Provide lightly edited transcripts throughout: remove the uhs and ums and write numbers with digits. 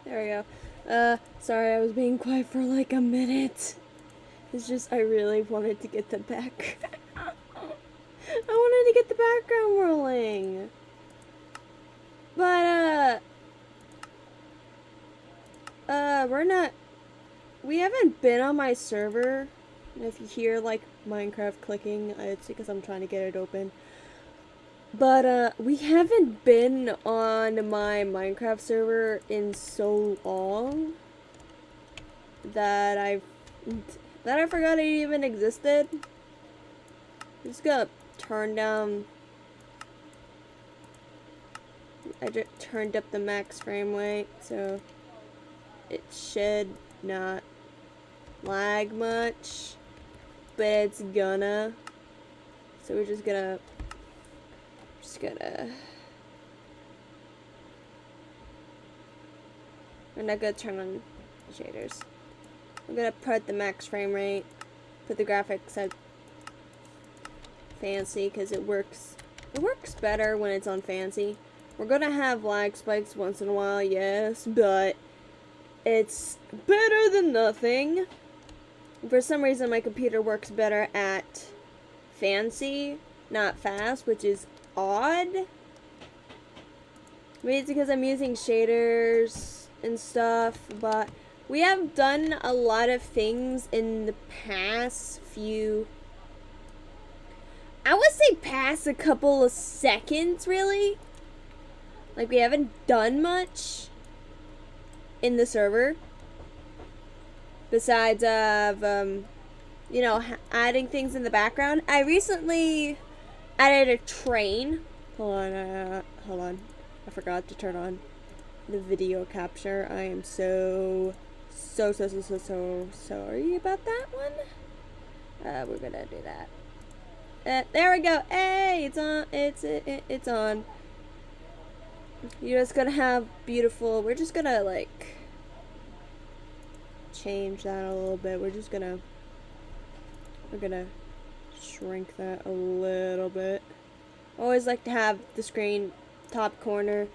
There we go. Sorry, I was being quiet for like a minute. It's just, I really wanted to get the back. I wanted to get the background rolling. But, we haven't been on my server. If you hear, like, Minecraft clicking, it's because I'm trying to get it open. But, we haven't been on my Minecraft server in so long that I forgot it even existed. I'm just gonna turn down. I just turned up the max frame rate, so it should not lag much, but it's gonna. So we're just gonna. We're not gonna turn on shaders. I'm gonna put the max frame rate, put the graphics at fancy, because it works better when it's on fancy. We're gonna have lag spikes once in a while, yes, but it's better than nothing. For some reason, my computer works better at fancy, not fast, which is odd. Maybe it's because I'm using shaders and stuff, but we have done a lot of things in the past few, I would say past a couple of seconds, really. Like, we haven't done much in the server. Besides of, you know, adding things in the background. I recently added a train. Hold on. I forgot to turn on the video capture. I am so sorry about that one. We're gonna do that. There we go. Hey, it's on. It's on. You're just gonna have beautiful. We're just gonna like change that a little bit. We're gonna shrink that a little bit. Always like to have the screen top corner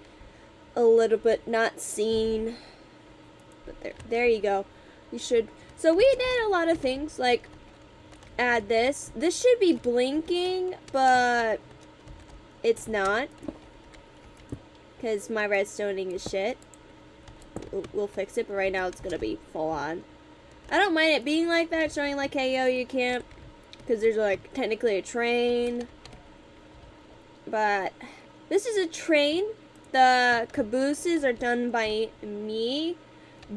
a little bit not seen. But there you go. You should. So we did a lot of things like add this. This should be blinking, but it's not. Because my redstoning is shit. We'll fix it, but right now it's gonna be full on. I don't mind it being like that, showing like, hey yo, you can't, because there's like technically a train. But this is a train. The cabooses are done by me,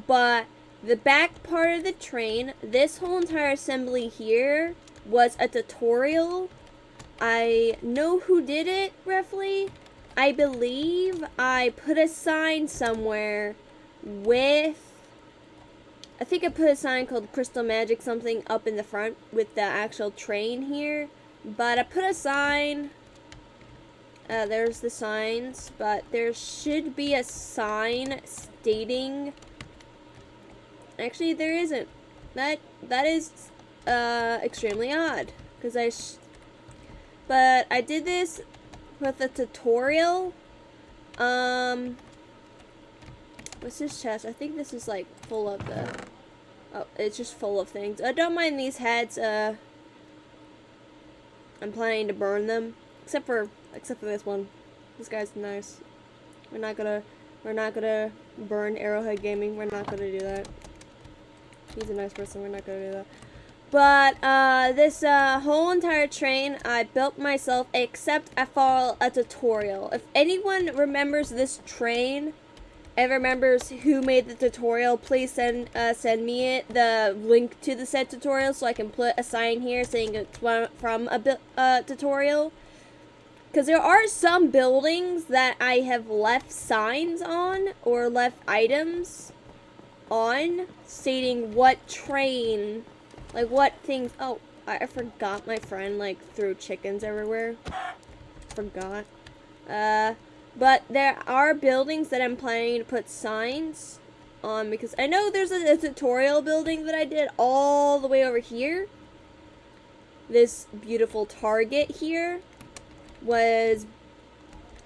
but the back part of the train, this whole entire assembly here was a tutorial. I know who did it roughly. I believe I put a sign somewhere with, I think I put a sign called Crystal Magic something up in the front with the actual train here. But I put a sign, there's the signs, but there should be a sign stating, actually there isn't. That is extremely odd, because but I did this with a tutorial. What's this chest? I think this is like full of the, oh, it's just full of things. I don't mind these heads. I'm planning to burn them, except for this one. This guy's nice. We're not gonna burn Arrowhead Gaming. We're not gonna do that. He's a nice person. We're not gonna do that. But this whole entire train I built myself, except I followed a tutorial. If anyone remembers this train and remembers who made the tutorial, please send me it, the link to the said tutorial, so I can put a sign here saying it's from a tutorial. Because there are some buildings that I have left signs on, or left items on, stating what train, like what things. Oh, I forgot my friend like threw chickens everywhere. Forgot. But there are buildings that I'm planning to put signs on, because I know there's a tutorial building that I did all the way over here. This beautiful target here was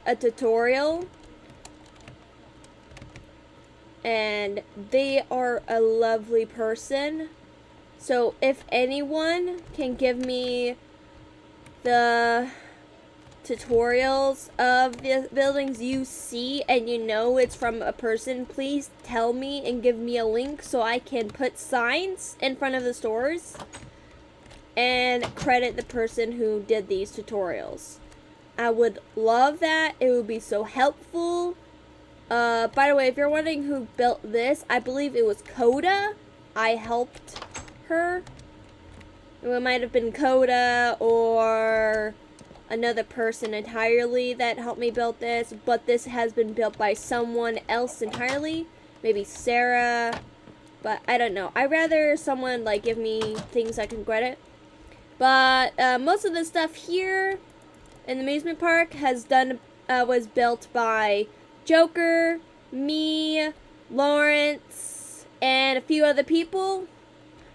a tutorial. and they are a lovely person. So if anyone can give me the tutorials of the buildings you see and you know it's from a person, please tell me and give me a link so I can put signs in front of the stores and credit the person who did these tutorials. I would love that. It would be so helpful. By the way, if you're wondering who built this, I believe it was Coda. I helped her. It might have been Coda or another person entirely that helped me build this, but this has been built by someone else entirely. Maybe Sarah, but I don't know. I'd rather someone like give me things I can credit. But most of the stuff here in the amusement park was built by Joker, me, Lawrence, and a few other people.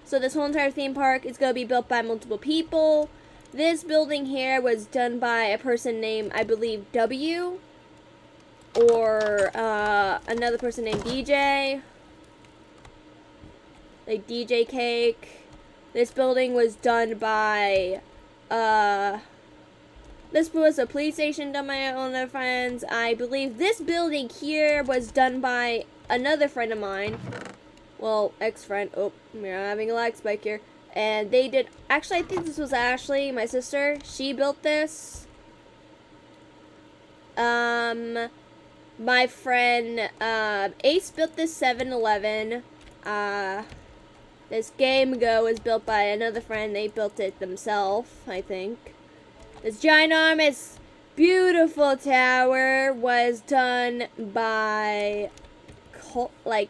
So this whole entire theme park is going to be built by multiple people. This building here was done by a person named, I believe, W. Or another person named DJ. Like DJ Cake. This building was done by, this was a police station done by my own friends. I believe this building here was done by another friend of mine. Well, ex-friend. Oh, we're having a lag spike here. And they did, actually I think this was Ashley, my sister. She built this. My friend, Ace built this 7-Eleven. This Game Go was built by another friend. They built it themselves, I think. This ginormous, beautiful tower was done by, like,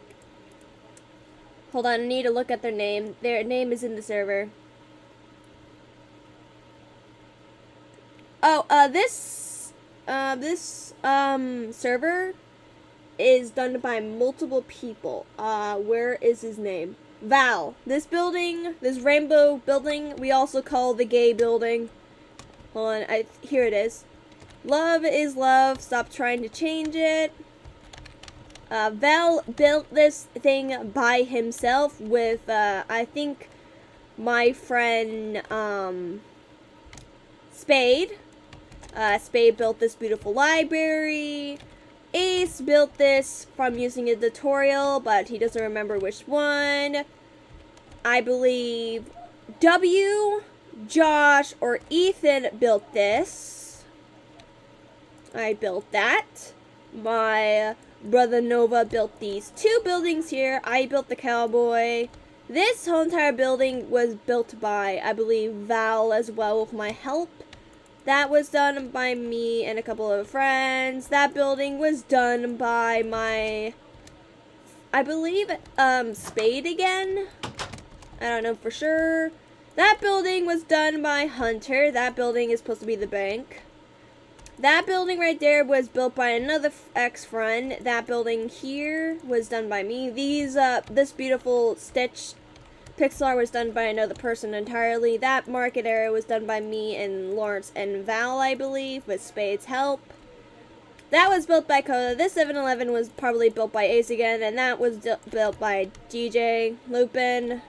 hold on, I need to look at their name. Their name is in the server. Oh, this server is done by multiple people. Where is his name? Val. This building, this rainbow building, we also call the gay building. Hold on, here it is. Love is love. Stop trying to change it. Val built this thing by himself with, I think, my friend, Spade. Spade built this beautiful library. Ace built this from using a tutorial, but he doesn't remember which one. I believe W, Josh, or Ethan built this. I built that. My brother Nova built these two buildings here. I built the cowboy. This whole entire building was built by, I believe, Val as well with my help. That was done by me and a couple of friends. That building was done by my, I believe, Spade again. I don't know for sure. That building was done by Hunter. That building is supposed to be the bank. That building right there was built by another ex-friend. That building here was done by me. This beautiful Stitch pixel was done by another person entirely. That market area was done by me and Lawrence and Val, I believe, with Spade's help. That was built by Coda. This 7-Eleven was probably built by Ace again, and that was built by DJ, Lupin.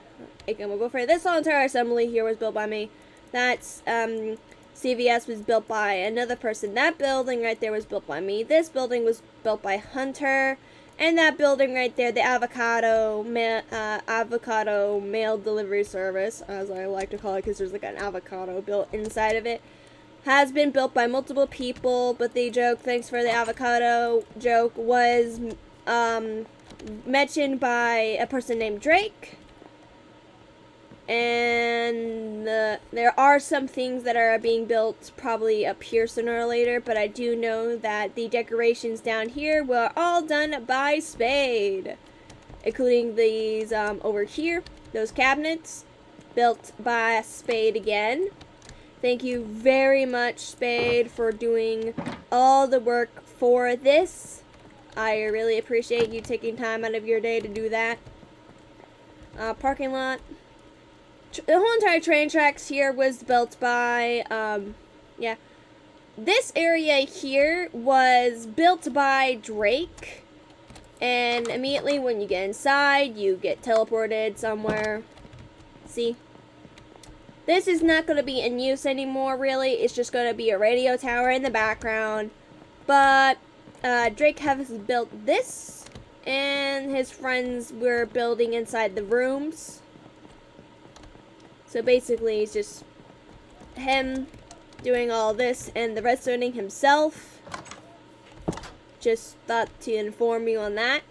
Again, we'll go for it. This whole entire assembly here was built by me. That's, CVS was built by another person. That building right there was built by me. This building was built by Hunter. And that building right there, the avocado mail delivery service, as I like to call it, because there's like an avocado built inside of it, has been built by multiple people. But the joke, thanks for the avocado joke, was mentioned by a person named Drake. And there are some things that are being built probably up here sooner or later, but I do know that the decorations down here were all done by Spade, including these over here, those cabinets, built by Spade again. Thank you very much, Spade, for doing all the work for this. I really appreciate you taking time out of your day to do that. Parking lot. The whole entire train tracks here was built by, yeah. This area here was built by Drake. And immediately when you get inside, you get teleported somewhere. See? This is not going to be in use anymore, really. It's just going to be a radio tower in the background. But Drake has built this, and his friends were building inside the rooms. So basically, it's just him doing all this and the redstoning himself. Just thought to inform you on that.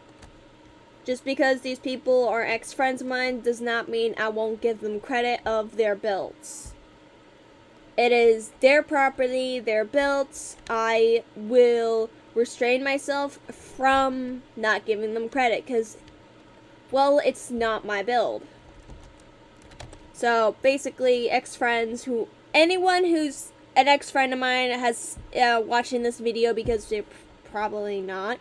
Just because these people are ex-friends of mine does not mean I won't give them credit of their builds. It is their property, their builds. I will restrain myself from not giving them credit because, well, it's not my build. So basically, ex-friends anyone who's an ex-friend of mine has watching this video, because they're probably not,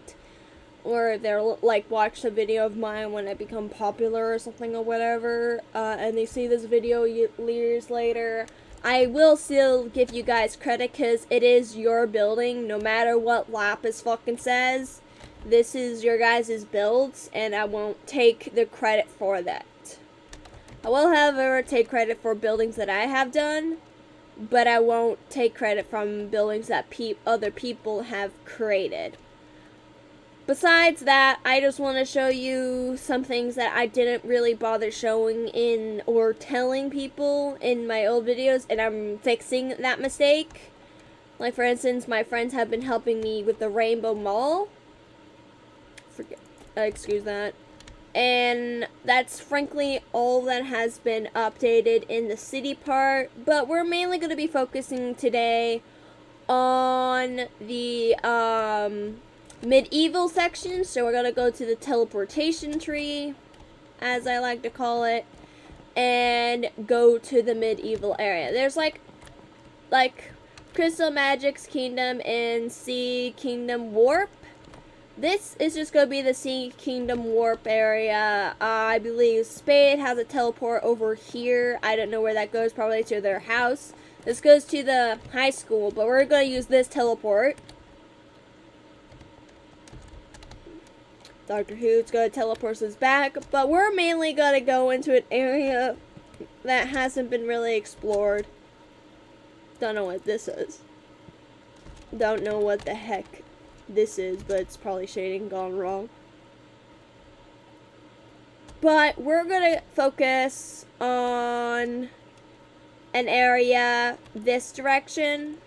or they're like watch the video of mine when I become popular or something or whatever, and they see this video years later, I will still give you guys credit because it is your building, no matter what Lapis fucking says. This is your guys' builds, and I won't take the credit for that. I will, however, take credit for buildings that I have done, but I won't take credit from buildings that other people have created. Besides that, I just want to show you some things that I didn't really bother showing in or telling people in my old videos, and I'm fixing that mistake. Like, for instance, my friends have been helping me with the Rainbow Mall. Excuse that. And that's frankly all that has been updated in the city part, but we're mainly going to be focusing today on the medieval section. So we're going to go to the teleportation tree, as I like to call it, and go to the medieval area. There's like Crystal Magic's Kingdom and Sea Kingdom Warp. This is just going to be the Sea Kingdom Warp area. I believe Spade has a teleport over here. I don't know where that goes, probably to their house. This goes to the high school, but we're going to use this teleport. Doctor Who's going to teleport us back, but we're mainly going to go into an area that hasn't been really explored. Don't know what this is. Don't know what the heck this is, but it's probably shading gone wrong. But we're gonna focus on an area this direction.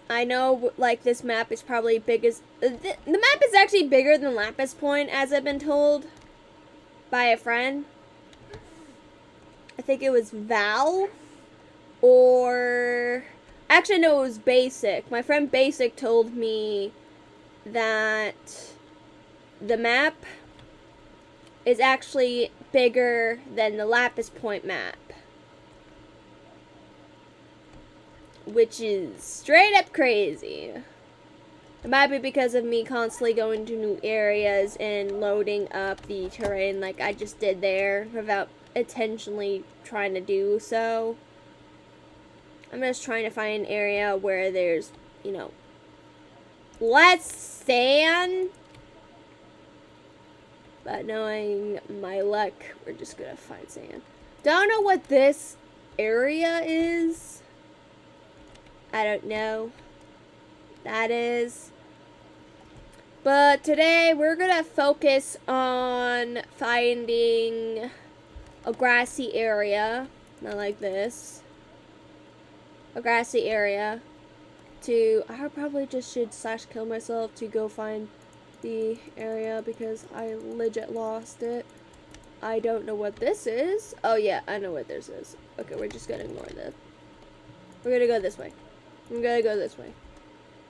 I know, like, this map is probably big as the map is actually bigger than Lapis Point, as I've been told by a friend. I think it was Val, or actually, no, it was Basic. My friend Basic told me that the map is actually bigger than the Lapis Point map, which is straight up crazy. It might be because of me constantly going to new areas and loading up the terrain like I just did there without intentionally trying to do so. I'm just trying to find an area where there's, you know, less sand. But knowing my luck, we're just gonna find sand. Don't know what this area is. I don't know. That is. But today we're gonna focus on finding a grassy area. Not like this. A grassy area I probably just should /kill myself to go find the area because I legit lost it. I don't know what this is. Oh yeah, I know what this is. Okay, we're just gonna ignore this. We're gonna go this way. I'm gonna go this way.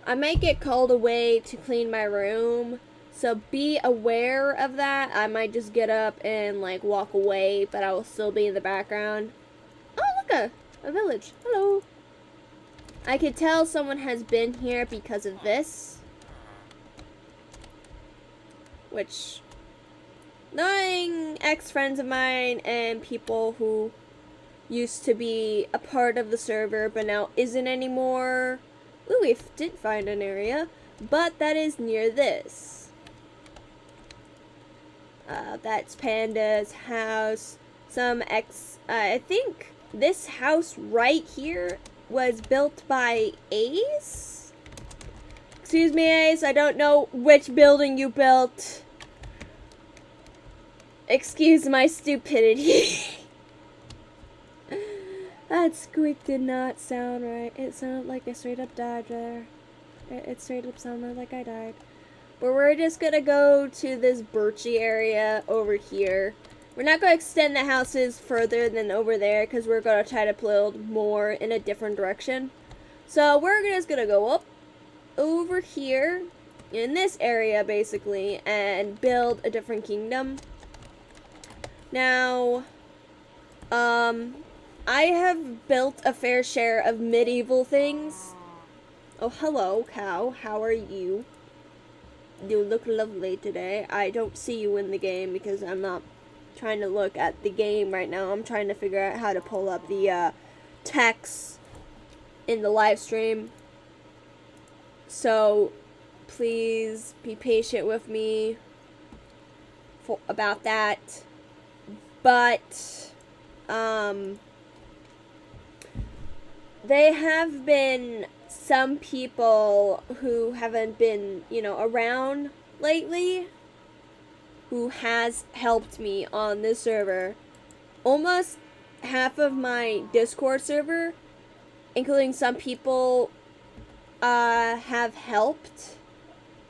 I might get called away to clean my room, so be aware of that. I might just get up and like walk away, but I will still be in the background. Oh, look, a village. Hello. I could tell someone has been here because of this. Which, knowing ex-friends of mine and people who used to be a part of the server but now isn't anymore. Ooh, we did find an area. but that is near this. That's Panda's house. I think this house right here was built by Ace? Excuse me, Ace, I don't know which building you built. Excuse my stupidity. That squeak did not sound right. It sounded like I straight up died there. It straight up sounded like I died. But we're just gonna go to this birchy area over here. We're not gonna extend the houses further than over there because we're gonna try to build more in a different direction. So we're just gonna go up over here in this area basically and build a different kingdom. Now, I have built a fair share of medieval things. Oh, hello, cow. How are you? You look lovely today. I don't see you in the game because I'm not trying to look at the game right now. I'm trying to figure out how to pull up the text in the live stream. So, please be patient with me about that. But, they have been some people who haven't been, around lately who has helped me on this server. Almost half of my Discord server, including some people, have helped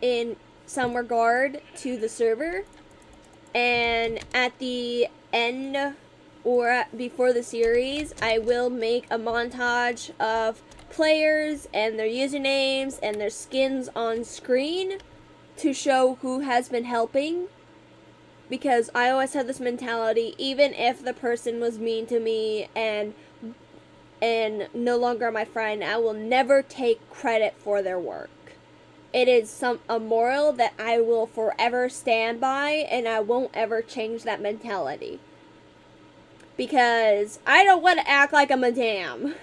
in some regard to the server. And at the end or before the series, I will make a montage of players and their usernames and their skins on screen to show who has been helping, because I always have this mentality, even if the person was mean to me and no longer my friend, I will never take credit for their work. It is a moral that I will forever stand by, and I won't ever change that mentality. Because I don't want to act like a madam.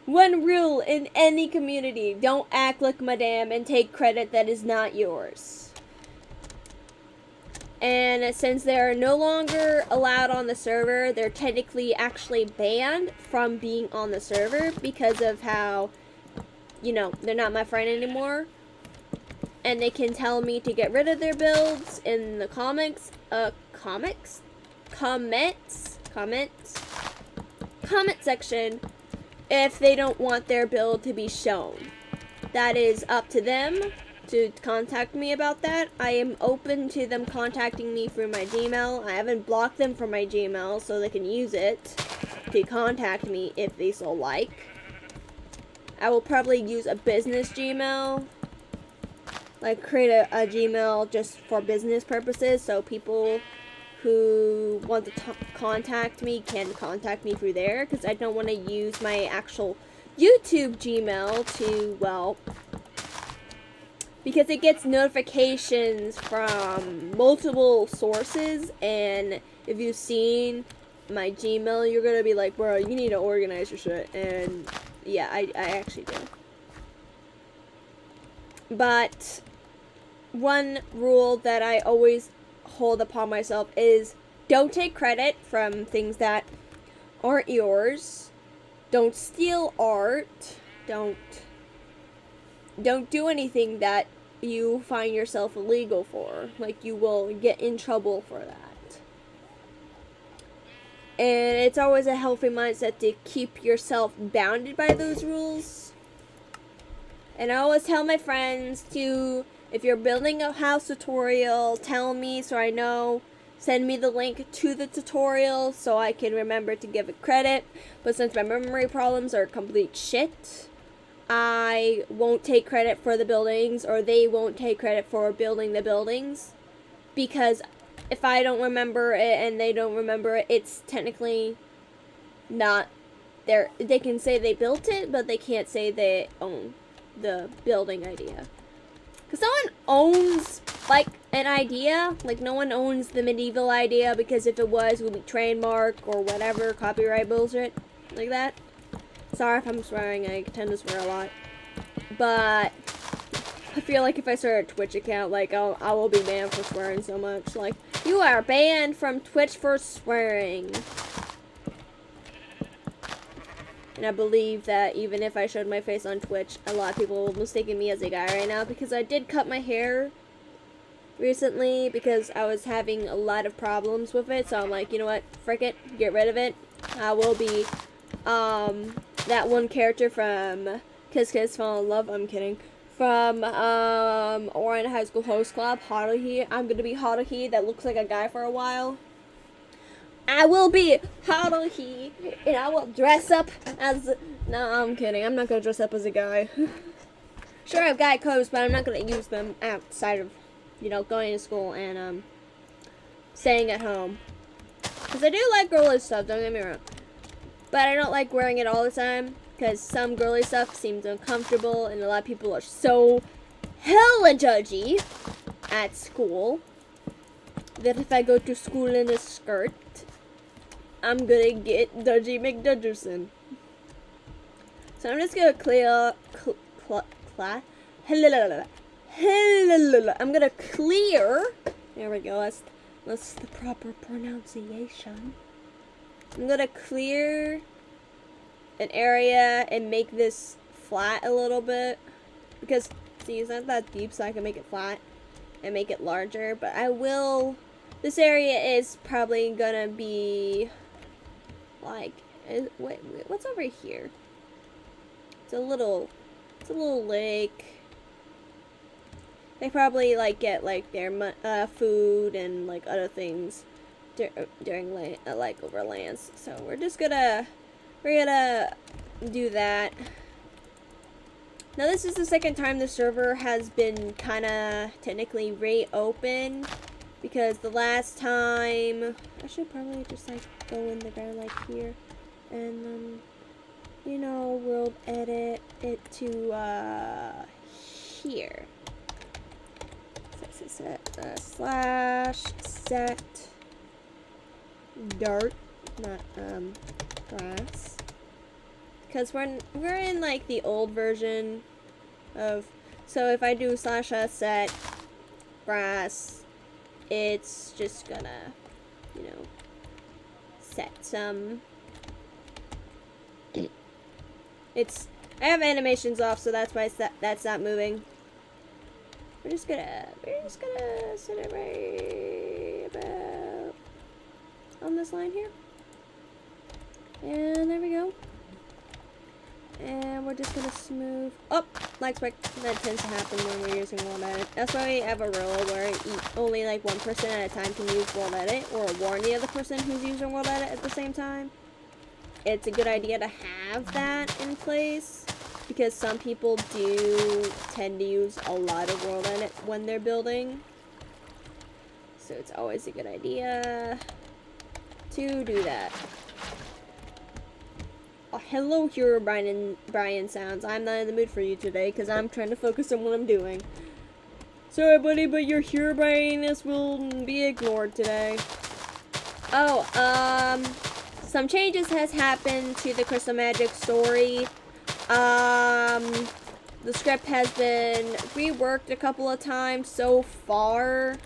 One rule in any community: don't act like madam and take credit that is not yours. And since they're no longer allowed on the server, they're technically actually banned from being on the server because of how, they're not my friend anymore. And they can tell me to get rid of their builds in the comment section if they don't want their build to be shown. That is up to them to contact me about that. I am open to them contacting me through my Gmail. I haven't blocked them from my Gmail, so they can use it to contact me if they so like. I will probably use a business Gmail. Like, create a Gmail just for business purposes, so people who want to contact me can contact me through there, because I don't want to use my actual YouTube Gmail to, because it gets notifications from multiple sources, and if you've seen my Gmail, you're gonna be like, bro, you need to organize your shit, and yeah, I actually do. But one rule that I always hold upon myself is don't take credit from things that aren't yours. Don't steal art. Don't do anything that you find yourself illegal for. Like, you will get in trouble for that. And it's always a healthy mindset to keep yourself bounded by those rules. And I always tell my friends to, if you're building a house tutorial, tell me so I know. Send me the link to the tutorial so I can remember to give it credit. But since my memory problems are complete shit, I won't take credit for the buildings, or they won't take credit for building the buildings. Because if I don't remember it and they don't remember it, it's technically not their. They can say they built it, but they can't say they own the building idea. Because no one owns, like, an idea. Like, no one owns the medieval idea, because if it was, it would be trademark or whatever, copyright bullshit like that. Sorry if I'm swearing, I tend to swear a lot. But I feel like if I start a Twitch account, like I will be banned for swearing so much. Like, you are banned from Twitch for swearing. And I believe that even if I showed my face on Twitch, a lot of people will mistake me as a guy right now, because I did cut my hair recently because I was having a lot of problems with it. So I'm like, you know what, frick it, get rid of it. I will be that one character from Kiss Kiss Fall in Love. I'm kidding. From Orion High School Host Club, Haruhi. I'm gonna be Haruhi that looks like a guy for a while. I will be Haruhi, and I will dress up as. No, I'm kidding. I'm not gonna dress up as a guy. Sure, I have guy clothes, but I'm not gonna use them outside of, you know, going to school and staying at home. Because I do like girly stuff. Don't get me wrong, but I don't like wearing it all the time. Because some girly stuff seems uncomfortable, and a lot of people are so hella judgy at school that if I go to school in a skirt, I'm gonna get Dudgy McDudgerson. So I'm just gonna I'm gonna clear. There we go. That's the proper pronunciation. I'm gonna clear an area and make this flat a little bit, because see, it's not that deep, so I can make it flat and make it larger. But I will. This area is probably gonna be like, wait, what's over here? It's a little lake. They probably like get like their food and like other things during like overlands. So we're gonna do that. Now this is the second time the server has been kind of technically reopened, because the last time I should probably just like go in the ground like here, and then you know, world edit it to here. Slash set dirt, not grass, because we're in like the old version of. So if I do slash set grass, it's just gonna, you know, set some. I have animations off, so that's why that's not moving. We're just gonna set it right about on this line here. And there we go. And we're just gonna smooth up, like that tends to happen when we're using world edit. That's why we have a rule where only like one person at a time can use world edit, or warn the other person who's using world edit at the same time. It's a good idea to have that in place, because some people do tend to use a lot of world edit when they're building. So it's always a good idea to do that. Oh, hello, Hero Brian sounds. I'm not in the mood for you today because I'm trying to focus on what I'm doing. Sorry, buddy, but your Hero Brianness will be ignored today. Oh, some changes has happened to the Crystal Magic story. The script has been reworked a couple of times so far,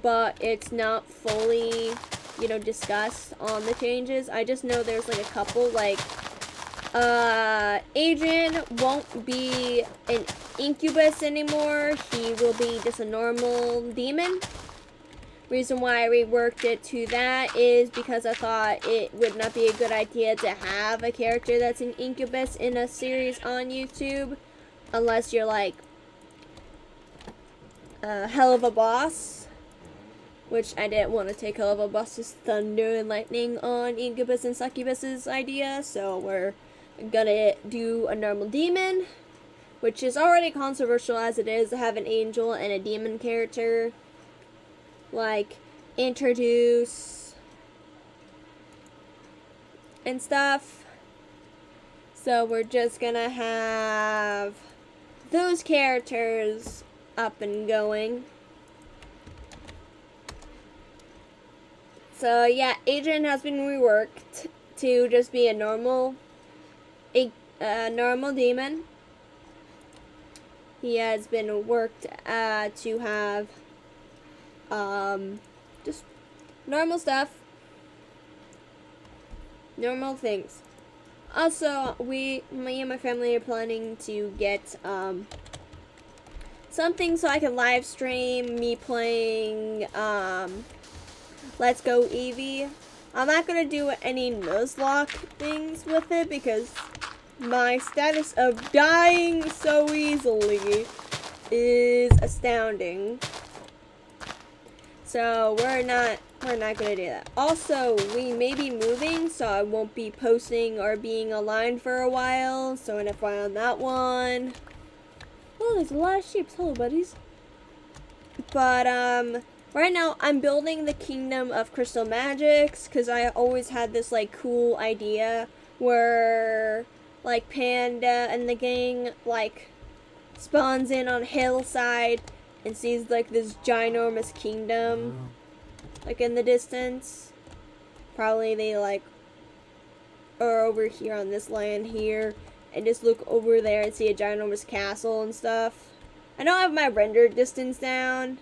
but it's not fully, you know, discussed on the changes. I just know there's like a couple, like, Adrian won't be an incubus anymore. He will be just a normal demon. Reason why I reworked it to that is because I thought it would not be a good idea to have a character that's an incubus in a series on YouTube, unless you're like a hell of a boss, which I didn't want to take hell of a boss's thunder and lightning on incubus and succubus's idea. So we're gonna do a normal demon, which is already controversial as it is to have an angel and a demon character like introduce and stuff. So we're just gonna have those characters up and going. So yeah, Adrian has been reworked to just be a normal demon. he has been worked to have just normal stuff, normal things. Also, me and my family are planning to get something so I can live stream me playing Let's Go Eevee. I'm not gonna do any Nuzlocke things with it because my status of dying so easily is astounding. So we're not gonna do that. Also, we may be moving, so I won't be posting or being online for a while. So an FYI on that one. Oh, there's a lot of sheep. Hello, buddies. But right now I'm building the Kingdom of Crystal Magics because I always had this like cool idea where like Panda and the gang like spawns in on a hillside and sees like this ginormous kingdom like in the distance. Probably they like are over here on this land here and just look over there and see a ginormous castle and stuff. I don't have my render distance down,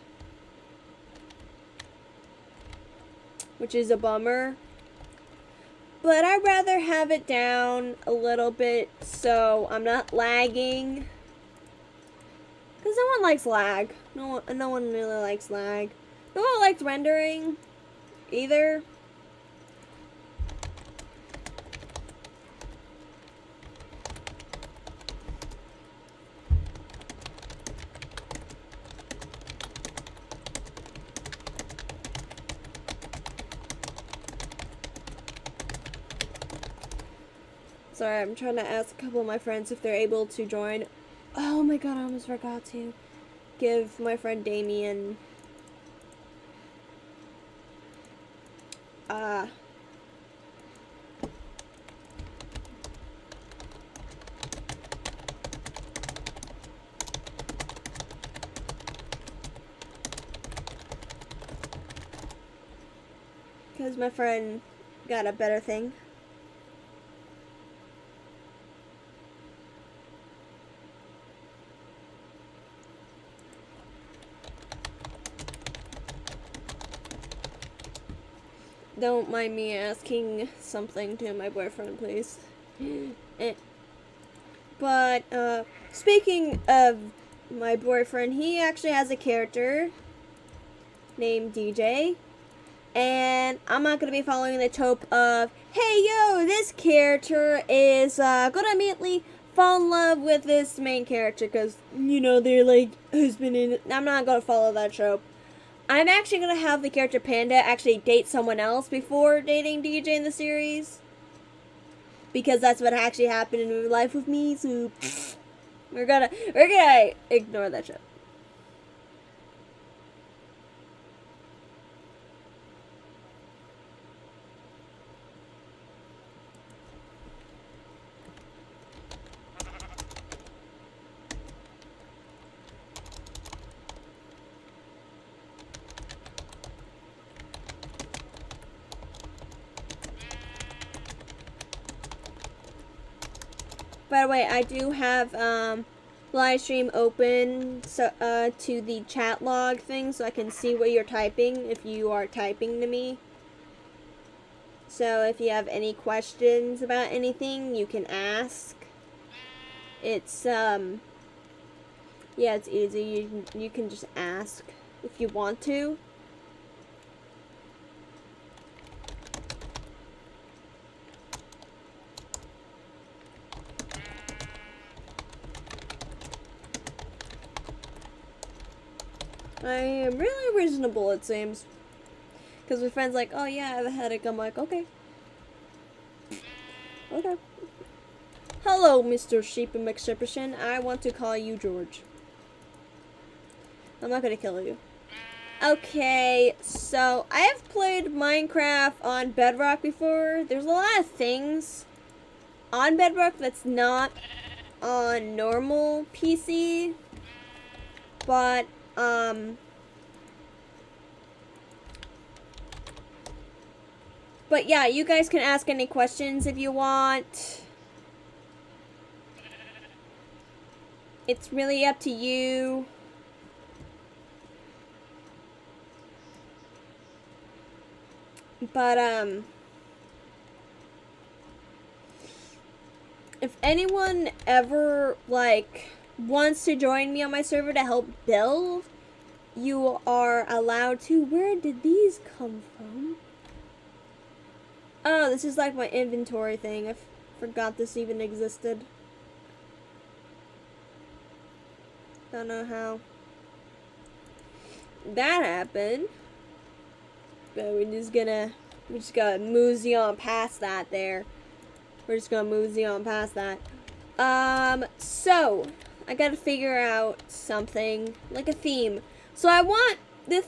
which is a bummer. But I'd rather have it down a little bit so I'm not lagging. Because no one likes lag. No one really likes lag. No one likes rendering either. Sorry, I'm trying to ask a couple of my friends if they're able to join. Oh my god, I almost forgot to give my friend Damien because my friend got a better thing. Don't mind me asking something to my boyfriend, please. But, speaking of my boyfriend, he actually has a character named DJ. And I'm not going to be following the trope of, hey, yo, this character is going to immediately fall in love with this main character because, you know, they're like husband and... I'm not going to follow that trope. I'm actually going to have the character Panda actually date someone else before dating DJ in the series. Because that's what actually happened in real life with me, so we're gonna ignore that shit. By the way, I do have live stream open so to the chat log thing so I can see what you're typing if you are typing to me. So if you have any questions about anything, you can ask. It's yeah, it's easy. You can just ask if you want to. I am really reasonable, it seems. Because my friend's like, oh yeah, I have a headache. I'm like, okay. Okay. Hello, Mr. Sheep and McShipperson. I want to call you George. I'm not gonna kill you. Okay, so I have played Minecraft on Bedrock before. There's a lot of things on Bedrock that's not on normal PC. But, yeah, you guys can ask any questions if you want. It's really up to you. But, if anyone ever, like, wants to join me on my server to help build, you are allowed to. Where did these come from? Oh, this is like my inventory thing. I forgot this even existed. Don't know how that happened. But we're just gonna mosey on past that there. We're just gonna mosey on past that. So I gotta figure out something, like a theme. So I want the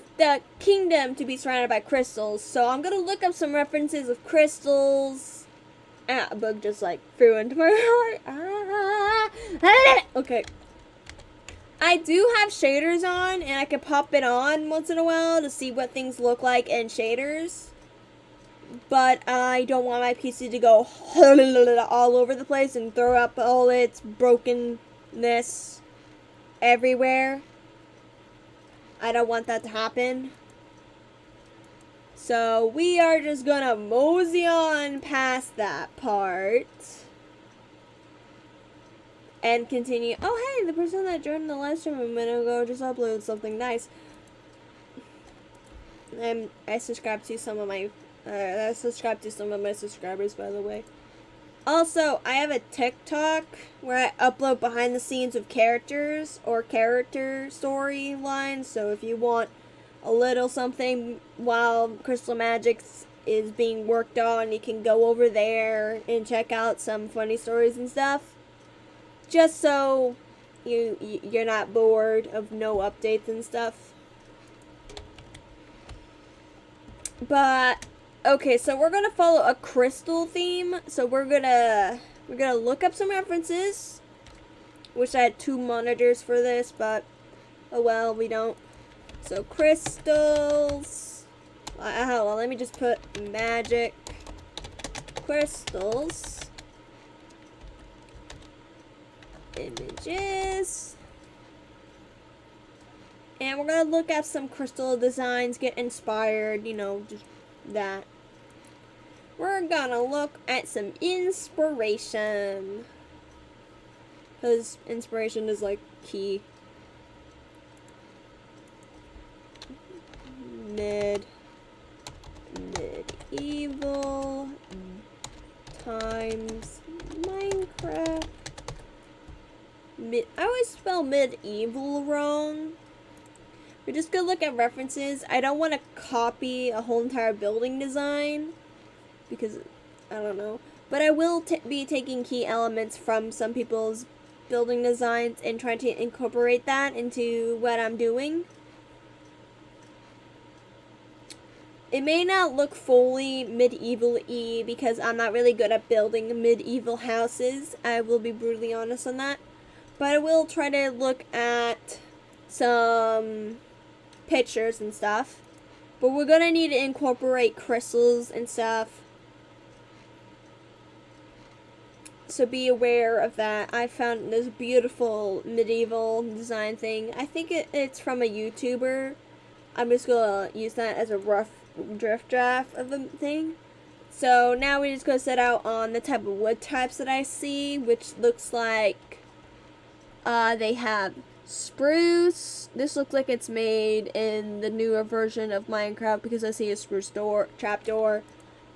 kingdom to be surrounded by crystals. So I'm gonna look up some references of crystals. A bug just like flew into my heart. Okay. I do have shaders on, and I can pop it on once in a while to see what things look like in shaders. But I don't want my PC to go all over the place and throw up all its brokenness everywhere. I don't want that to happen. So we are just gonna mosey on past that part. And continue. Oh, hey, the person that joined the live stream a minute ago just uploaded something nice. I subscribed to some of my subscribers, by the way. Also, I have a TikTok where I upload behind the scenes of characters or character storylines. So if you want a little something while Crystal Magics is being worked on, you can go over there and check out some funny stories and stuff. Just so you're not bored of no updates and stuff. But okay, so we're gonna follow a crystal theme. So we're gonna look up some references. Wish I had 2 monitors for this, but oh well, we don't. So crystals. Well, let me just put magic crystals. Images. And we're gonna look at some crystal designs, get inspired, you know, just that. We're gonna look at some inspiration. Because inspiration is like key. Medieval times Minecraft. I always spell medieval wrong. We're just gonna look at references. I don't want to copy a whole entire building design because I don't know. But I will be taking key elements from some people's building designs and trying to incorporate that into what I'm doing. It may not look fully medieval-y because I'm not really good at building medieval houses. I will be brutally honest on that. But I will try to look at some pictures and stuff. But we're going to need to incorporate crystals and stuff. So be aware of that. I found this beautiful medieval design thing. I think it's from a YouTuber. I'm just going to use that as a rough draft of the thing. So now we're just going to set out on the type of wood types that I see, which looks like they have spruce. This looks like it's made in the newer version of Minecraft because I see a spruce trapdoor.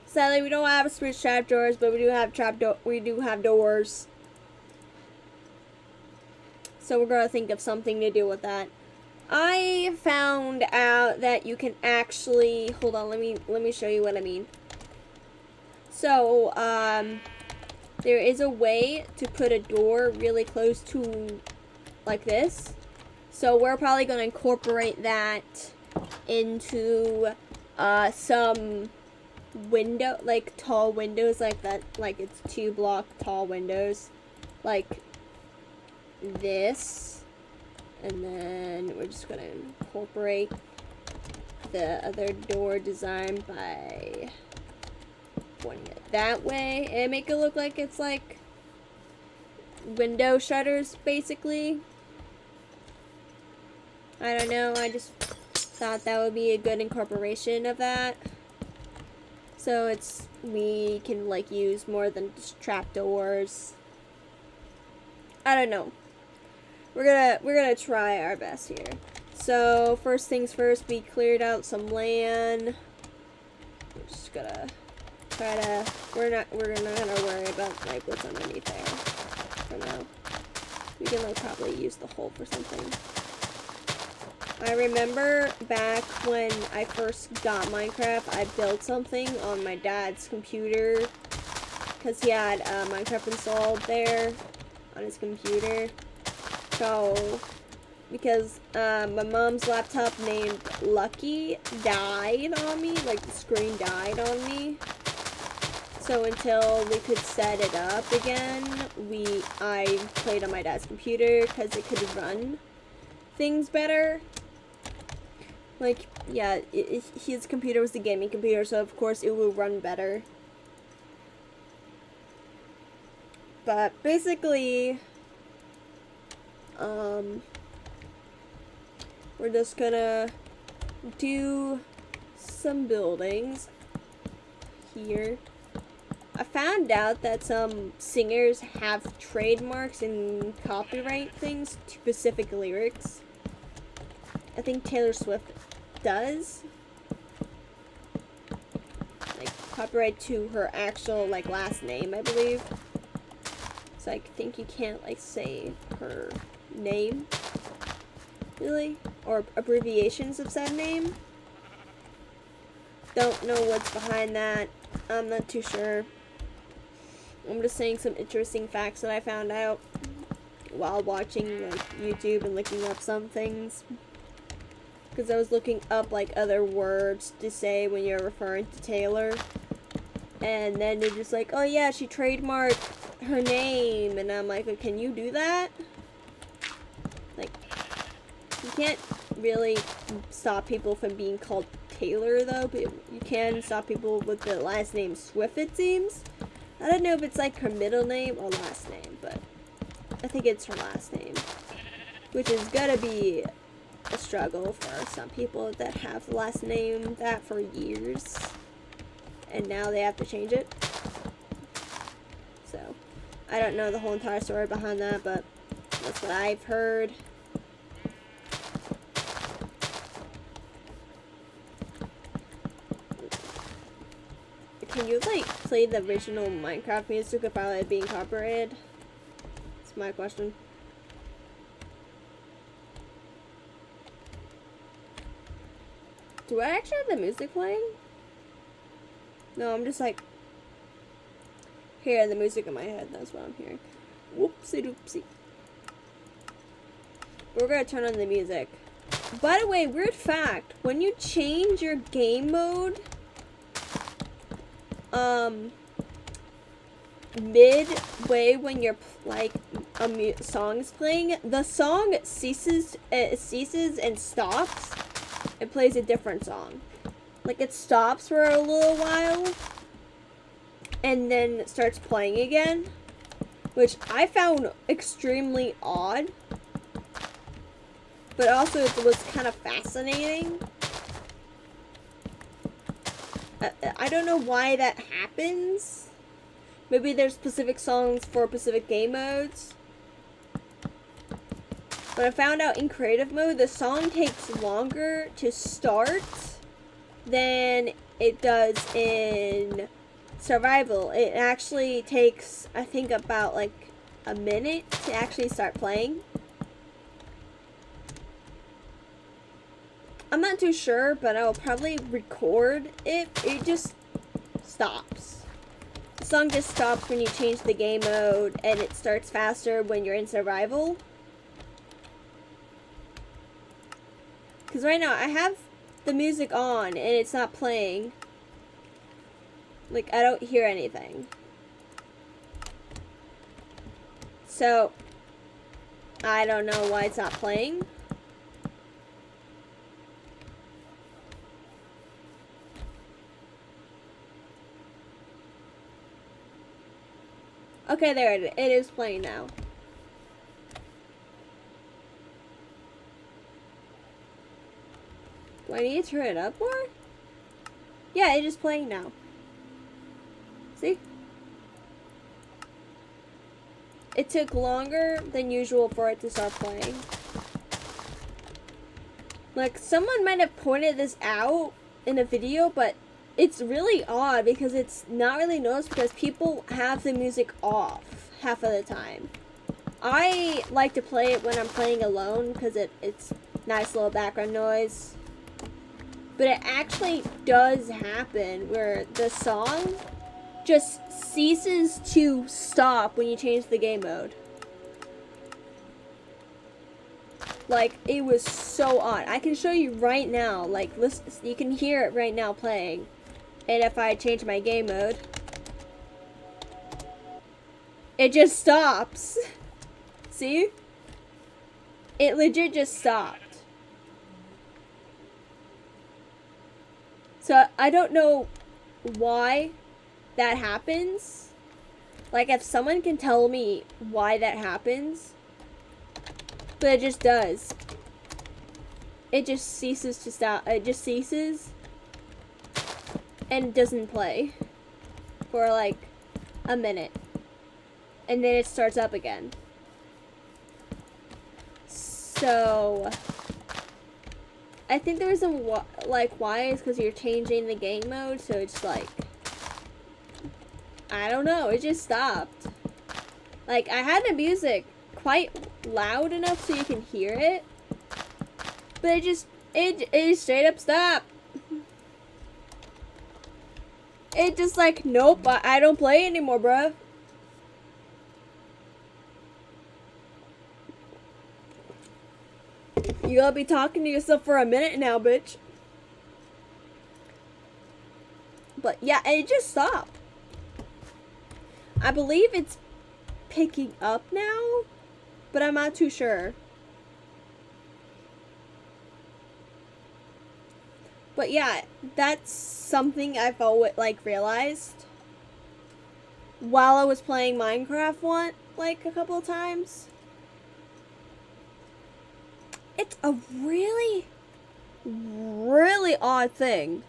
Sadly, we don't have spruce trapdoors, but we do have doors. So we're gonna think of something to do with that. I found out that you can actually hold on. Let me show you what I mean. So there is a way to put a door really close to like this. So we're probably going to incorporate that into some window, like tall windows like that, like it's 2-block tall windows like this. And then we're just going to incorporate the other door design by pointing it that way and make it look like it's like window shutters basically. I don't know, I just thought that would be a good incorporation of that. So we can like use more than just trapdoors. I don't know. We're gonna try our best here. So first things first, we cleared out some land. We're just gonna try to. We're not gonna worry about like what's underneath there for now. We can like probably use the hole for something. I remember back when I first got Minecraft, I built something on my dad's computer because he had Minecraft installed there on his computer. So, because my mom's laptop named Lucky died on me, like the screen died on me. So until we could set it up again, I played on my dad's computer because it could run things better. Like, yeah, his computer was the gaming computer, so of course it will run better. But basically, we're just gonna do some buildings here. I found out that some singers have trademarks and copyright things to specific lyrics. I think Taylor Swift does. Like, copyright to her actual, like, last name, I believe. So I think you can't, like, say her name, really? Or abbreviations of said name. Don't know what's behind that. I'm not too sure. I'm just saying some interesting facts that I found out while watching, like, YouTube and looking up some things. Because I was looking up, like, other words to say when you're referring to Taylor. And then they're just like, oh yeah, she trademarked her name. And I'm like, can you do that? Like, you can't really stop people from being called Taylor, though. But you can stop people with the last name Swift, it seems. I don't know if it's, like, her middle name or last name. But I think it's her last name. Which is gonna be a struggle for some people that have the last name that for years and now they have to change it. So I don't know the whole entire story behind that, but that's what I've heard. Can you like play the original Minecraft music without it being copyrighted? That's my question. Do I actually have the music playing? No, I'm just like hearing the music in my head. That's what I'm hearing. Whoopsie doopsie. We're gonna turn on the music. By the way, weird fact: when you change your game mode, midway when you're like a song's playing, the song ceases and stops. It plays a different song. Like, it stops for a little while and then it starts playing again, which I found extremely odd, but also it was kind of fascinating. I don't know why that happens. Maybe there's specific songs for specific game modes. But I found out in creative mode, the song takes longer to start than it does in survival. It actually takes, I think, about like a minute to actually start playing. I'm not too sure, but I'll probably record it. It just stops. The song just stops when you change the game mode, and it starts faster when you're in survival. Because right now, I have the music on, and it's not playing. Like, I don't hear anything. So, I don't know why it's not playing. Okay, there it is playing now. I need to turn it up more? Yeah, it's just playing now. See? It took longer than usual for it to start playing. Like, someone might have pointed this out in a video, but it's really odd because it's not really noticed because people have the music off half of the time. I like to play it when I'm playing alone because it's nice little background noise. But it actually does happen where the song just ceases to stop when you change the game mode. Like, it was so odd. I can show you right now. Like, listen, you can hear it right now playing. And if I change my game mode, it just stops. See? It legit just stopped. So, I don't know why that happens. Like, if someone can tell me why that happens, but it just does. It just ceases to stop. It just ceases and doesn't play for like a minute. And then it starts up again. So I think the reason why is because you're changing the game mode, so it's like, I don't know, it just stopped. Like, I had the music quite loud enough so you can hear it, but it just straight up stopped. It just like, nope, I don't play anymore, bruh. You gotta be talking to yourself for a minute now, bitch. But yeah, it just stopped. I believe it's picking up now, but I'm not too sure. But yeah, that's something I've always realized while I was playing Minecraft a couple of times. It's a really, really odd thing.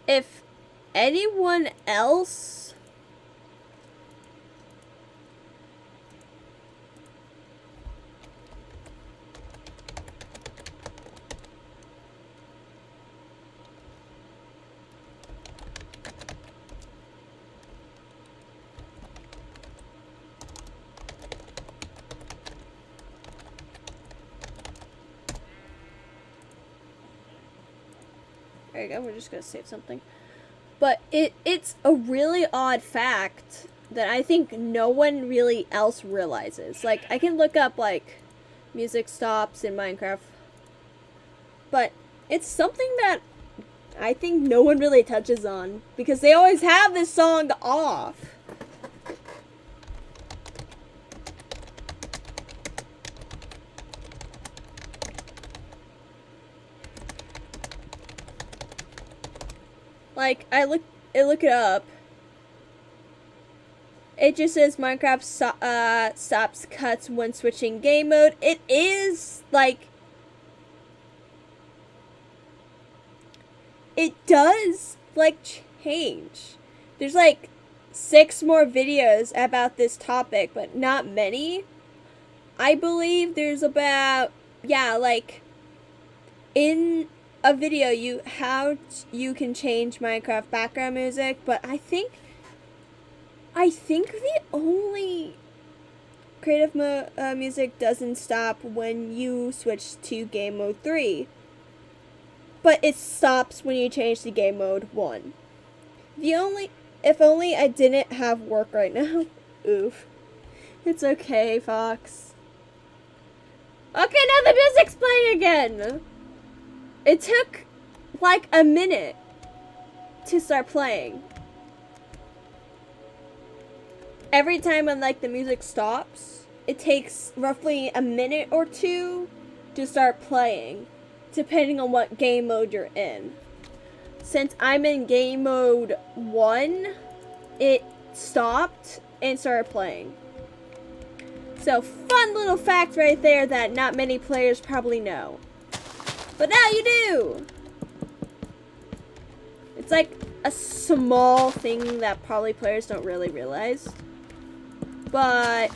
If anyone else there you go, we're just gonna save something. But it's a really odd fact that I think no one really else realizes. Like, I can look up, like, music stops in Minecraft, but it's something that I think no one really touches on, because they always have this song off. Like, I look it up. It just says Minecraft stops cuts when switching game mode. It is, like, it does, like, change. There's, like, 6 more videos about this topic, but not many. I believe there's about, yeah, like, in a video how you can change Minecraft background music, but I think the only creative music doesn't stop when you switch to game mode 3, but it stops when you change to game mode 1. If only I didn't have work right now. Oof. It's okay, Fox. Okay, now the music's playing again. It took like a minute to start playing. Every time when like the music stops, it takes roughly a minute or 2 to start playing, depending on what game mode you're in. Since I'm in game mode 1, it stopped and started playing. So, fun little fact right there that not many players probably know. But now you do! It's like a small thing that probably players don't really realize. But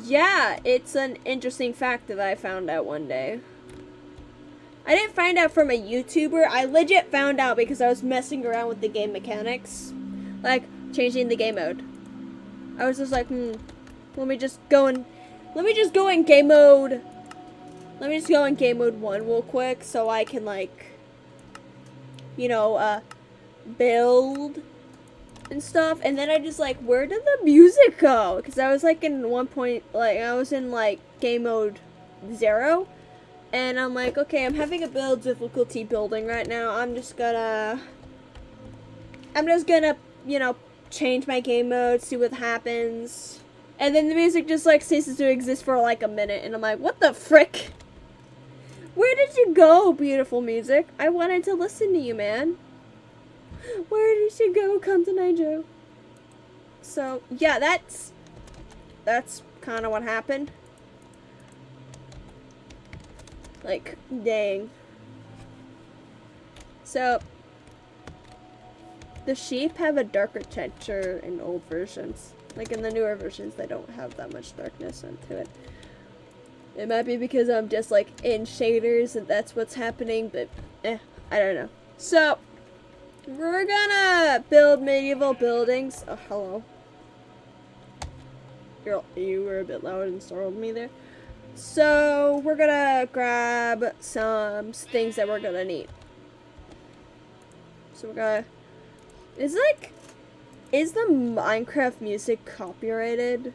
yeah, it's an interesting fact that I found out one day. I didn't find out from a YouTuber. I legit found out because I was messing around with the game mechanics. Like, changing the game mode. I was just like, let me just go in game mode. Let me just go in game mode 1 real quick so I can, like, you know, build and stuff. And then I just like, where did the music go? Because I was like in one point, like, I was in like game mode 0. And I'm like, okay, I'm having a build difficulty building right now. I'm just gonna, you know, change my game mode, see what happens. And then the music just like ceases to exist for like a minute. And I'm like, what the frick? Where did you go, beautiful music? I wanted to listen to you, man. Where did you go? Come tonight, Joe. So, yeah, that's kind of what happened. Like, dang. So, the sheep have a darker texture in old versions. Like, in the newer versions, they don't have that much darkness into it. It might be because I'm just, like, in shaders and that's what's happening, but, I don't know. So, we're gonna build medieval buildings. Oh, hello. You were a bit loud and startled me there. So, we're gonna grab some things that we're gonna need. So, we're gonna... Is the Minecraft music copyrighted?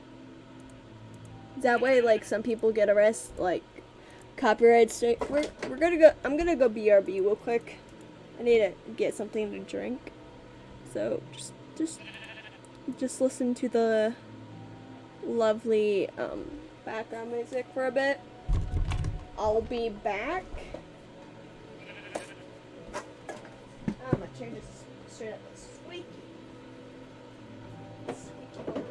That way, like, some people get arrested, like, copyright straight. I'm gonna go BRB real quick. I need to get something to drink. So, just listen to the lovely, background music for a bit. I'll be back. Oh, my chair just straight up squeaky. Squeaky puppy.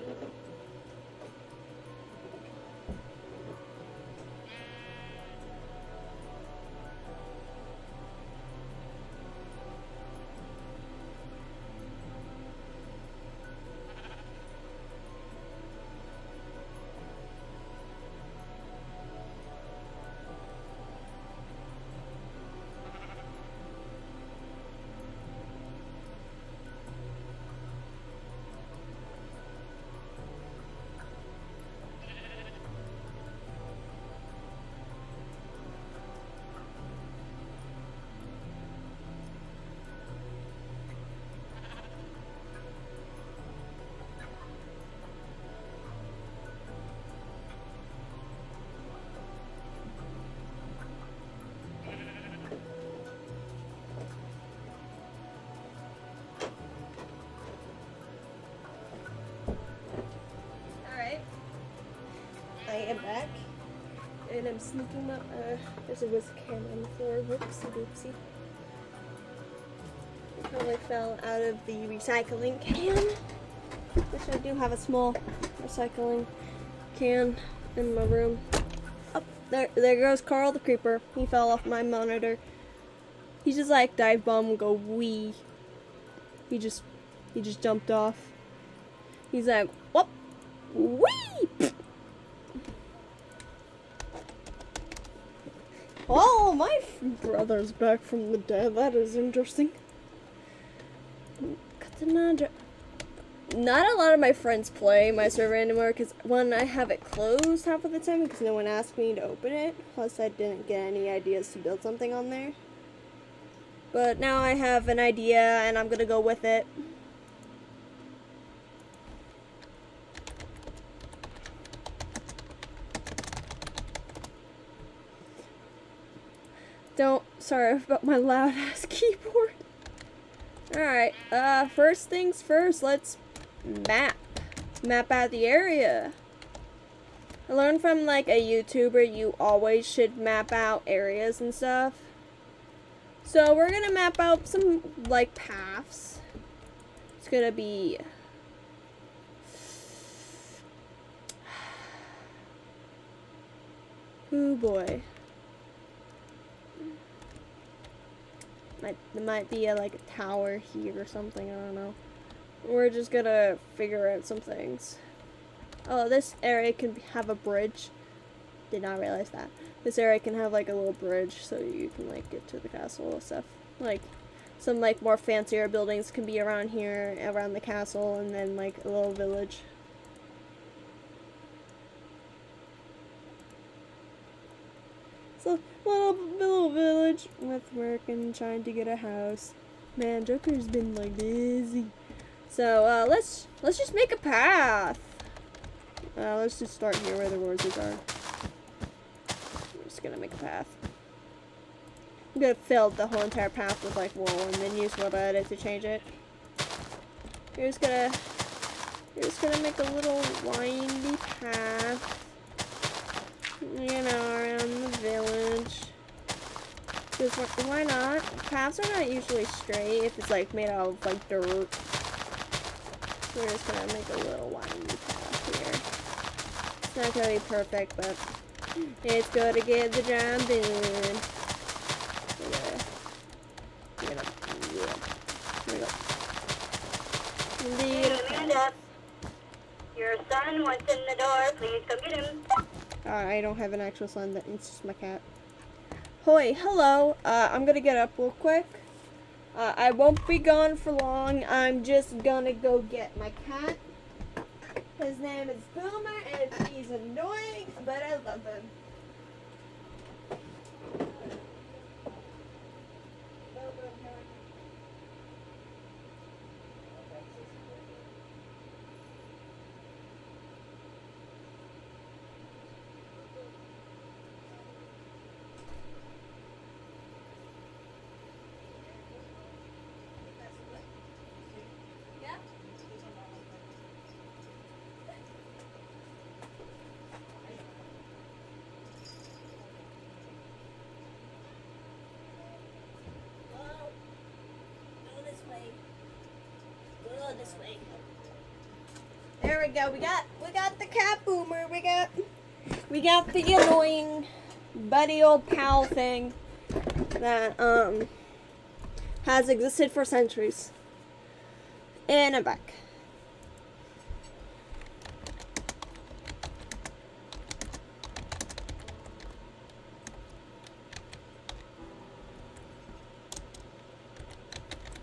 I am back, and I'm sneaking up. There's a whisk can on the floor. Whoopsie doopsie. It probably fell out of the recycling can. Which I do have a small recycling can in my room. Oh, there goes Carl the Creeper. He fell off my monitor. He just like dive bomb and go wee. He just jumped off. He's like, whoop, wee. Oh, my brother's back from the dead. That is interesting. Not a lot of my friends play my server anymore because when I have it closed half of the time because no one asked me to open it. Plus, I didn't get any ideas to build something on there. But now I have an idea and I'm gonna go with it. Sorry about my loud ass keyboard. Alright, first things first, let's map out the area. I learned from like a YouTuber you always should map out areas and stuff. So we're gonna map out some like paths. It's gonna be oh boy. There might be like a tower here or something. I don't know. We're just gonna figure out some things. Oh, this area can have a bridge. Did not realize that. This area can have like a little bridge so you can like get to the castle and stuff. Like some like more fancier buildings can be around here, around the castle, and then like a little village. So little village with work and trying to get a house. Man, Joker's been like busy. So let's just make a path. Let's just start here where the roses are. I'm just gonna make a path. I'm gonna fill the whole entire path with like wool and then use what I edit to change it. You're just gonna make a little windy path. You know, around the village. Because why not? Paths are not usually straight if it's like made out of like dirt. So we're just gonna make a little windy path here. It's not gonna be perfect, but it's gonna get the job done. Amanda, your son wants in the door. Please come get him. I don't have an actual son. It's just my cat. Hoi, hello. I'm gonna get up real quick. I won't be gone for long. I'm just gonna go get my cat. His name is Boomer, and he's annoying, but I love him. This way. There we go. We got the cat Boomer. We got the annoying buddy old pal thing that has existed for centuries. And I'm back.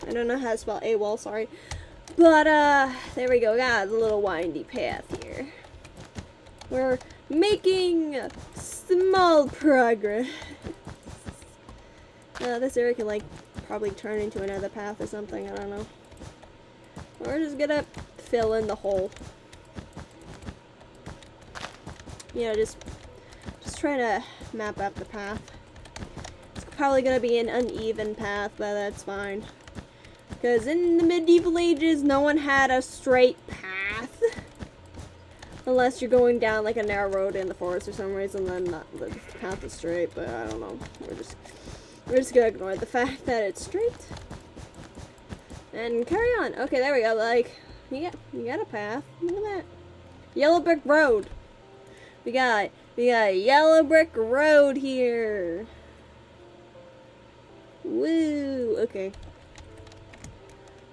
I don't know how to spell AWOL, sorry. But, there we go. Got a little windy path here. We're making small progress. This area can, like, probably turn into another path or something. I don't know. We're just gonna fill in the hole. You know, just trying to map out the path. It's probably gonna be an uneven path, but that's fine. Because in the medieval ages, no one had a straight path. Unless you're going down like a narrow road in the forest for some reason, then the path is straight, but I don't know. We're just gonna ignore the fact that it's straight. And carry on. Okay, there we go. Like, you got a path. Look at that. Yellow brick road. We got a yellow brick road here. Woo! Okay.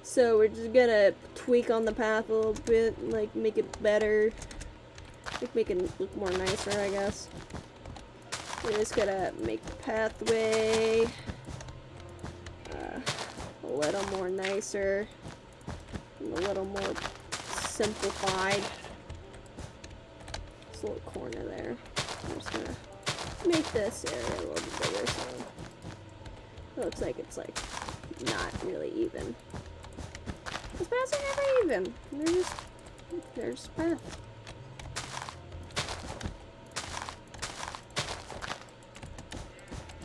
So we're just gonna tweak on the path a little bit, like make it better, like make it look more nicer, I guess. We're just gonna make the pathway a little more nicer, and a little more simplified. This little corner there. I'm just gonna make this area a little bit bigger so it looks like it's like not really even. These paths are never even. They're just paths.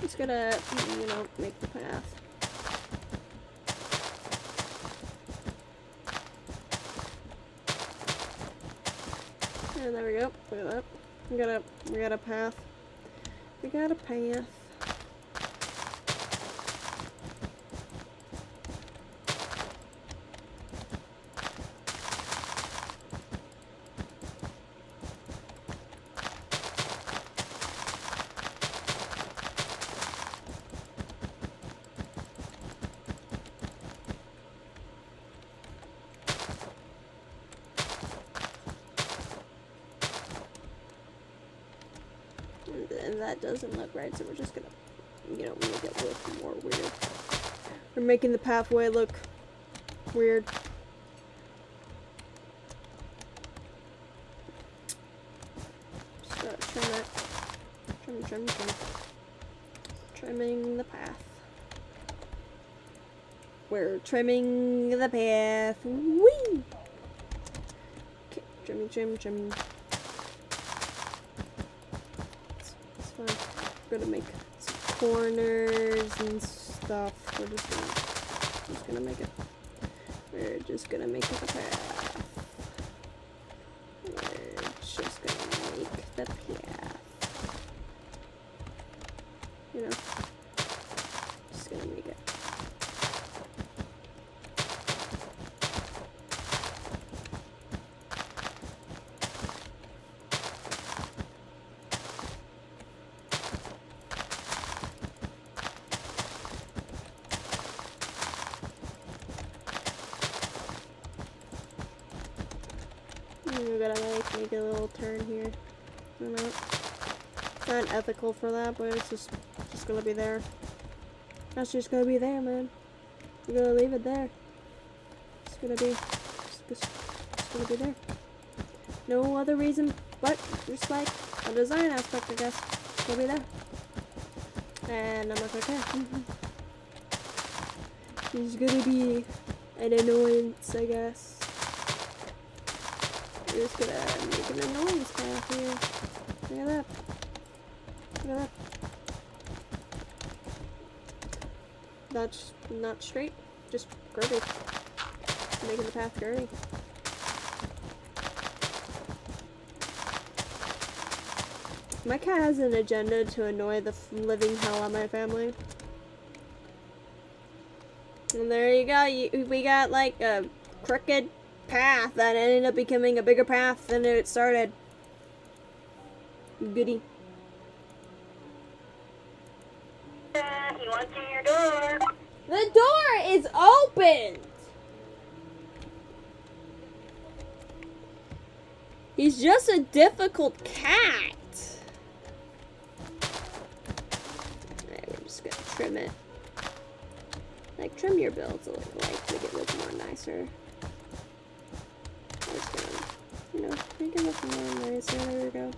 Just gotta, you know, make the path. And there we go. Look at that. We got a path. We got a path. that doesn't look right, so we're just gonna, you know, make it look more weird. We're making the pathway look weird. Just gotta trim it. Trim. Trimming the path. We're trimming the path. Whee! Okay, trim. It's fine. We're gonna make some corners and stuff. We're just gonna make it. We're just gonna make it a path. We're just gonna make the path. You know, just gonna make it. We gotta like make a little turn here. I don't know. It's not ethical for that, but it's just gonna be there. That's just gonna be there, man. We're gonna leave it there. It's gonna be there. No other reason but just like a design aspect, I guess. It's gonna be there. And I'm not gonna care. It's gonna be an annoyance, I guess. We're just gonna make an annoyance path here. Look at that. Look at that. That's not straight, just curvy. Making the path curvy. My cat has an agenda to annoy the living hell out of my family. And there you go. We got like a crooked path that ended up becoming a bigger path than it started. Goody. He wants in your door. The door is opened! He's just a difficult cat. Alright, we're just gonna trim it. Like, trim your builds a little, like, make it look more nicer. We're just gonna, you know, make it look more nicer. There we go.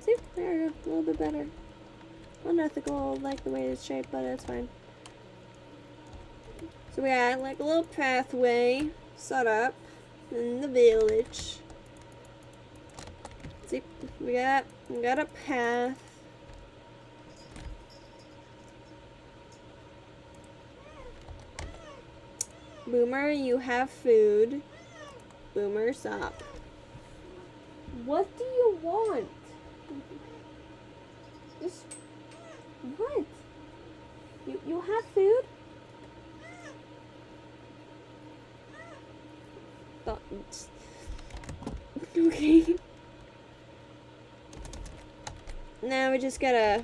See? There we go. A little bit better. Unethical, like the way it's shaped, but it's fine. So we got like a little pathway set up in the village. See, we got a path. Boomer, you have food. Boomer, stop. What do you want? Just what? You have food? Okay. Now we just gotta...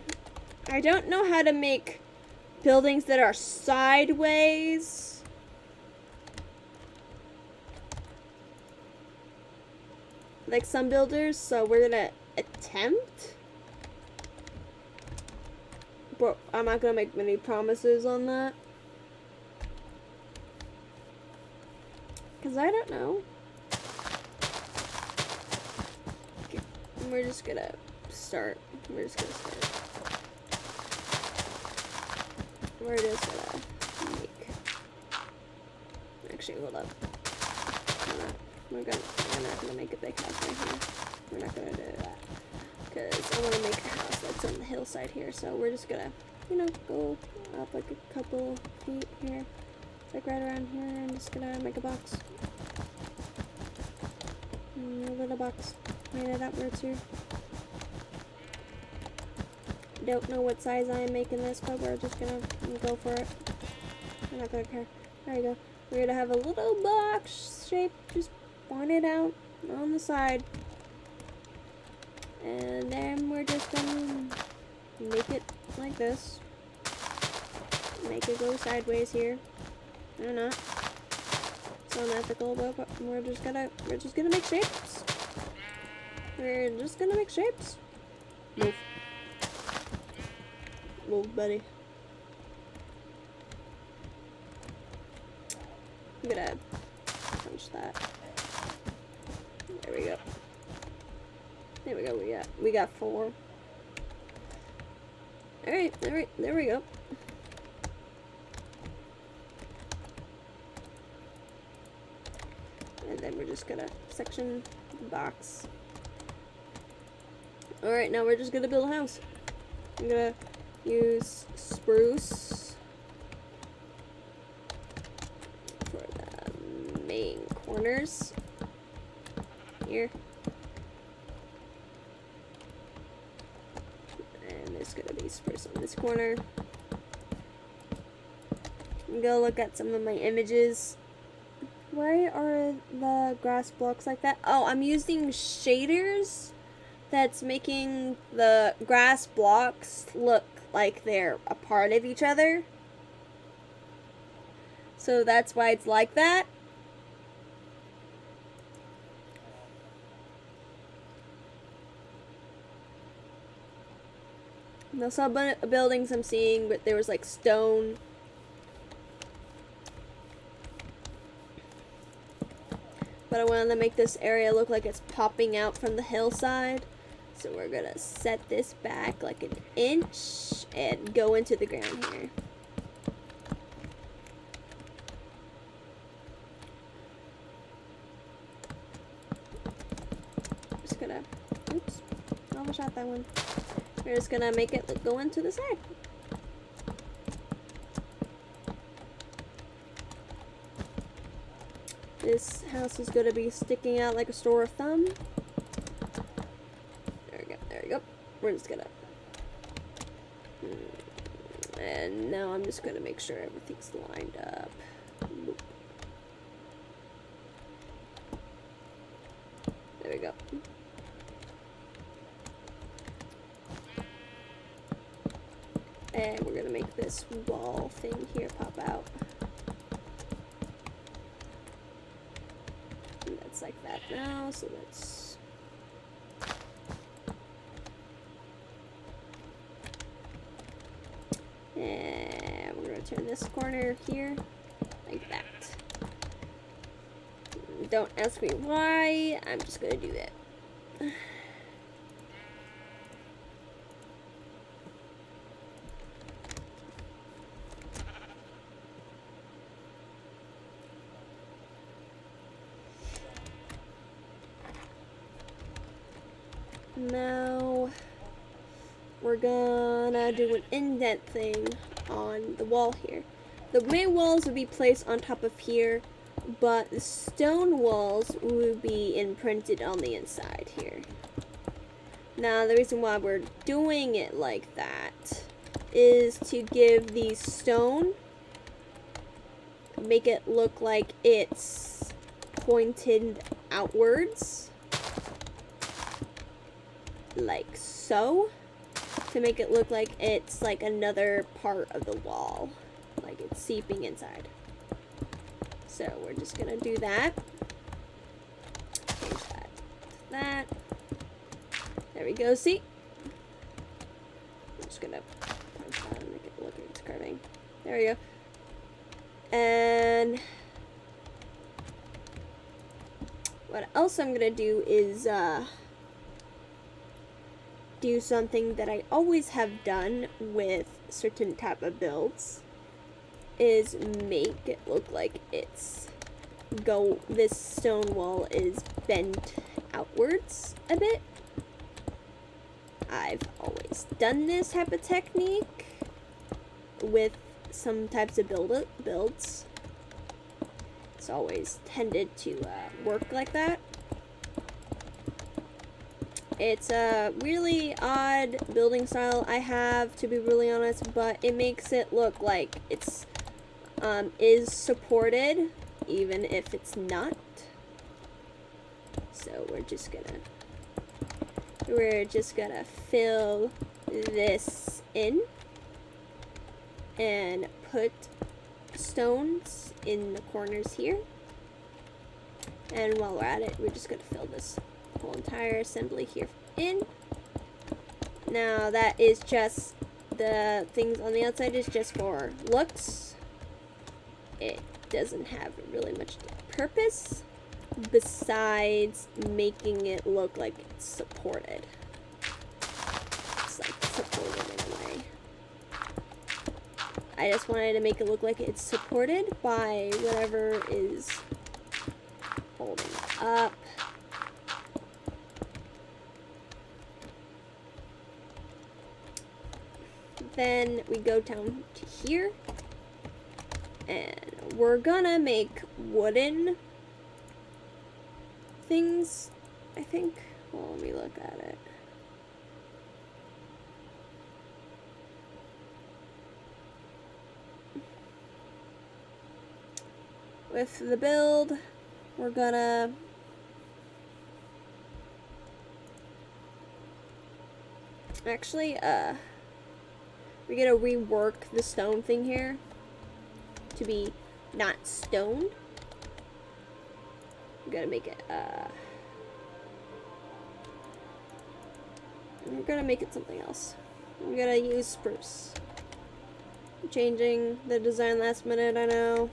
I don't know how to make buildings that are sideways. Like some builders, so we're gonna attempt. But I'm not gonna make many promises on that. Because I don't know. Okay. We're just gonna start. We're just gonna make... Actually, hold up. We're not gonna make a big house right here. We're not gonna do that. Because I want to make a house that's on the hillside here. So we're just gonna, you know, go up like a couple feet here. It's like right around here. I'm just gonna make a box. A little box. Made it upwards here. Don't know what size I am making this, but we're just gonna go for it. I'm not gonna care. There you go. We're gonna have a little box shape just pointed out on the side. And then we're just gonna make it like this. Make it go sideways here. Or not. It's unethical, but we're just gonna make shapes. We're just gonna make shapes. Move. move, buddy. I'm gonna punch that. There we go. There we go. We got 4. All right. There we go. And then we're just gonna section the box. All right, now we're just gonna build a house. I'm gonna use spruce for the main corners here. And there's gonna be spruce on this corner. I'm gonna look at some of my images. Why are the grass blocks like that? Oh, I'm using shaders that's making the grass blocks look like they're a part of each other. So that's why it's like that. Now some buildings I'm seeing, but there was like stone. But I wanted to make this area look like it's popping out from the hillside. So we're gonna set this back like 1 inch and go into the ground here. Just gonna, oops, almost shot that one. We're just gonna make it go into the side. This house is gonna be sticking out like a sore thumb. There we go. We're just gonna, and now I'm just gonna make sure everything's lined up. Boop. There we go. And we're gonna make this wall thing here pop out. And that's like that now, so that's, and we're gonna turn this corner here like that. Don't ask me why, I'm just gonna do that. Now we're gonna do an indent thing on the wall here. The main walls would be placed on top of here, but the stone walls would be imprinted on the inside here. Now the reason why we're doing it like that is to give the stone, make it look like it's pointed outwards, like so, to make it look like it's like another part of the wall, like it's seeping inside. So we're just gonna do that. Change that to that. There we go, see? I'm just gonna punch that and make it look like it's curving. There we go. And what else I'm gonna do is do something that I always have done with certain type of builds, is make it look like it's this stone wall is bent outwards a bit. I've always done this type of technique with some types of builds. It's always tended to work like that. It's a really odd building style I have, to be really honest, but it makes it look like it's is supported, even if it's not. So we're just gonna fill this in and put stones in the corners here. And while we're at it, we're just gonna fill this whole entire assembly here in. Now that is just the things on the outside is just for looks. It doesn't have really much purpose besides making it look like it's supported. It's like supported in a way. I just wanted to make it look like it's supported by whatever is holding it up. Then we go down to here, and we're gonna make wooden things, I think. Well, let me look at it. With the build, we're gonna actually, we're gonna rework the stone thing here to be not stone. We're gonna make it, we're gonna make it something else. We're gonna use spruce. I'm changing the design last minute, I know.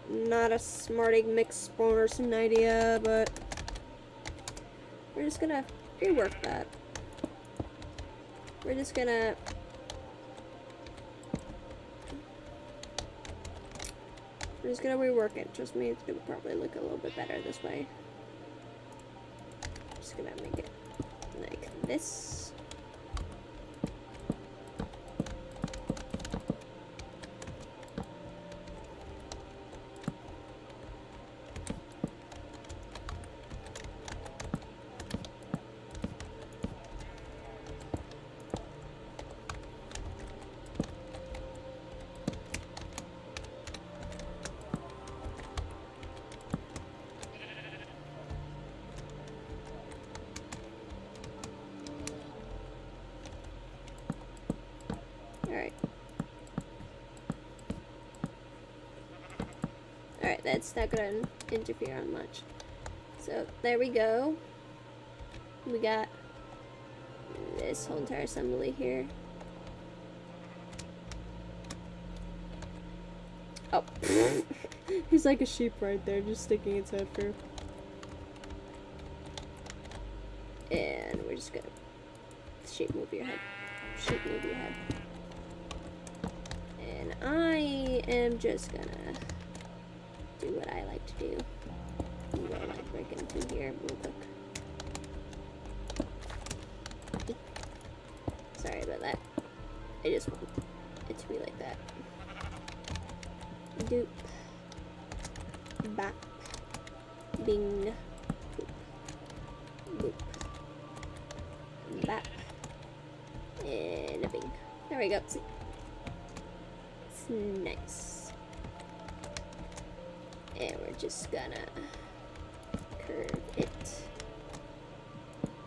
Not a smarty mix spawnerson idea, but we're just gonna rework that. We're just gonna rework it. Trust me, it's gonna probably look a little bit better this way. Just gonna make it like this. Alright, that's not gonna interfere on much. So, there we go. We got this whole entire assembly here. Oh. He's like a sheep right there, just sticking its head through. And we're just gonna... Sheep, move your head. Sheep, move your head. And I am just gonna do what I like to do. I'm gonna like break into here real quick. Sorry about that. I just want it to be like that. Doop. Bop. Bing. Boop. Boop. Bop. And a bing. There we go. See? It's nice. And we're just gonna curve it.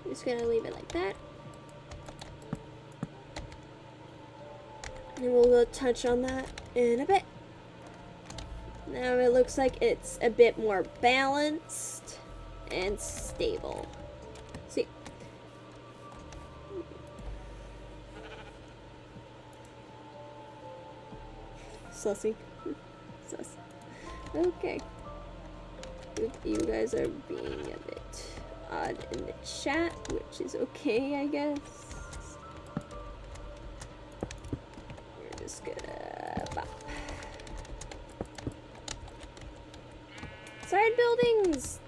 I'm just gonna leave it like that. And we'll go touch on that in a bit. Now it looks like it's a bit more balanced and stable. See? Sussy. Sus. Okay. You guys are being a bit odd in the chat, which is okay, I guess. We're just gonna bop. Side buildings!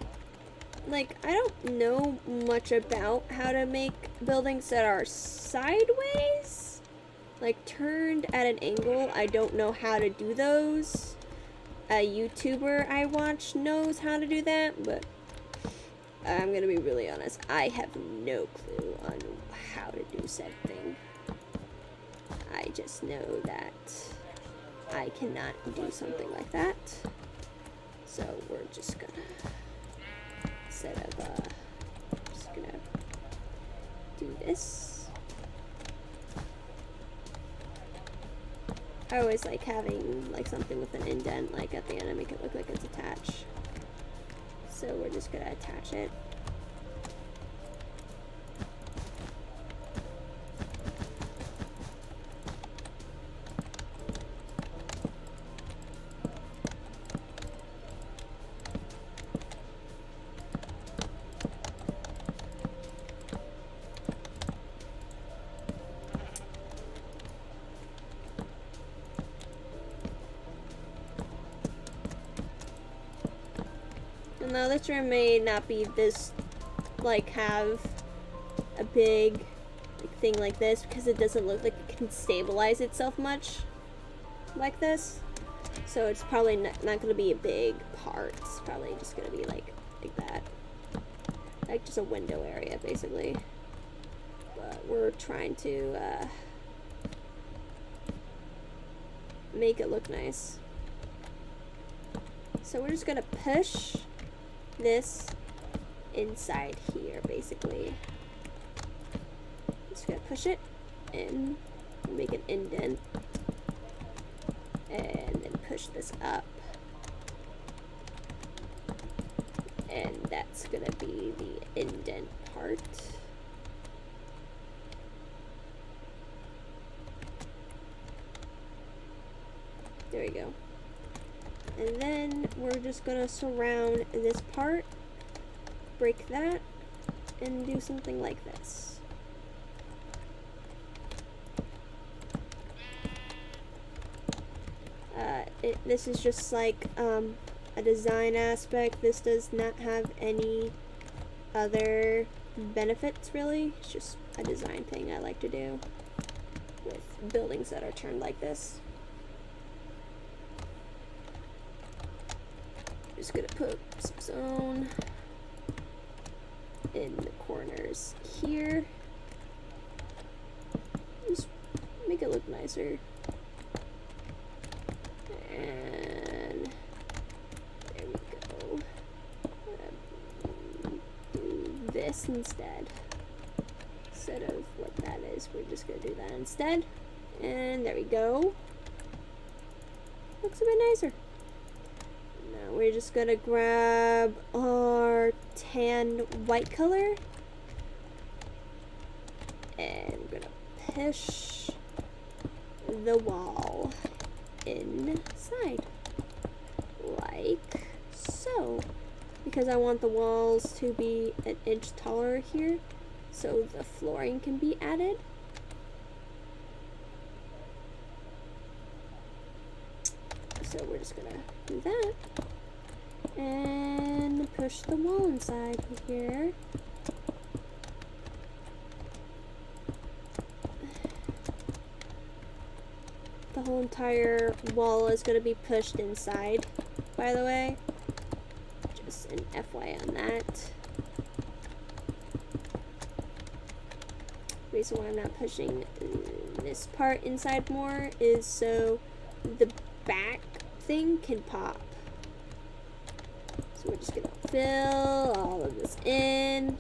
Like, I don't know much about how to make buildings that are sideways. Like, turned at an angle. I don't know how to do those. A YouTuber I watch knows how to do that, but I'm gonna be really honest, I have no clue on how to do said thing. I just know that I cannot do something like that. So we're just gonna, instead of, just gonna do this. I always like having like something with an indent like at the end and make it look like it's attached. So we're just gonna attach it. Now this room may not be this, like, have a big thing like this because it doesn't look like it can stabilize itself much like this. So it's probably not going to be a big part. It's probably just going to be like that. Like just a window area basically. But we're trying to make it look nice. So we're just going to push this inside here basically. Just gonna push it in, make an indent, and then push this up, and that's gonna be the indent part. There we go. And then we're just gonna surround this part, break that, and do something like this. This is just like a design aspect. This does not have any other benefits really. It's just a design thing I like to do with buildings that are turned like this. Just gonna put some stone in the corners here. Just make it look nicer. And there we go. Do this instead of what that is. We're just gonna do that instead. And there we go. Looks a bit nicer. Now we're just gonna grab our tan white color and we're gonna push the wall inside like so, because I want the walls to be an inch taller here so the flooring can be added. So we're just gonna do that and push the wall inside here. The whole entire wall is going to be pushed inside, by the way. Just an FYI on that. The reason why I'm not pushing this part inside more is so the back thing can pop. So we're just going to fill all of this in.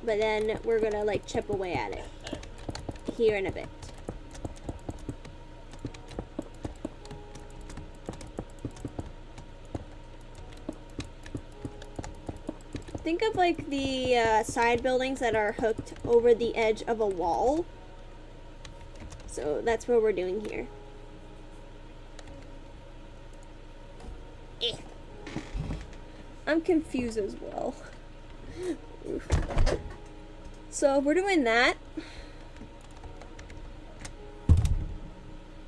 But then we're gonna like chip away at it here in a bit. Think of like the side buildings that are hooked over the edge of a wall. So that's what we're doing here. I'm confused as well. Oof. So we're doing that.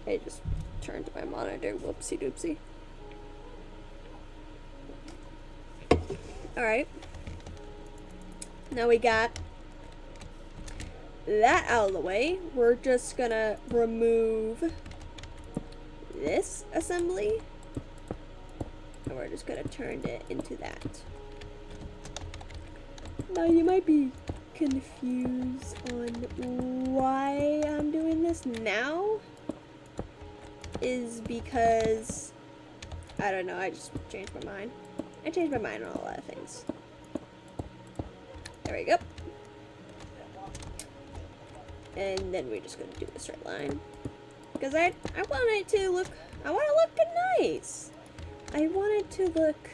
I just turned my monitor. Whoopsie doopsie. Alright. Now we got that out of the way. We're just gonna remove this assembly. And we're just gonna turn it into that. Now you might be confused on why I'm doing this now. Is because, I don't know, I just changed my mind. I changed my mind on a lot of things. There we go. And then we're just gonna do a straight line. Because I want it to look, I want to look nice. I want it to look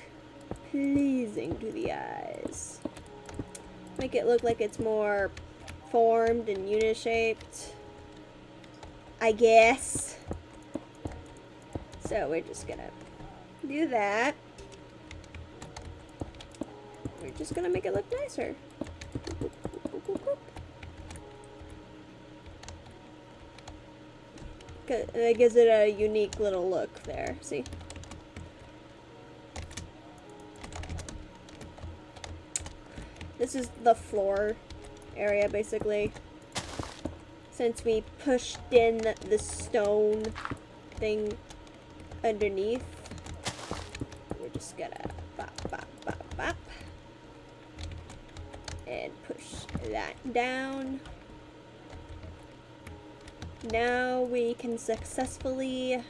pleasing to the eyes. Make it look like it's more formed and unit-shaped, I guess. So we're just gonna do that. We're just gonna make it look nicer. It gives it a unique little look there. See? This is the floor area, basically. Since we pushed in the stone thing underneath, we're just gonna bop, bop, bop, bop. And push that down. Now we can successfully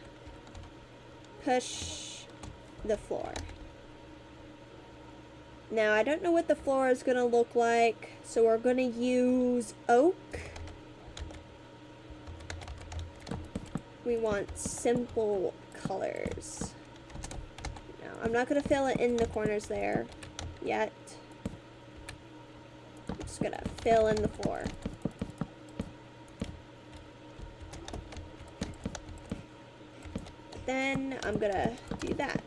push the floor. Now I don't know what the floor is gonna look like, so we're gonna use oak. We want simple colors. Now I'm not gonna fill it in the corners there yet. I'm just gonna fill in the floor. Then I'm gonna do that.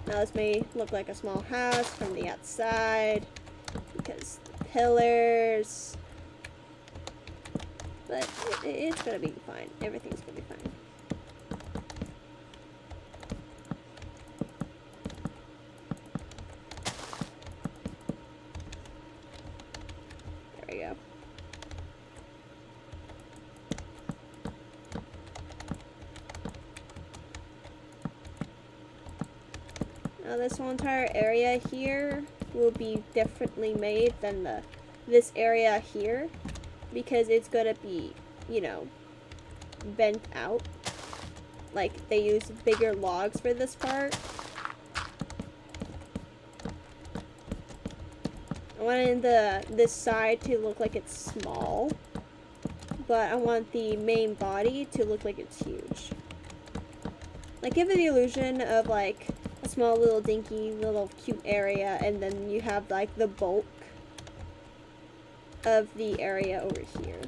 Now this may look like a small house from the outside because the pillars, but it's gonna be fine. Everything's gonna be fine. There we go. Now this whole entire area here will be differently made than this area here because it's gonna be, you know, bent out. Like they use bigger logs for this part. I wanted this side to look like it's small, but I want the main body to look like it's huge. Like give it the illusion of like a small little dinky little cute area, and then you have like the bulk of the area over here.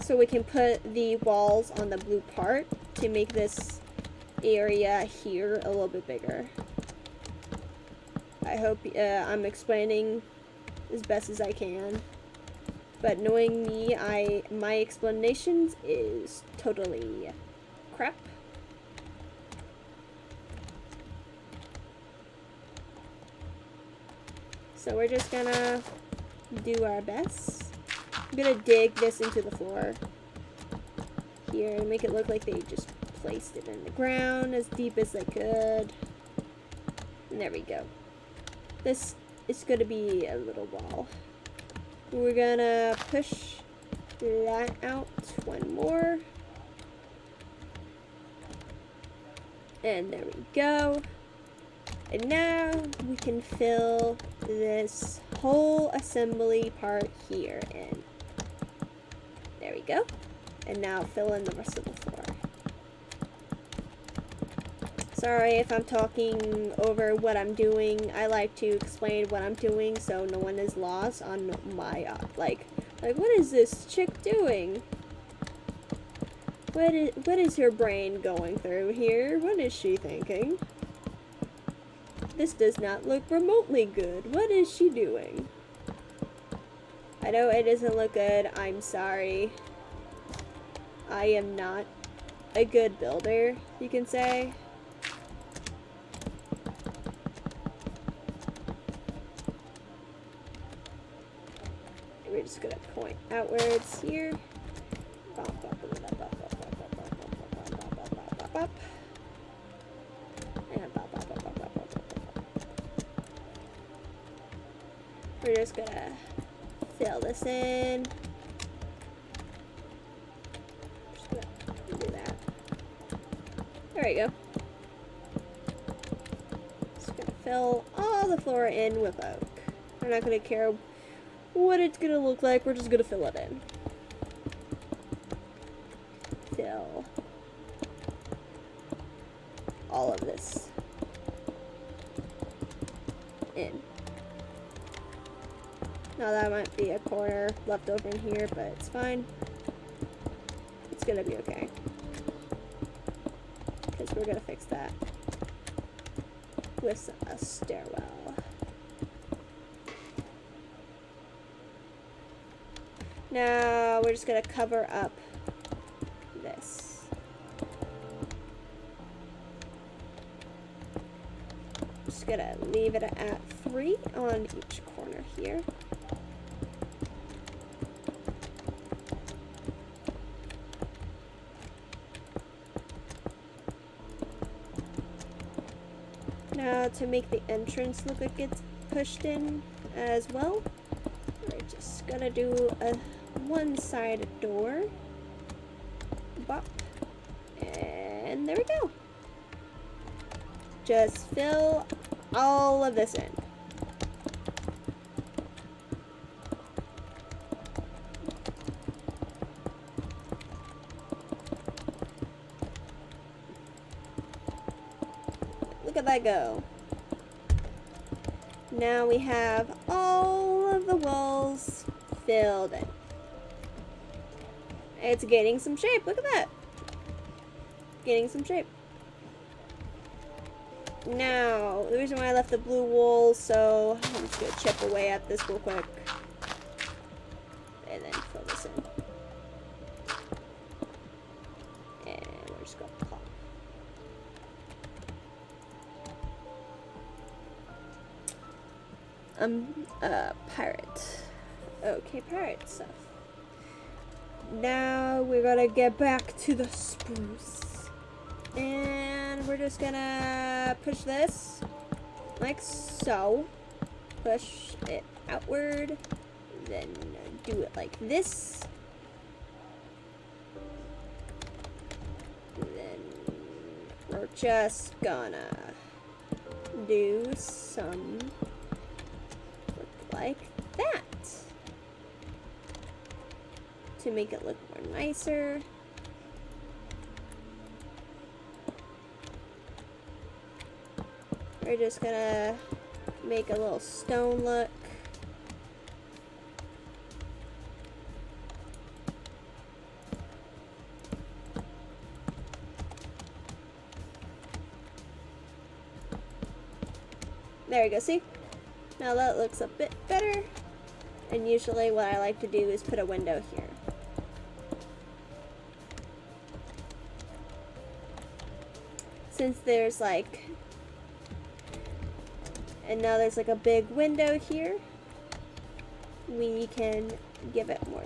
So we can put the walls on the blue part to make this area here a little bit bigger. I hope I'm explaining as best as I can. But knowing me, my explanations is totally crap. So we're just gonna do our best. I'm gonna dig this into the floor here and make it look like they just placed it in the ground as deep as they could. And there we go. This is gonna be a little wall. We're gonna push that out one more. And there we go. And now we can fill this whole assembly part here in. There we go. And now fill in the rest of the floor. Sorry if I'm talking over what I'm doing. I like to explain what I'm doing so no one is lost on my, like what is this chick doing? What is her brain going through here? What is she thinking? This does not look remotely good. What is she doing? I know it doesn't look good. I'm sorry. I am not a good builder, you can say. We're just gonna point outwards here. We're just gonna fill this in. Just gonna do that. There we go. Just gonna fill all the floor in with oak. We're not gonna care what it's gonna look like, we're just gonna fill it in. Fill all of this in. Now that might be a corner left over in here, but it's fine. It's gonna be okay. Because we're gonna fix that. with a stairwell. Now we're just gonna cover up this. Just gonna leave it at 3 on each corner here. Now to make the entrance look like it's pushed in as well, we're just gonna do a one-sided door. Bop. And there we go. Just fill all of this in. Look at that go. Now we have all of the walls filled in. It's getting some shape. Look at that. Getting some shape. Now, the reason why I left the blue wool, so I'm just gonna chip away at this real quick. And then fill this in. And we're just gonna pop. Pirate. Okay, pirate stuff. Now we're gonna get back to the spruce. And we're just gonna push this like so. Push it outward. Then do it like this. Then we're just gonna do some look like that to make it look more nicer. We're just gonna make a little stone look. There we go, see? Now that looks a bit better. And usually what I like to do is put a window here. Since there's like, and now there's like a big window here, we can give it more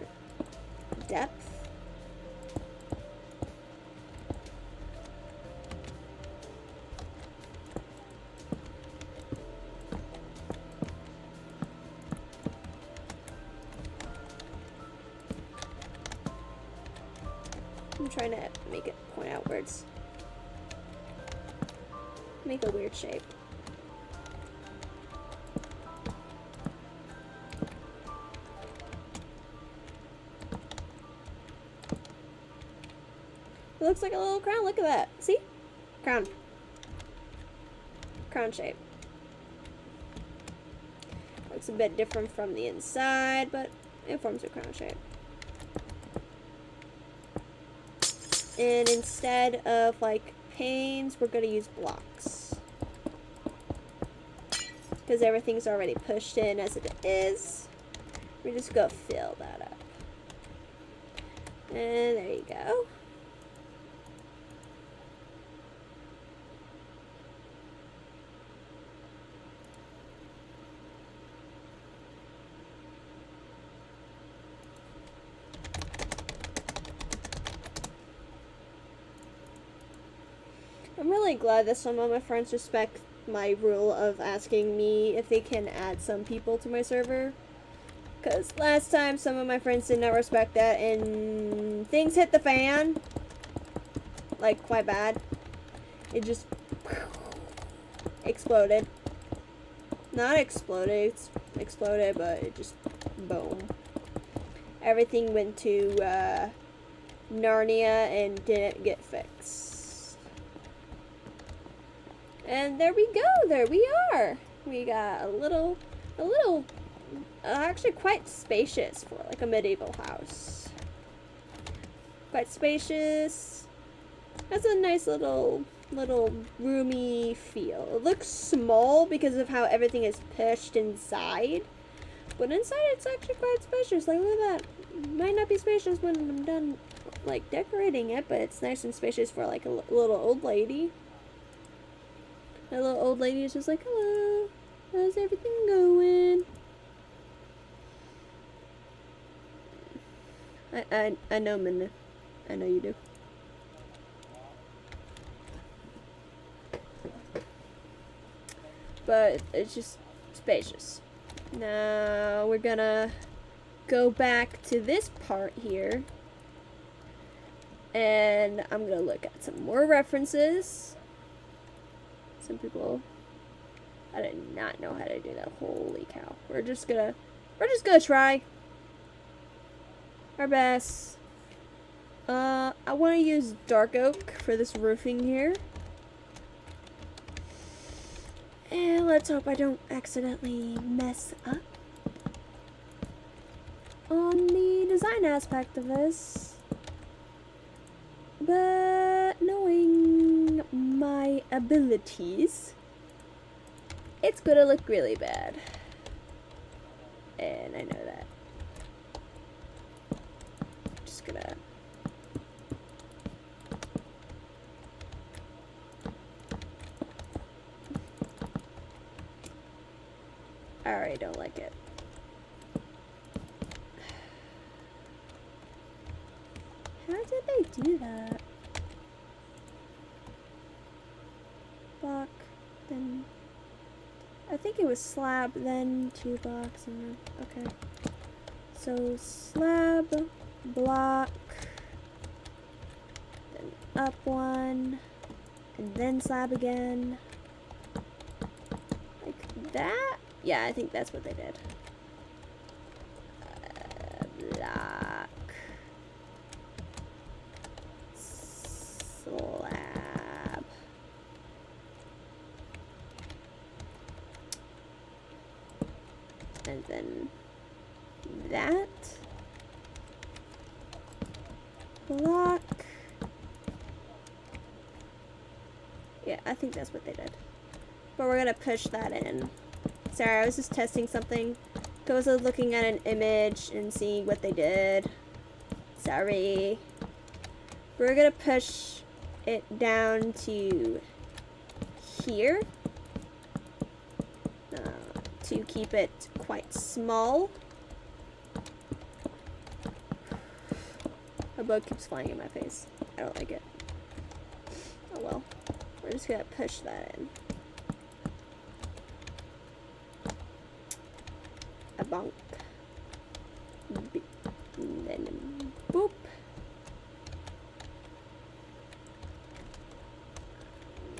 depth. I'm trying to make it point outwards. Make a weird shape. It looks like a little crown. Look at that. See? Crown. Crown shape. Looks a bit different from the inside, but it forms a crown shape. And instead of like panes, we're going to use blocks. Because everything's already pushed in as it is. We're just going to fill that up. And there you go. I'm really glad that some of my friends respect my rule of asking me if they can add some people to my server. Because last time some of my friends did not respect that and things hit the fan. Like, quite bad. It just exploded. Not exploded, it's exploded, but it just boom. Everything went to Narnia and didn't get fixed. And there we go, there we are. We got a little, actually quite spacious for like a medieval house. Quite spacious. Has a nice little little roomy feel. It looks small because of how everything is pushed inside, but inside it's actually quite spacious. Like, look at that. Might not be spacious when I'm done, like, decorating it, but it's nice and spacious for, like, a little old lady. That little old lady is just like, hello, how's everything going? I know, Minna. I know you do. But it's just spacious. Now we're gonna go back to this part here. And I'm gonna look at some more references. Some people, I did not know how to do that. Holy cow. We're just gonna try our best. I want to use dark oak for this roofing here. And let's hope I don't accidentally mess up on the design aspect of this. But knowing my abilities, it's gonna look really bad. And I know that. Just gonna... I already don't like it. How did they do that? Block, then... I think it was slab, then 2 blocks, and then... Okay. So, slab, block, then up 1, and then slab again. Like that? Yeah, I think that's what they did. Block. Slab. And then that. Block. Yeah, I think that's what they did. But we're gonna push that in. Sorry, I was just testing something. I was looking at an image and seeing what they did. Sorry. We're gonna push it down to here. To keep it quite small. A bug keeps flying in my face. I don't like it. Oh well. We're just gonna push that in. A bonk. And then boop.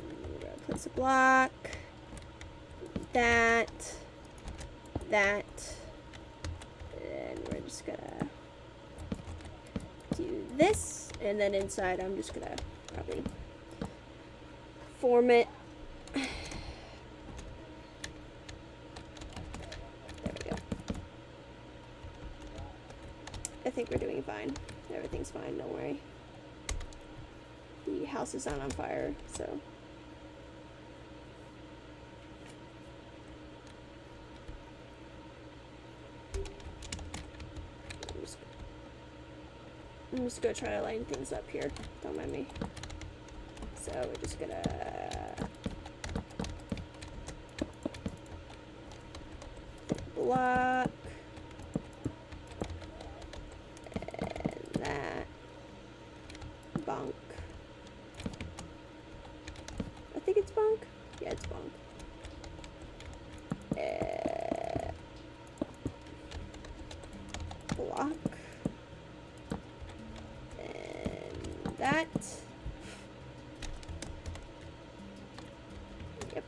We're gonna place a block. That. And we're just gonna do this. And then inside I'm just gonna probably form it. There we go. I think we're doing fine. Everything's fine, don't worry. The house is not on fire, so. I'm just gonna try to line things up here. Don't mind me. So we're just gonna block and that bonk. I think it's bonk. Yeah, it's bonk. Block. That. Yep.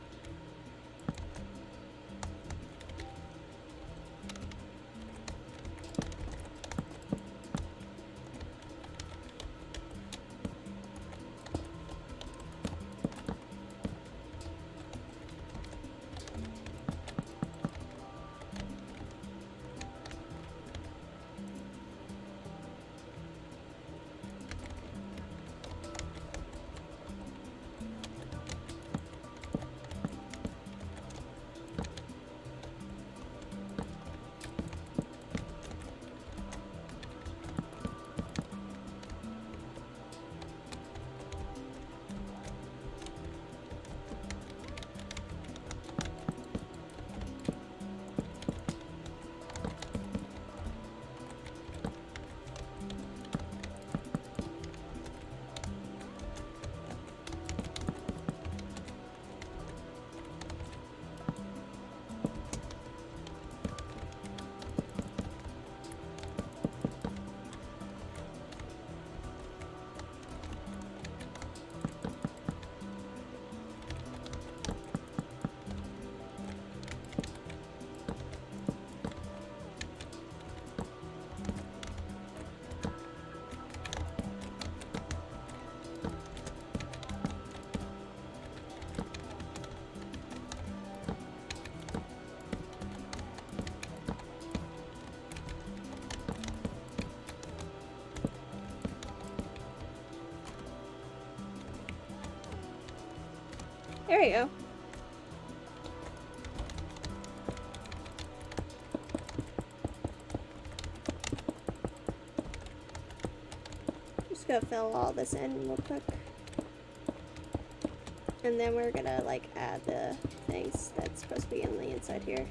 There we go. Just gonna fill all this in real quick. And then we're gonna like add the things that's supposed to be on the inside here.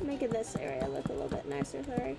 Making this area look a little bit nicer, sorry.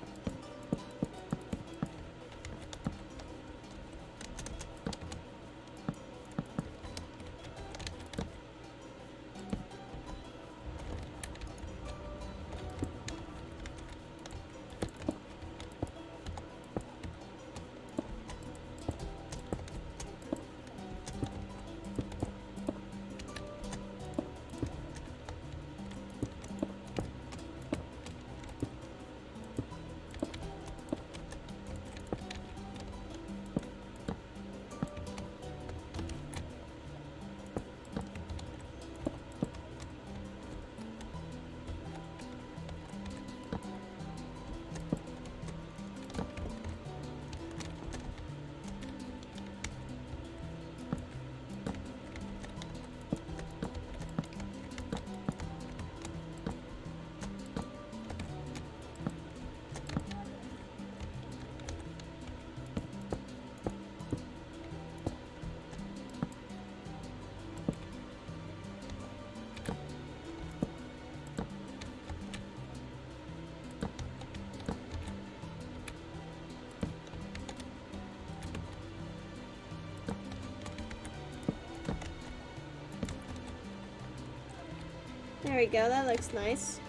There we go, that looks nice.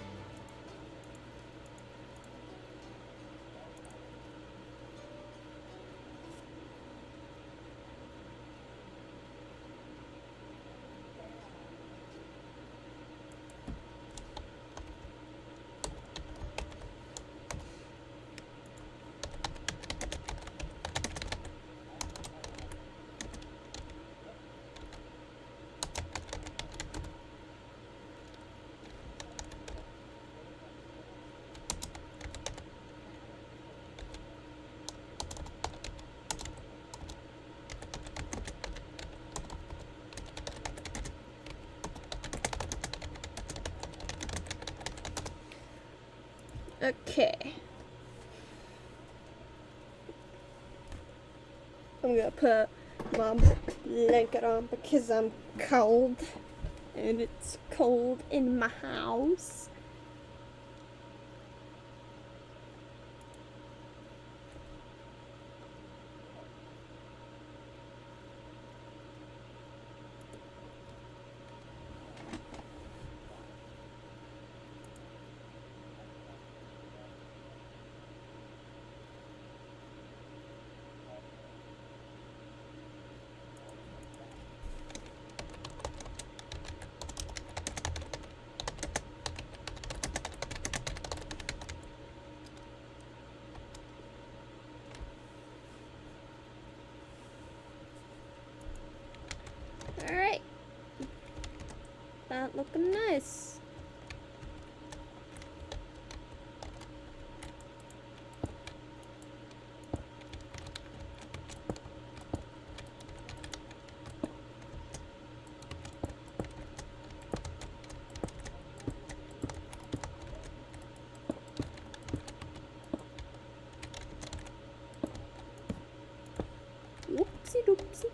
Okay. I'm gonna put my blanket on because I'm cold. And it's cold in my house. Alright. That looking nice. Whoopsie doopsie.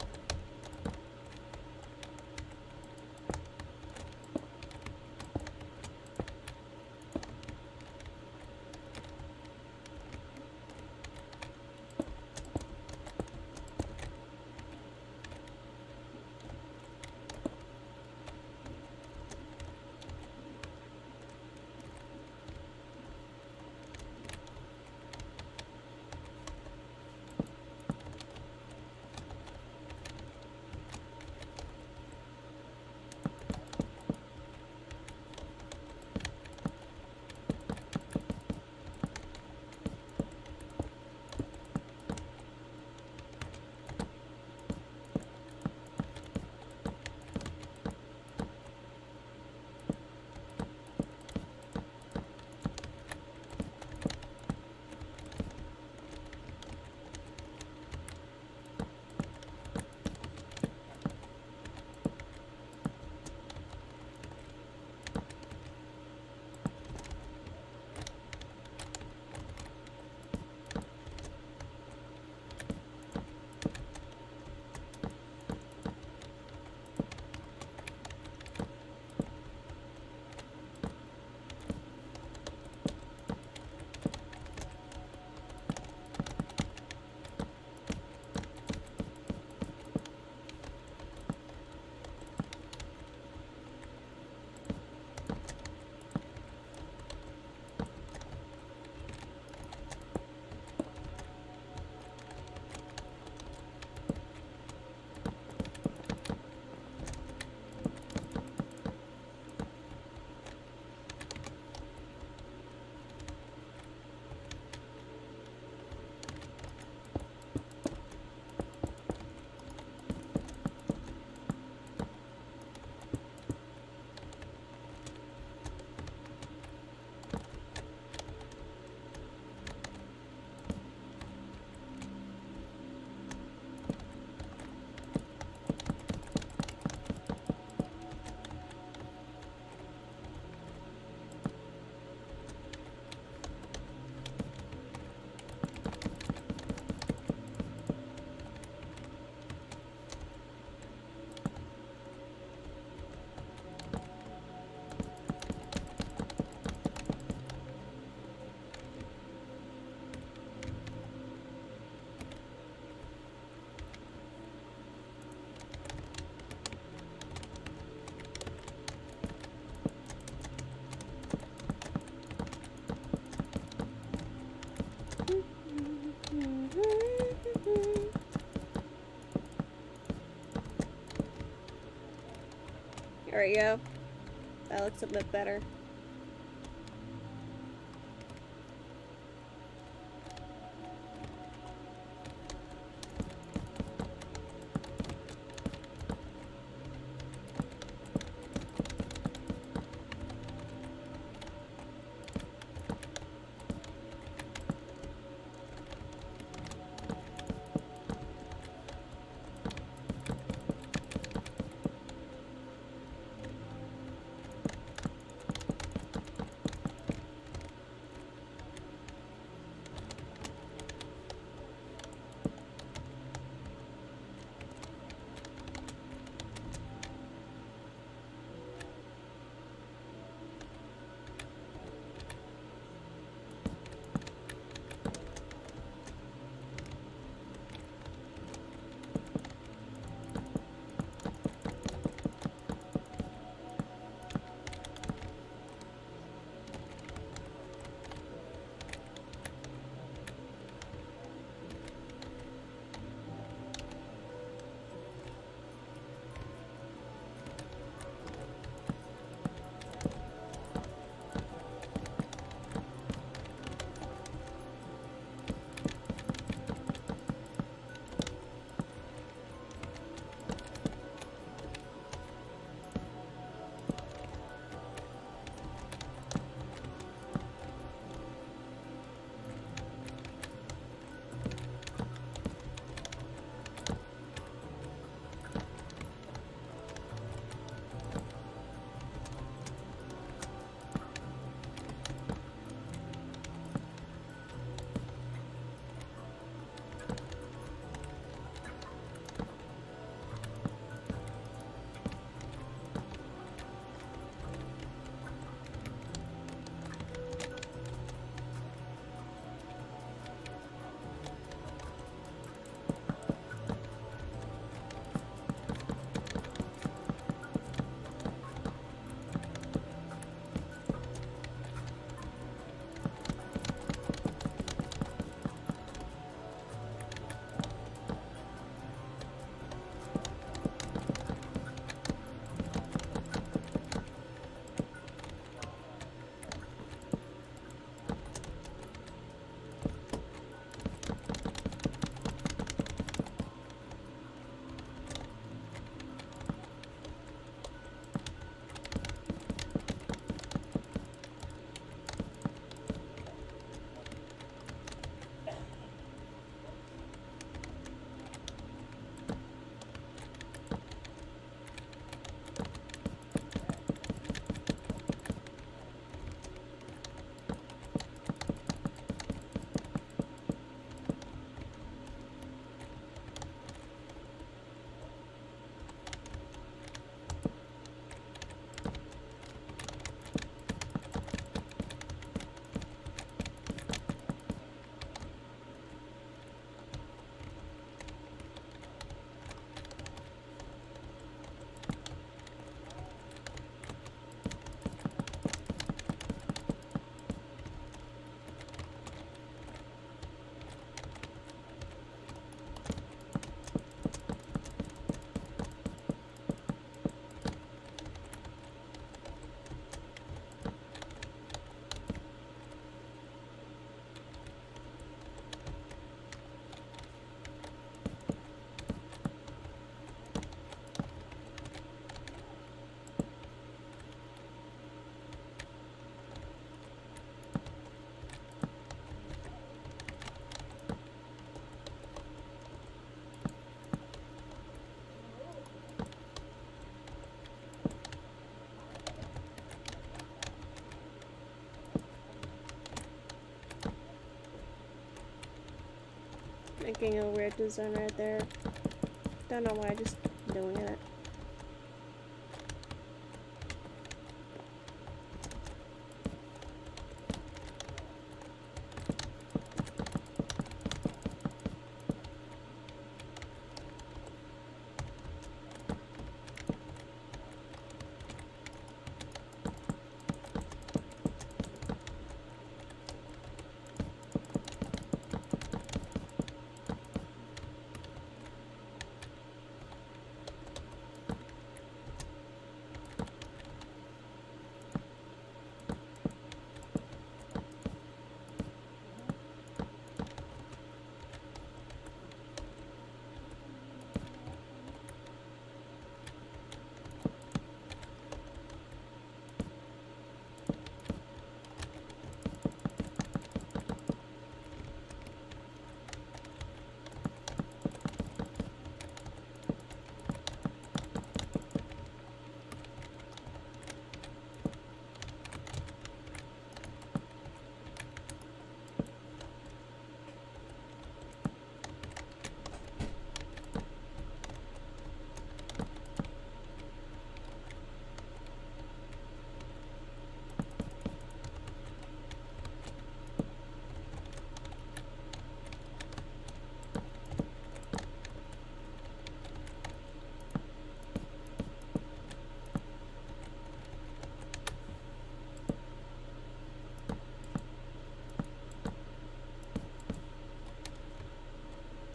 There we go. That looks a bit better. Making a weird design right there. Don't know why, just doing it.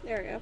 There we go.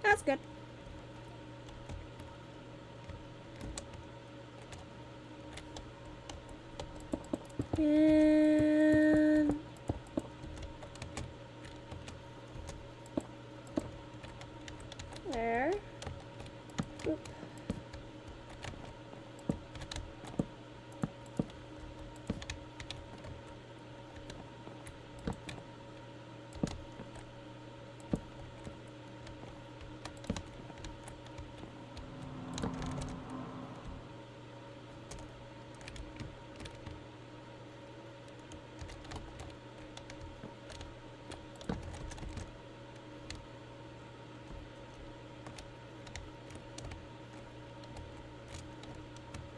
That's good. And there. Oop.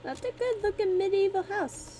That's a good looking medieval house.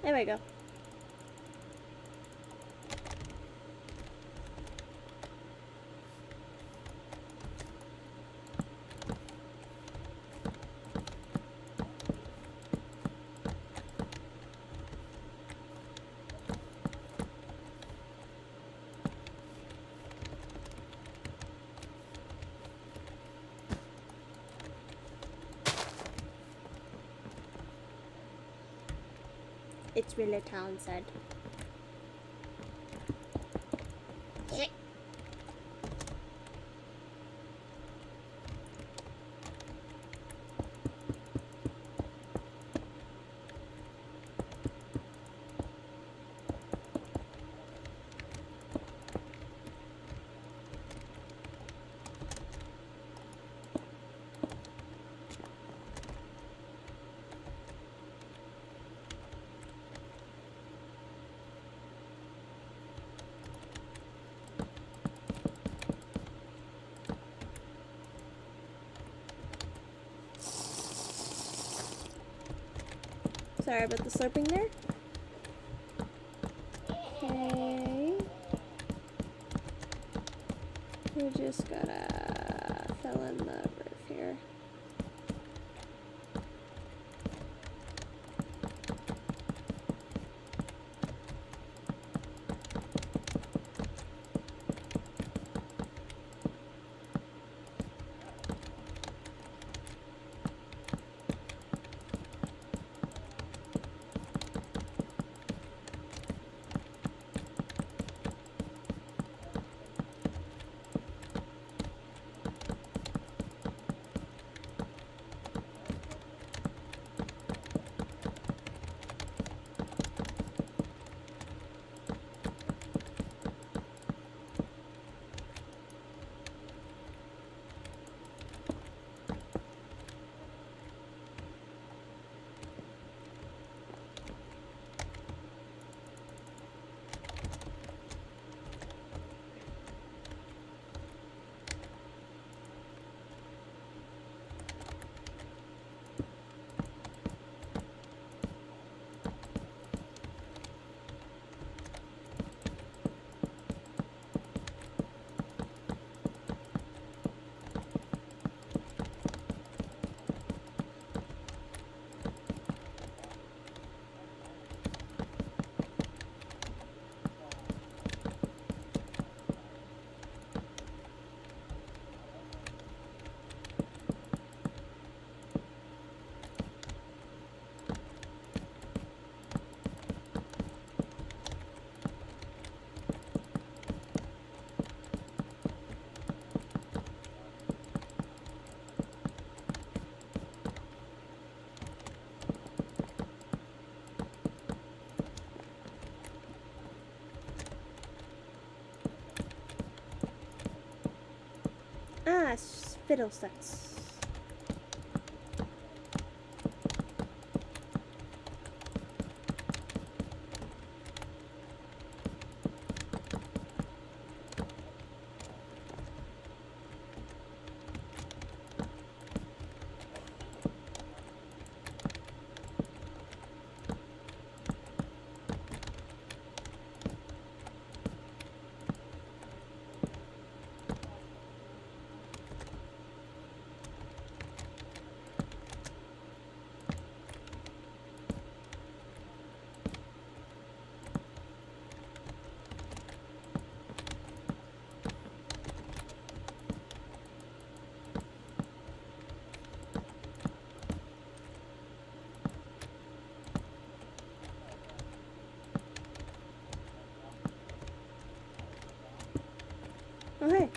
There we go. It's really talented. Sorry about the slurping there. Okay. We just gotta fill in the roof here. fiddlesticks. Oh, hey.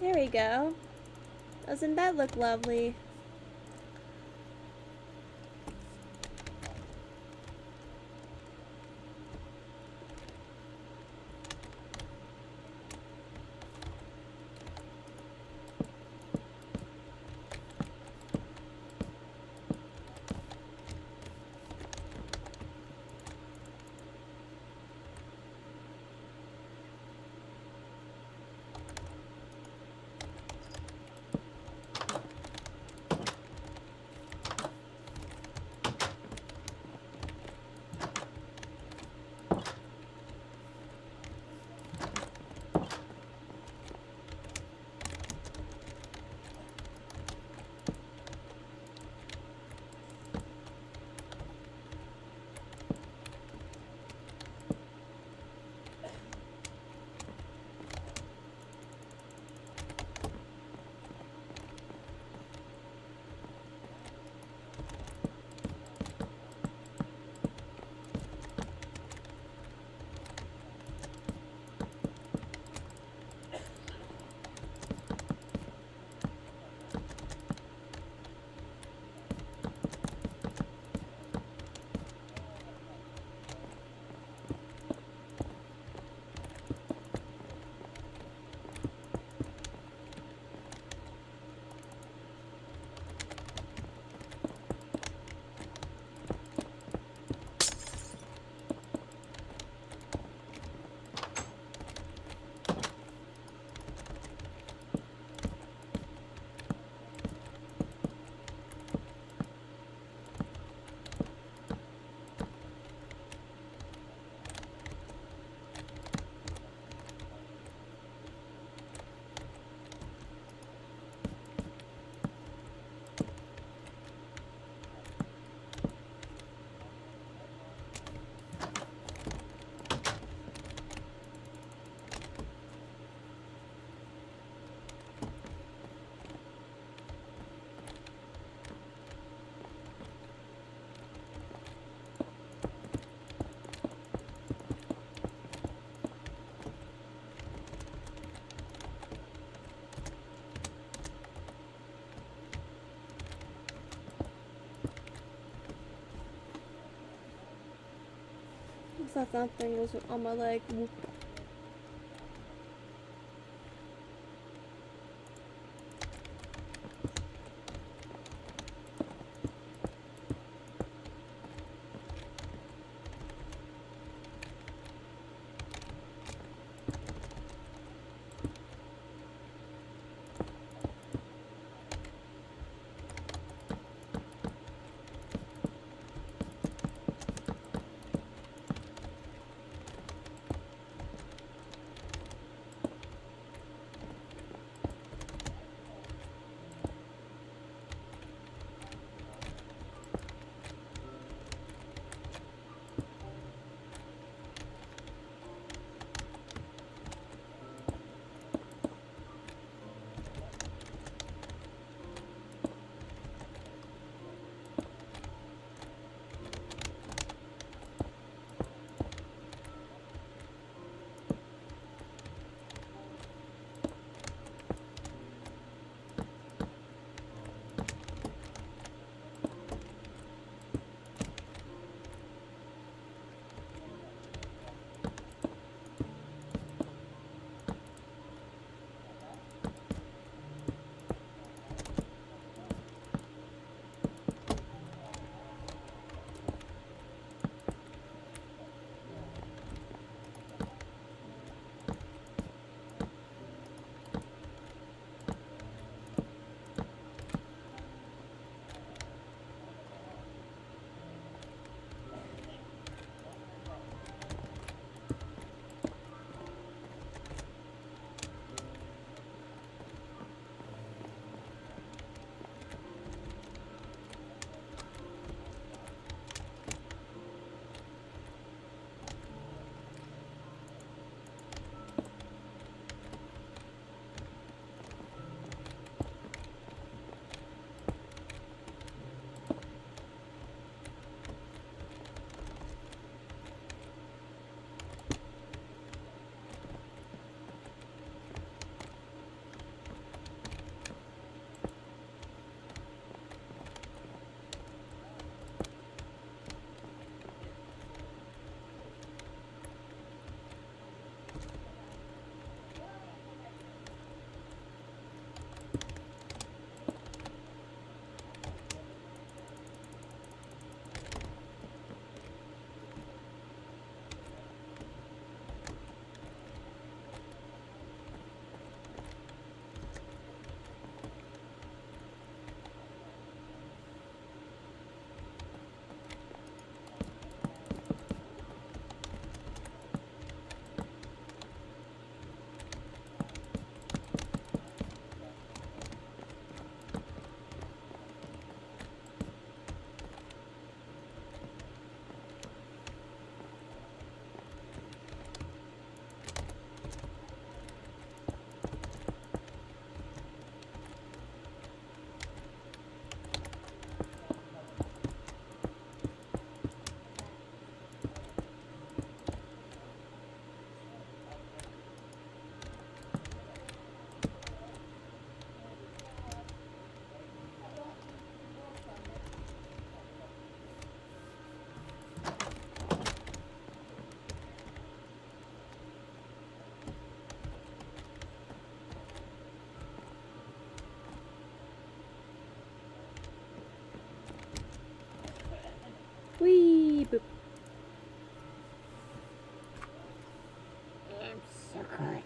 There we go. Doesn't that look lovely? thought that thing was on my leg. Whoop. Whee! Boop. I'm so good.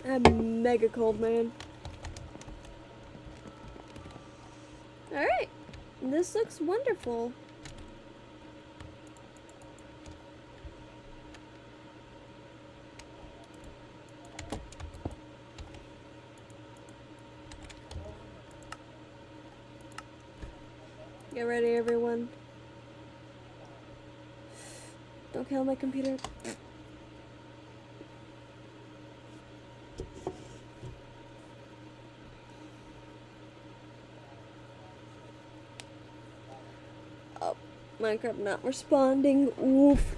I'm mega cold, man. Alright. This looks wonderful. Get ready, everyone. Don't kill my computer. Oh, Minecraft not responding. Oof.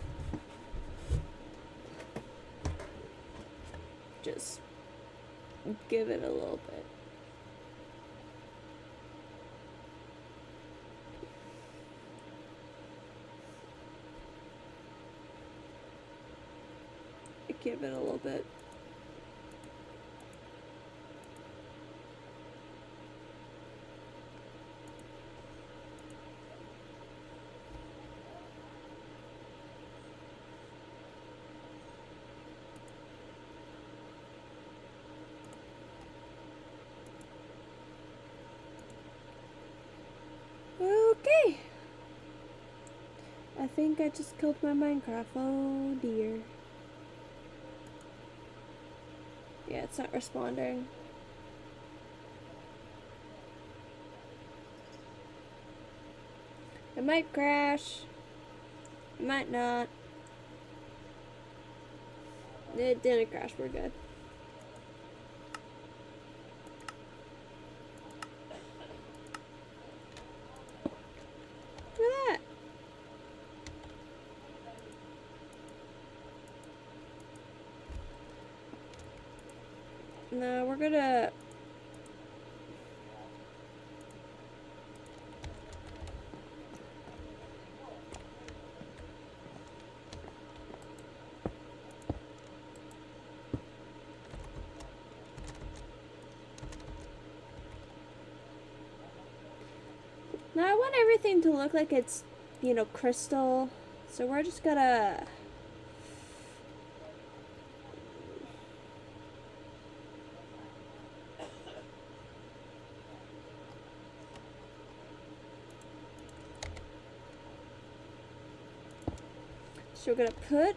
Just give it a little bit. Give it a little bit. Okay. I think I just killed my Minecraft. Oh dear. Yeah, it's not responding. It might crash. It might not. It didn't crash, we're good. Look at that. No, we're gonna... Now I want everything to look like it's, you know, crystal. So we're just gonna... So we're gonna put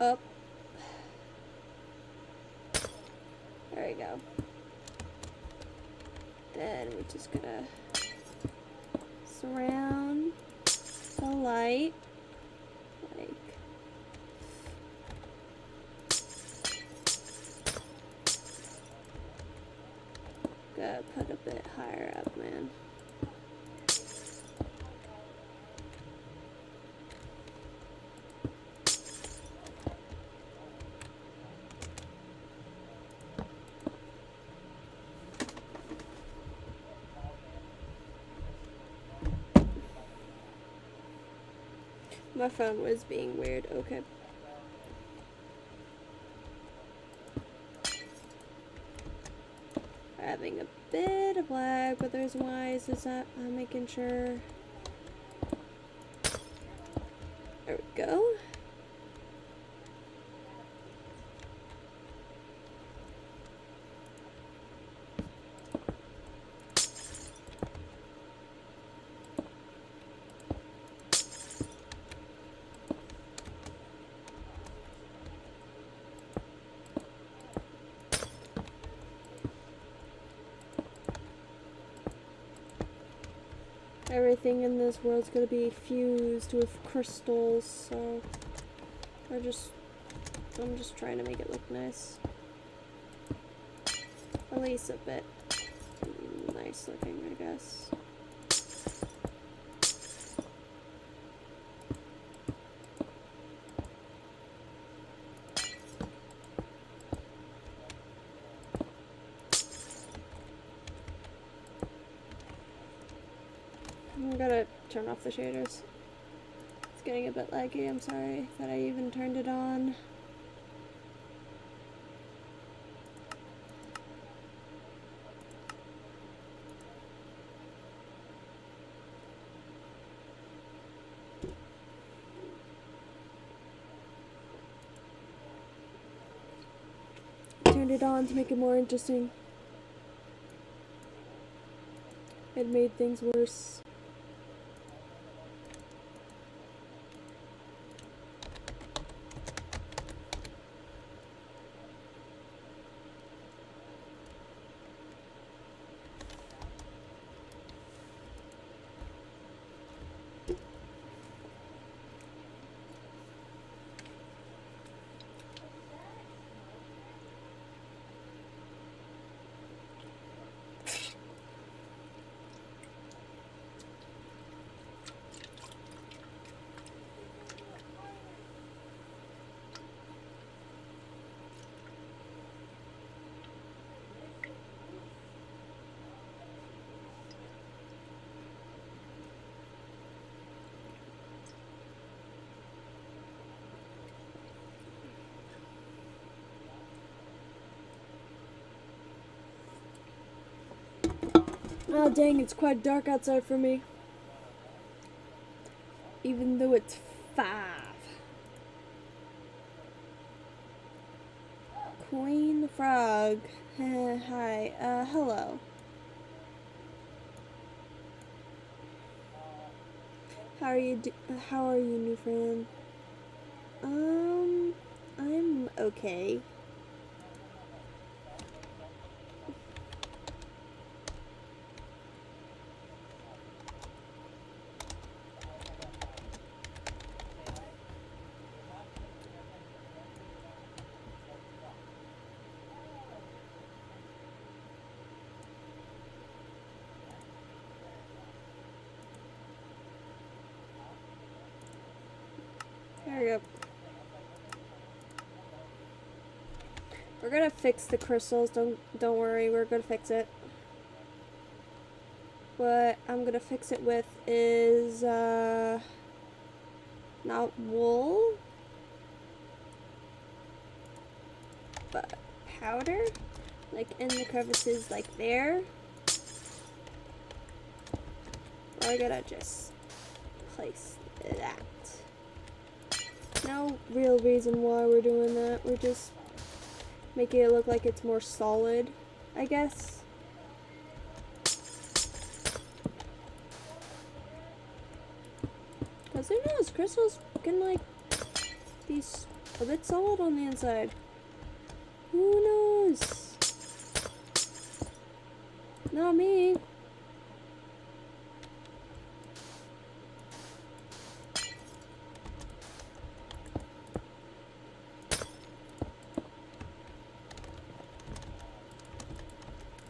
up. There we go. Then we're just gonna surround the light. Like gotta put a bit higher up, man. My phone was being weird. Okay. Having a bit of lag, but there's why is that I'm making sure. There we go. Everything in this world's gonna be fused with crystals, so I'm just trying to make it look nice. At least a bit nice looking, I guess. I'm gonna turn off the shaders. It's getting a bit laggy, I'm sorry that I even turned it on. Turned it on to make it more interesting. It made things worse. Oh dang, it's quite dark outside for me. Even though it's 5. Queen Frog. Hi. Hello. How are you, new friend? I'm okay. There we go. We're gonna fix the crystals. Don't worry. We're gonna fix it. What I'm gonna fix it with is not wool, but powder, like in the crevices, like there. We're gonna just place that. No real reason why we're doing that. We're just making it look like it's more solid, I guess. Because who knows, crystals can like be a bit solid on the inside. Who knows? Not me.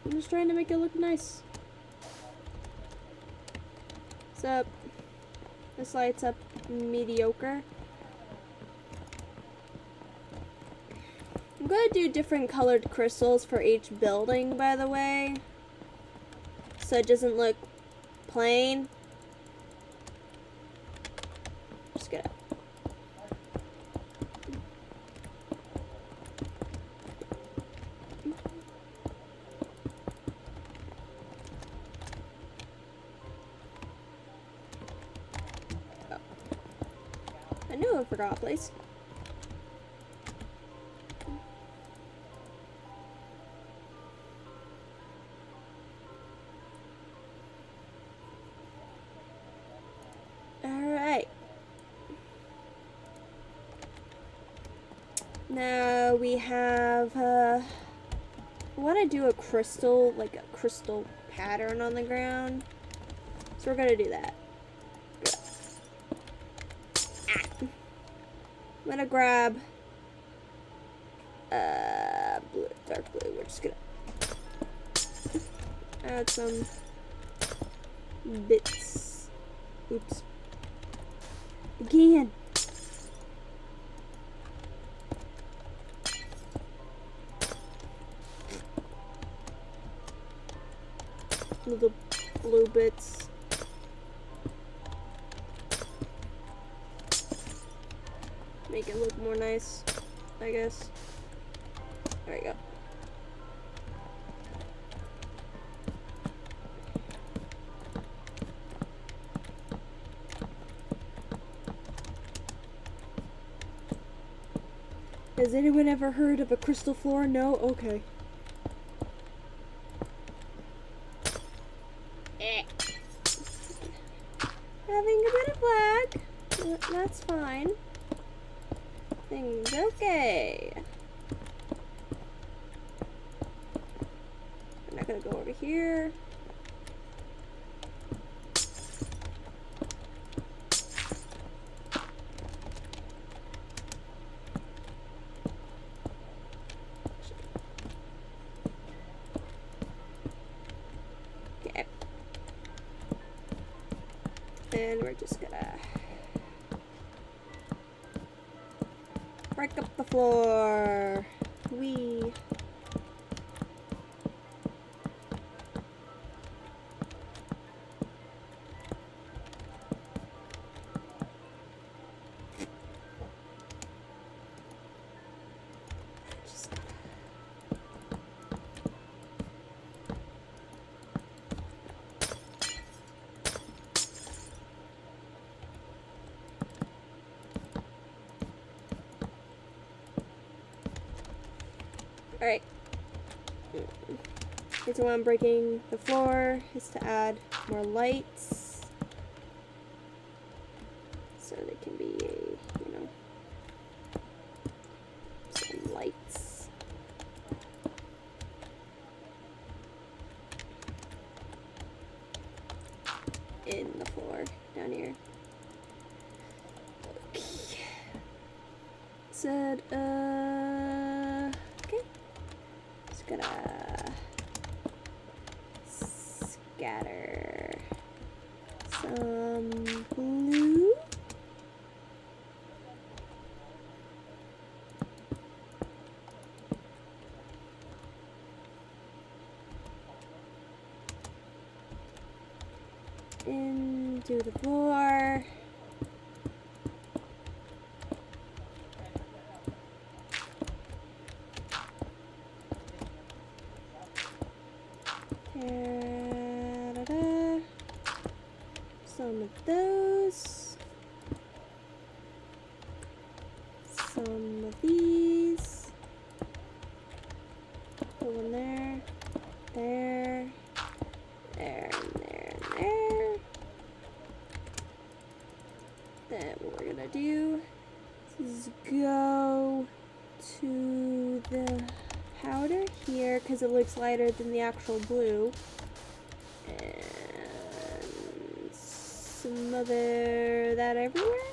I'm just trying to make it look nice. What's up? This lights up mediocre. I'm gonna do different colored crystals for each building, by the way, so it doesn't look plain. Just gonna. Oh. I knew I forgot a place. Now we have, I want to do a crystal, like a crystal pattern on the ground. So we're going to do that. I'm going to grab blue, dark blue. We're just going to add some bits. Oops. Again. Little blue bits. Make it look more nice, I guess. There we go. Has anyone ever heard of a crystal floor? No? Okay. Having a bit of black. That's fine. Things okay. I'm not gonna go over here. Okay. And we're just gonna break up the floor. Wee. reason why I'm breaking the floor is to add more lights. So they can be, you know, some lights. In the floor down here. Okay. Said, okay. Just gonna scatter some blue. Into the floor. Da-da-da. Some of those. Some of these. Put one there. There. There and there and there. Then what we're gonna do is go to the powder here because it looks lighter than the actual blue. And smother that everywhere.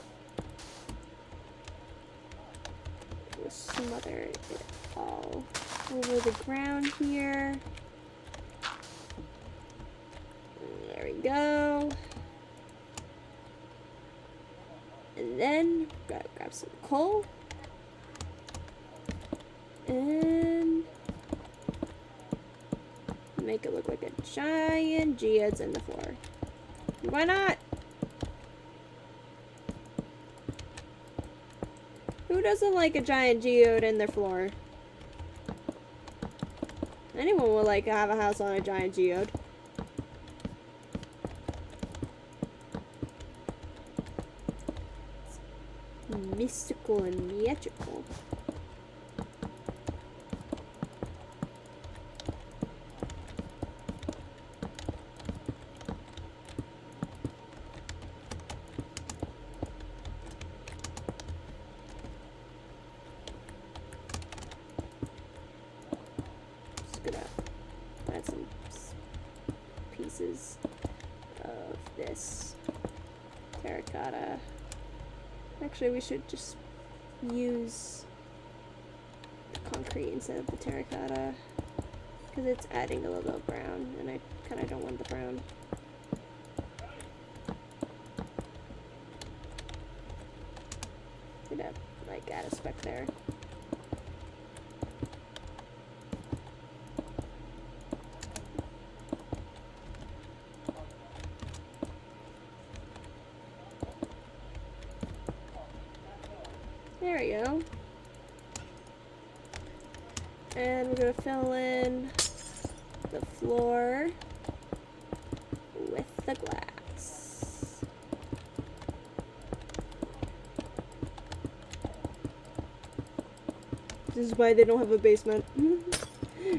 We'll smother it all over the ground here. There we go. And then gotta grab some coal. And make it look like a giant geode's in the floor. Why not? Who doesn't like a giant geode in their floor? Anyone would like to have a house on a giant geode. It's mystical and magical. Add some pieces of this terracotta. Actually, we should just use the concrete instead of the terracotta because it's adding a little brown and I kind of don't want the brown. Gonna like add a speck there. There we go. And we're going to fill in the floor with the glass. This is why they don't have a basement.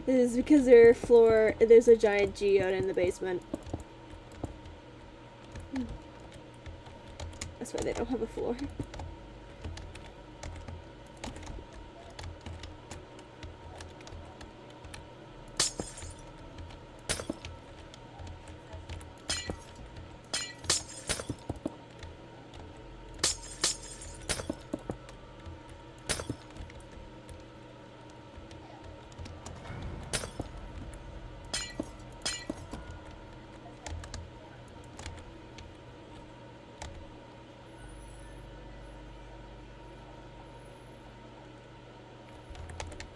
This is because their floor, there's a giant geode in the basement. That's why they don't have a floor.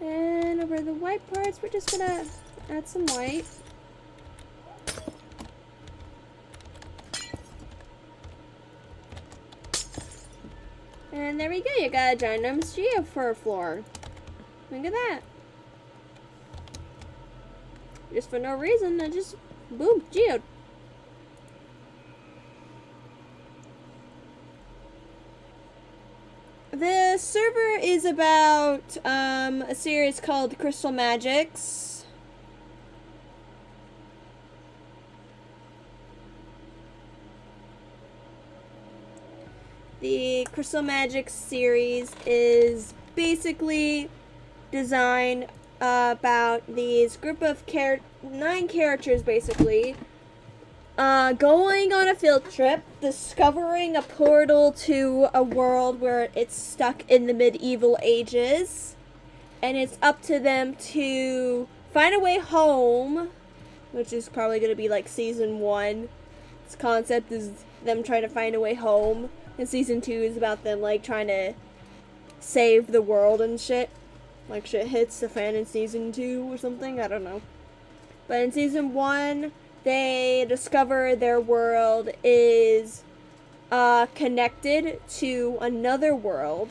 And over the white parts, we're just gonna add some white. And there we go, you got a ginormous geode for a floor. Look at that. Just for no reason, I just, boom, geode. The server is about a series called Crystal Magics. The Crystal Magic series is basically designed about these group of 9 characters, basically, going on a field trip, discovering a portal to a world where it's stuck in the medieval ages, and it's up to them to find a way home, which is probably going to be like season 1. This concept is them trying to find a way home, and season 2 is about them like trying to save the world and shit. Like shit hits the fan in season 2 or something, I don't know. But in season 1, they discover their world is connected to another world,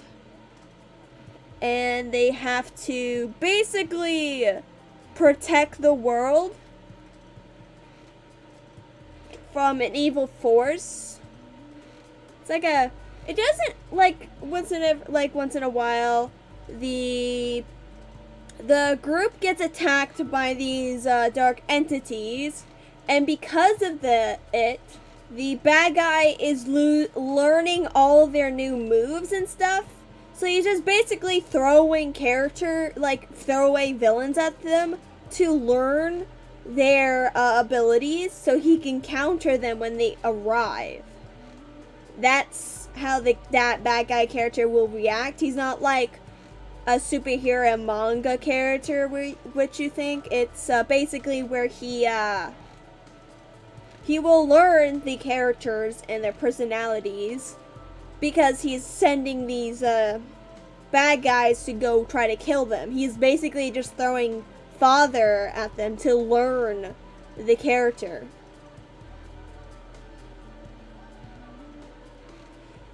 and they have to basically protect the world from an evil force. It's like it doesn't, like, once in a while the group gets attacked by these dark entities, and because of the bad guy is learning all their new moves and stuff. So he's just basically throwing throwaway villains at them to learn their abilities so he can counter them when they arrive. That's how that bad guy character will react. He's not like a superhero manga character, which you think. It's basically where he will learn the characters and their personalities, because he's sending these bad guys to go try to kill them. He's basically just throwing father at them to learn the character.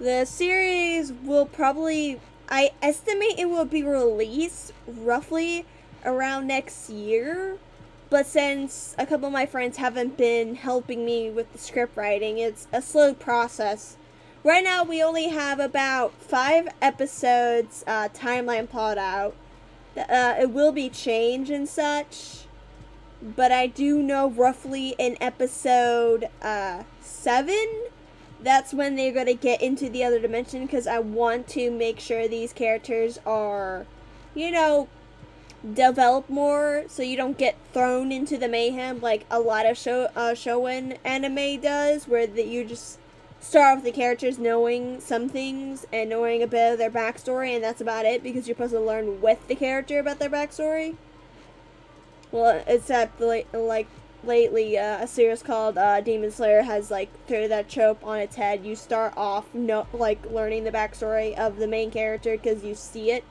The series will probably, I estimate it will be released roughly around next year. But since a couple of my friends haven't been helping me with the script writing, it's a slow process. Right now, we only have about 5 episodes timeline plot out. It will be changed and such, but I do know roughly in episode 7, that's when they're going to get into the other dimension, because I want to make sure these characters are, develop more, so you don't get thrown into the mayhem like a lot of shonen anime does, where you just start off the characters knowing some things and knowing a bit of their backstory, and that's about it, because you're supposed to learn with the character about their backstory. Well, except lately, a series called Demon Slayer has thrown that trope on its head. You start off learning the backstory of the main character because you see it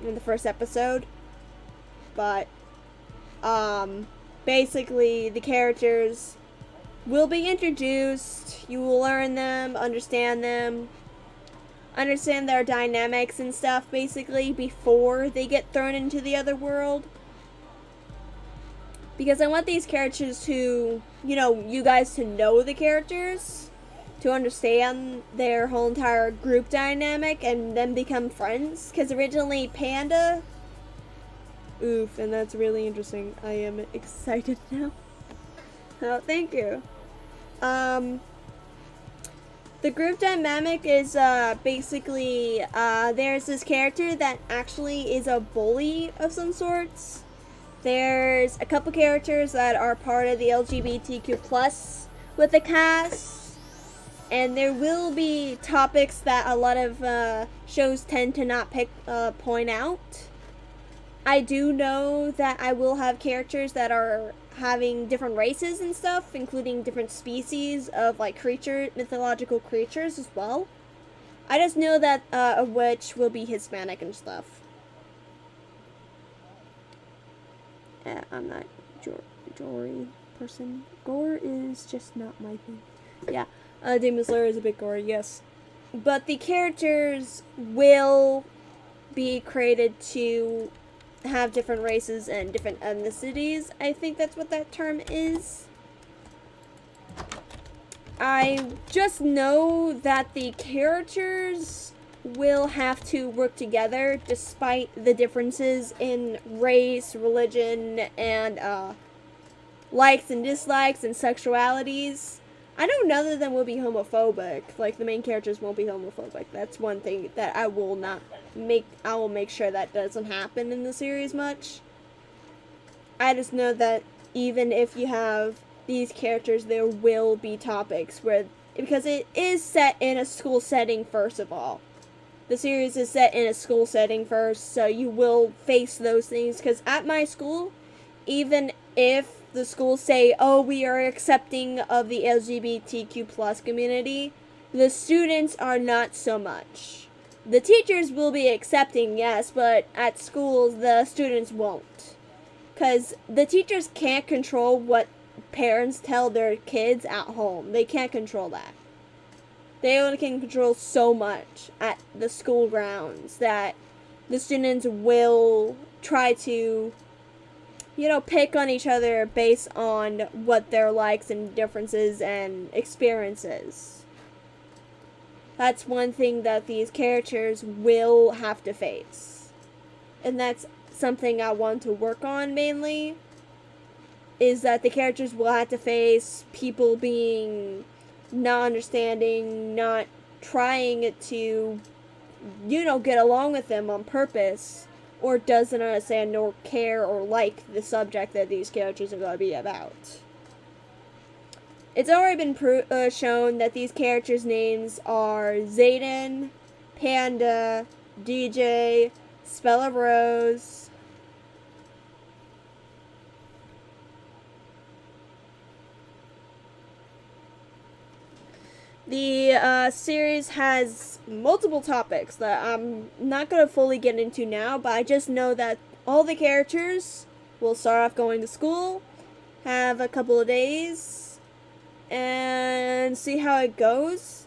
in the first episode. But basically the characters will be introduced. You will learn them, understand their dynamics and stuff, basically, before they get thrown into the other world. Because I want these characters to, you guys to know the characters, to understand their whole entire group dynamic, and then become friends. Because originally Panda... Oof, and that's really interesting. I am excited now. Oh, thank you. The group dynamic is basically there's this character that actually is a bully of some sorts. There's a couple characters that are part of the LGBTQ plus with the cast, and there will be topics that a lot of shows tend to not point out. I do know that I will have characters that are having different races and stuff, including different species of mythological creatures as well. I just know that a witch will be Hispanic and stuff. I'm not gory person. Gore is just not my thing. Yeah, Demon Slayer is a bit gory, yes. But the characters will be created to have different races and different ethnicities. I think that's what that term is. I just know that the characters will have to work together despite the differences in race, religion, and likes and dislikes and sexualities. I know none of them will be homophobic. Like, the main characters won't be homophobic. That's one thing that I will make sure that doesn't happen in the series much. I just know that even if you have these characters, there will be topics where, because it is set in a school setting first of all. The series is set in a school setting first, so you will face those things. Because at my school, even if the schools say, oh, we are accepting of the LGBTQ plus community, the students are not so much. The teachers will be accepting, yes, but at schools, the students won't. Because the teachers can't control what parents tell their kids at home. They can't control that. They only can control so much at the school grounds that the students will try to, pick on each other based on what their likes and differences and experiences. That's one thing that these characters will have to face. And that's something I want to work on mainly, is that the characters will have to face people being not understanding, not trying to, get along with them on purpose, or doesn't understand nor care or like the subject that these characters are going to be about. It's already been shown that these characters' names are Zayden, Panda, DJ, Spell of Rose, the series has multiple topics that I'm not going to fully get into now, but I just know that all the characters will start off going to school, have a couple of days, and see how it goes.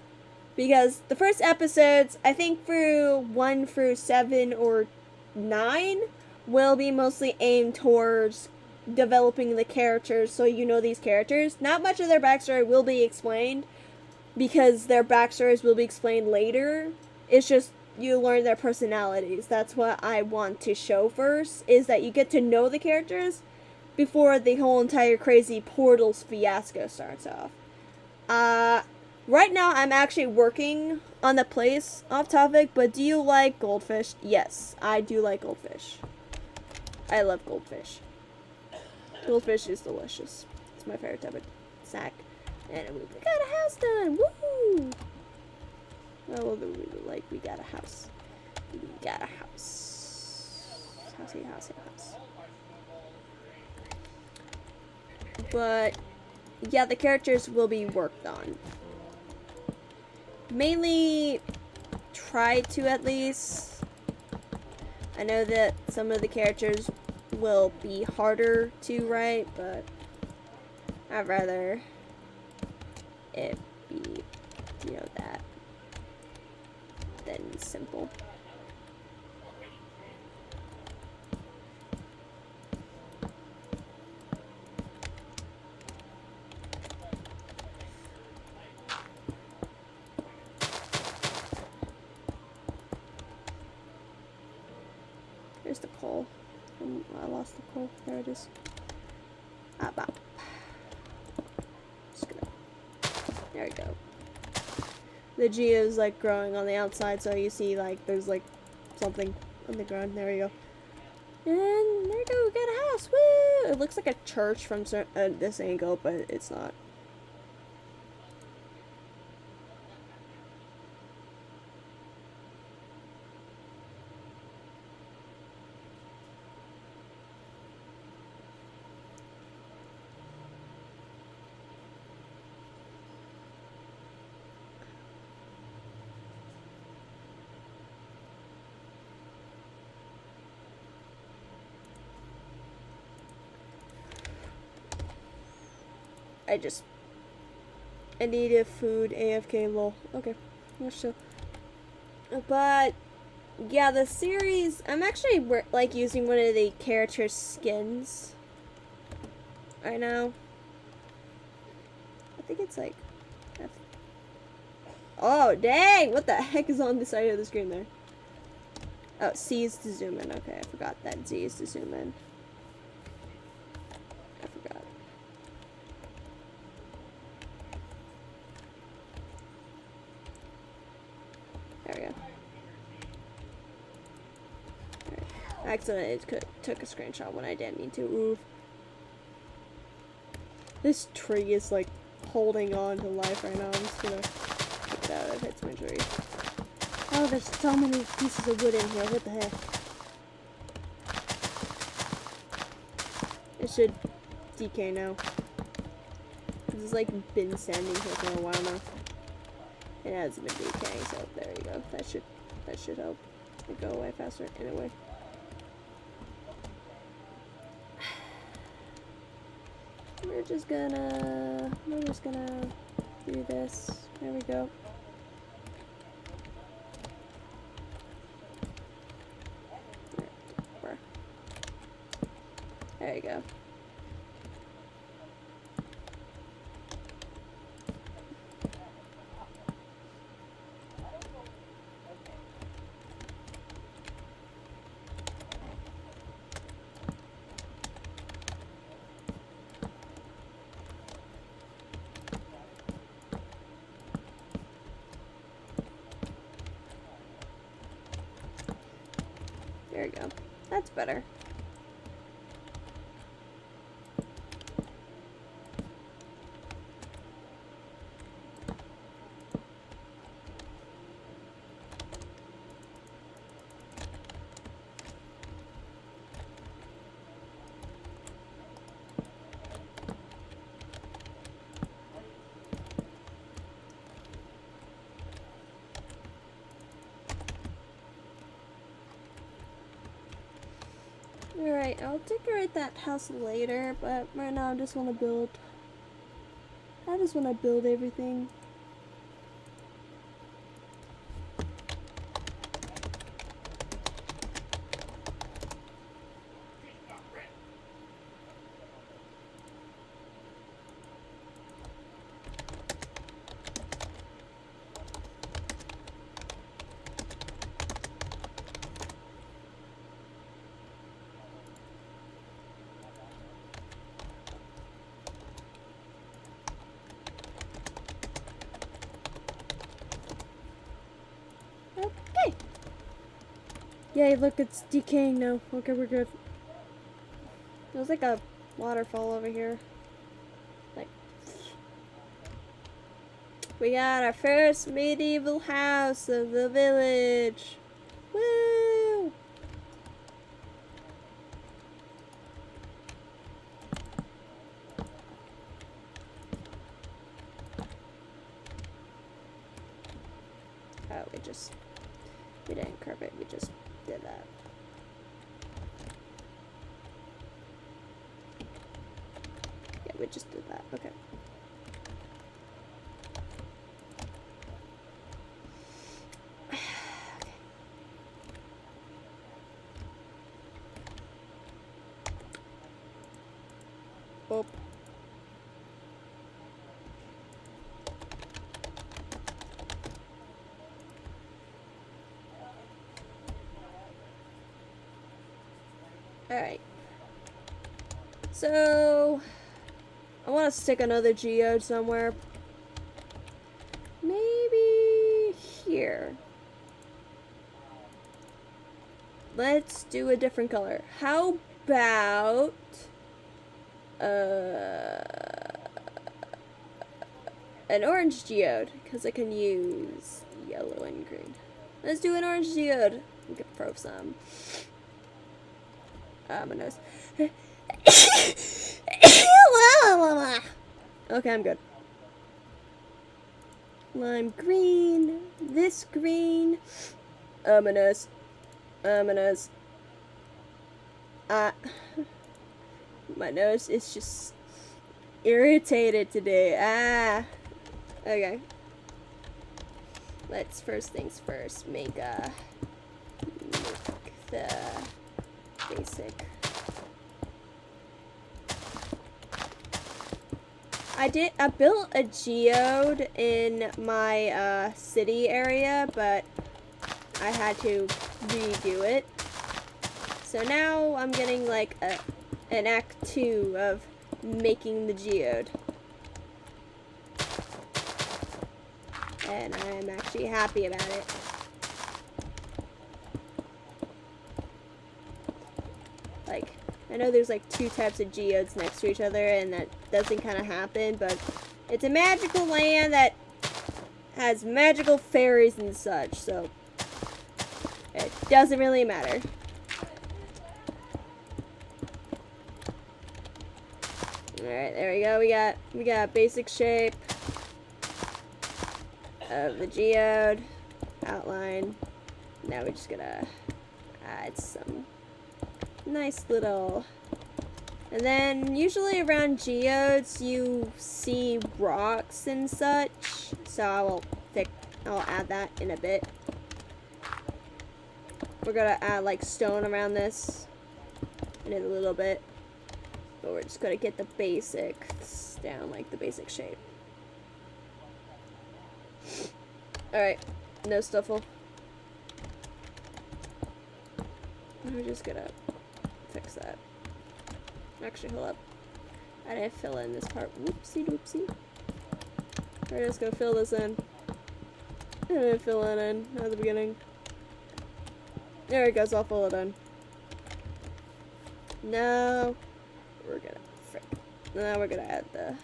Because the first episodes, I think through 1 through 7 or 9, will be mostly aimed towards developing the characters so you know these characters. Not much of their backstory will be explained, because their backstories will be explained later. It's just you learn their personalities. That's what I want to show first, is that you get to know the characters before the whole entire crazy portals fiasco starts off. Right now I'm actually working on the place off topic, but do you like goldfish? Yes, I do like goldfish. I love goldfish. Goldfish is delicious. It's my favorite type of snack. And we got a house done! Woo! Well, we got a house. We got a house. House. But, yeah, the characters will be worked on. Mainly, try to at least. I know that some of the characters will be harder to write, but I'd rather it be, that than simple. There's the coal. I lost the coal. There it is. There we go. The geo is like growing on the outside, so you see like there's like something on the ground. There we go. And there we go. We got a house. Woo! It looks like a church from this angle, but it's not. I needed food, AFK, lol. Okay, that's chill. But, yeah, the series, I'm actually, like, using one of the character skins right now. I think it's, like, oh, dang! What the heck is on the side of the screen there? Oh, C is to zoom in. Okay, I forgot that Z is to zoom in. I forgot. we go. Right. I accidentally took a screenshot when I didn't need to. Oof. This tree is like holding on to life right now. I'm just gonna take it out of its misery. Oh, there's so many pieces of wood in here. What the heck? It should decay now. It's like been standing here for a while now. It hasn't been decaying, so there you go. That should help it go away faster. Anyway. We're just gonna do this. There we go. There you go. There you go. That's better. Alright, I'll decorate that house later, but right now I just want to build. I just want to build everything. Okay. Yay, look, it's decaying now. Okay, we're good. There's like a waterfall over here. Like, we got our first medieval house of the village. Woo! Oh, we didn't curve it, we just did that. Yeah, we just did that, okay. Oh. Alright. So, I want to stick another geode somewhere. Maybe here. Let's do a different color. How about an orange geode, because I can use yellow and green. Let's do an orange geode. We can throw some. My nose. Okay, I'm good. Lime green. This green. My nose. My nose. My nose is just irritated today. Okay. Let's first things first make the basic. I built a geode in my city area, but I had to redo it. So now I'm getting like an act 2 of making the geode. And I'm actually happy about it. I know there's like two types of geodes next to each other, and that doesn't kind of happen, but it's a magical land that has magical fairies and such, so it doesn't really matter. Alright, there we go. We got basic shape of the geode outline. Now we're just gonna add some nice little, and then usually around geodes you see rocks and such, so I'll add that in a bit. We're gonna add like stone around this in a little bit, but we're just gonna get the basics down, like the basic shape. Alright, no stuffle. We're just gonna fix that. Actually, hold up. I didn't fill in this part. Whoopsie doopsie. We're just gonna fill this in. I didn't fill it in at the beginning. There it goes, I'll fill it in. Now we're gonna add the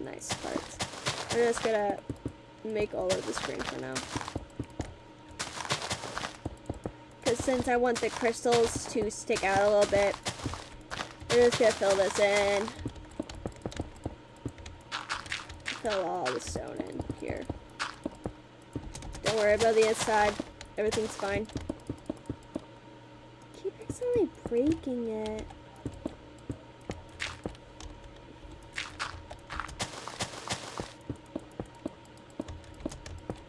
nice parts. We're just gonna make all of this green for now. Because since I want the crystals to stick out a little bit, we're just gonna fill this in. Fill all the stone in here. Don't worry about the inside. Everything's fine. Keep accidentally breaking it.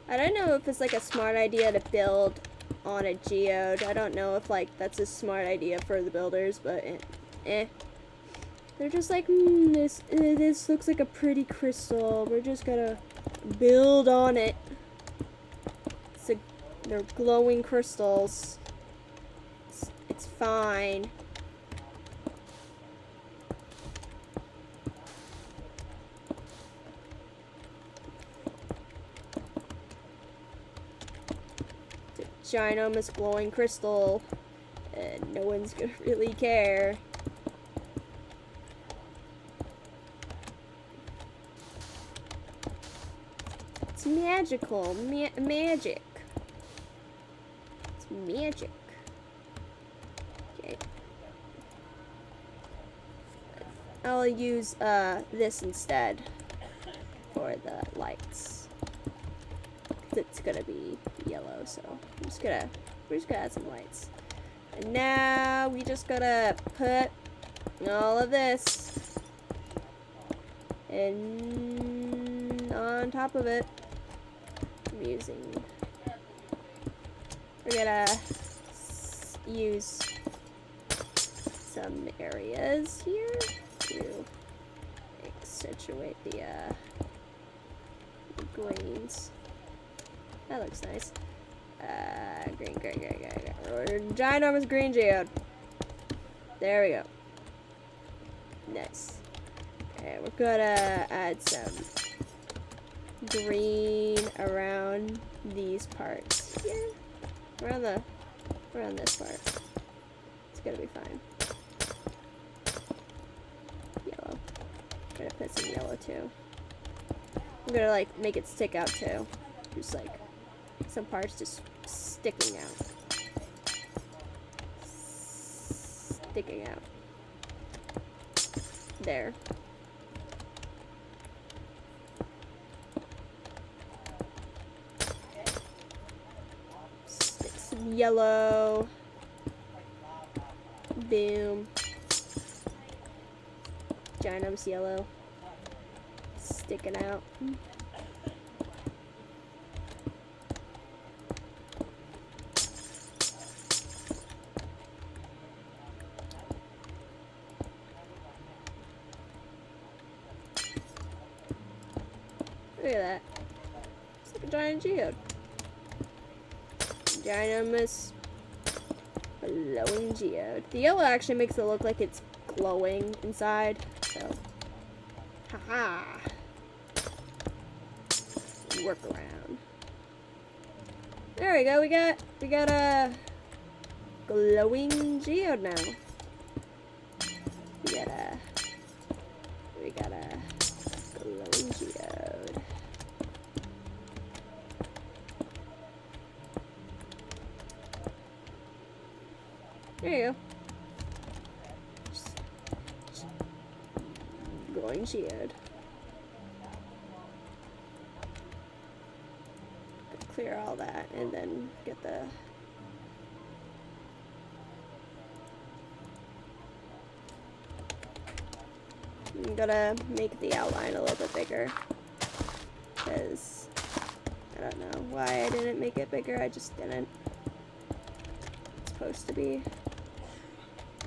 I don't know if it's like a smart idea to build on a geode. I don't know if like that's a smart idea for the builders, but eh. They're just like, this looks like a pretty crystal. We're just gonna build on it. They're glowing crystals. It's fine. It's a ginormous glowing crystal, and no one's gonna really care. It's magical. Magic. It's magic. Okay. I'll use this instead for the lights. It's gonna be yellow, so we're just gonna add some lights. And now we just gotta put all of this in on top of it. We're gonna use some areas here to accentuate the greens. That looks nice. Green. Ginormous green geode. There we go. Nice. Okay, we're gonna add some green around these parts here. Around this part. It's gonna be fine. Yellow. I'm gonna put some yellow too. I'm gonna like make it stick out too. Just like some parts just sticking out. Sticking out. There. Stick some yellow. Boom. Ginormous yellow. Sticking out. Look at that. It's like a giant geode. Ginormous glowing geode. The yellow actually makes it look like it's glowing inside, so haha. Workaround. There we go, we got a glowing geode now. got a glowing geode. There you go. Just glowing geode. Clear all that and then get the I'm gonna make the outline a little bit bigger because I don't know why I didn't make it bigger. I just didn't. It's supposed to be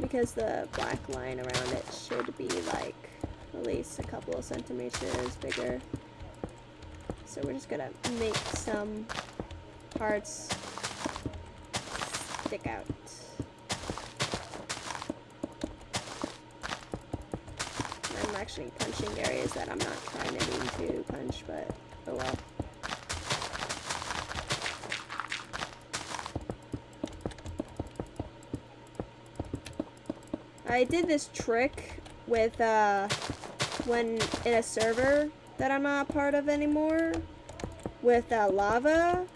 because the black line around it should be like at least a couple of centimeters bigger. So we're just gonna make some parts stick out. I'm actually punching areas that I'm not trying to mean to punch, but oh well. I did this trick with when in a server that I'm not a part of anymore with lava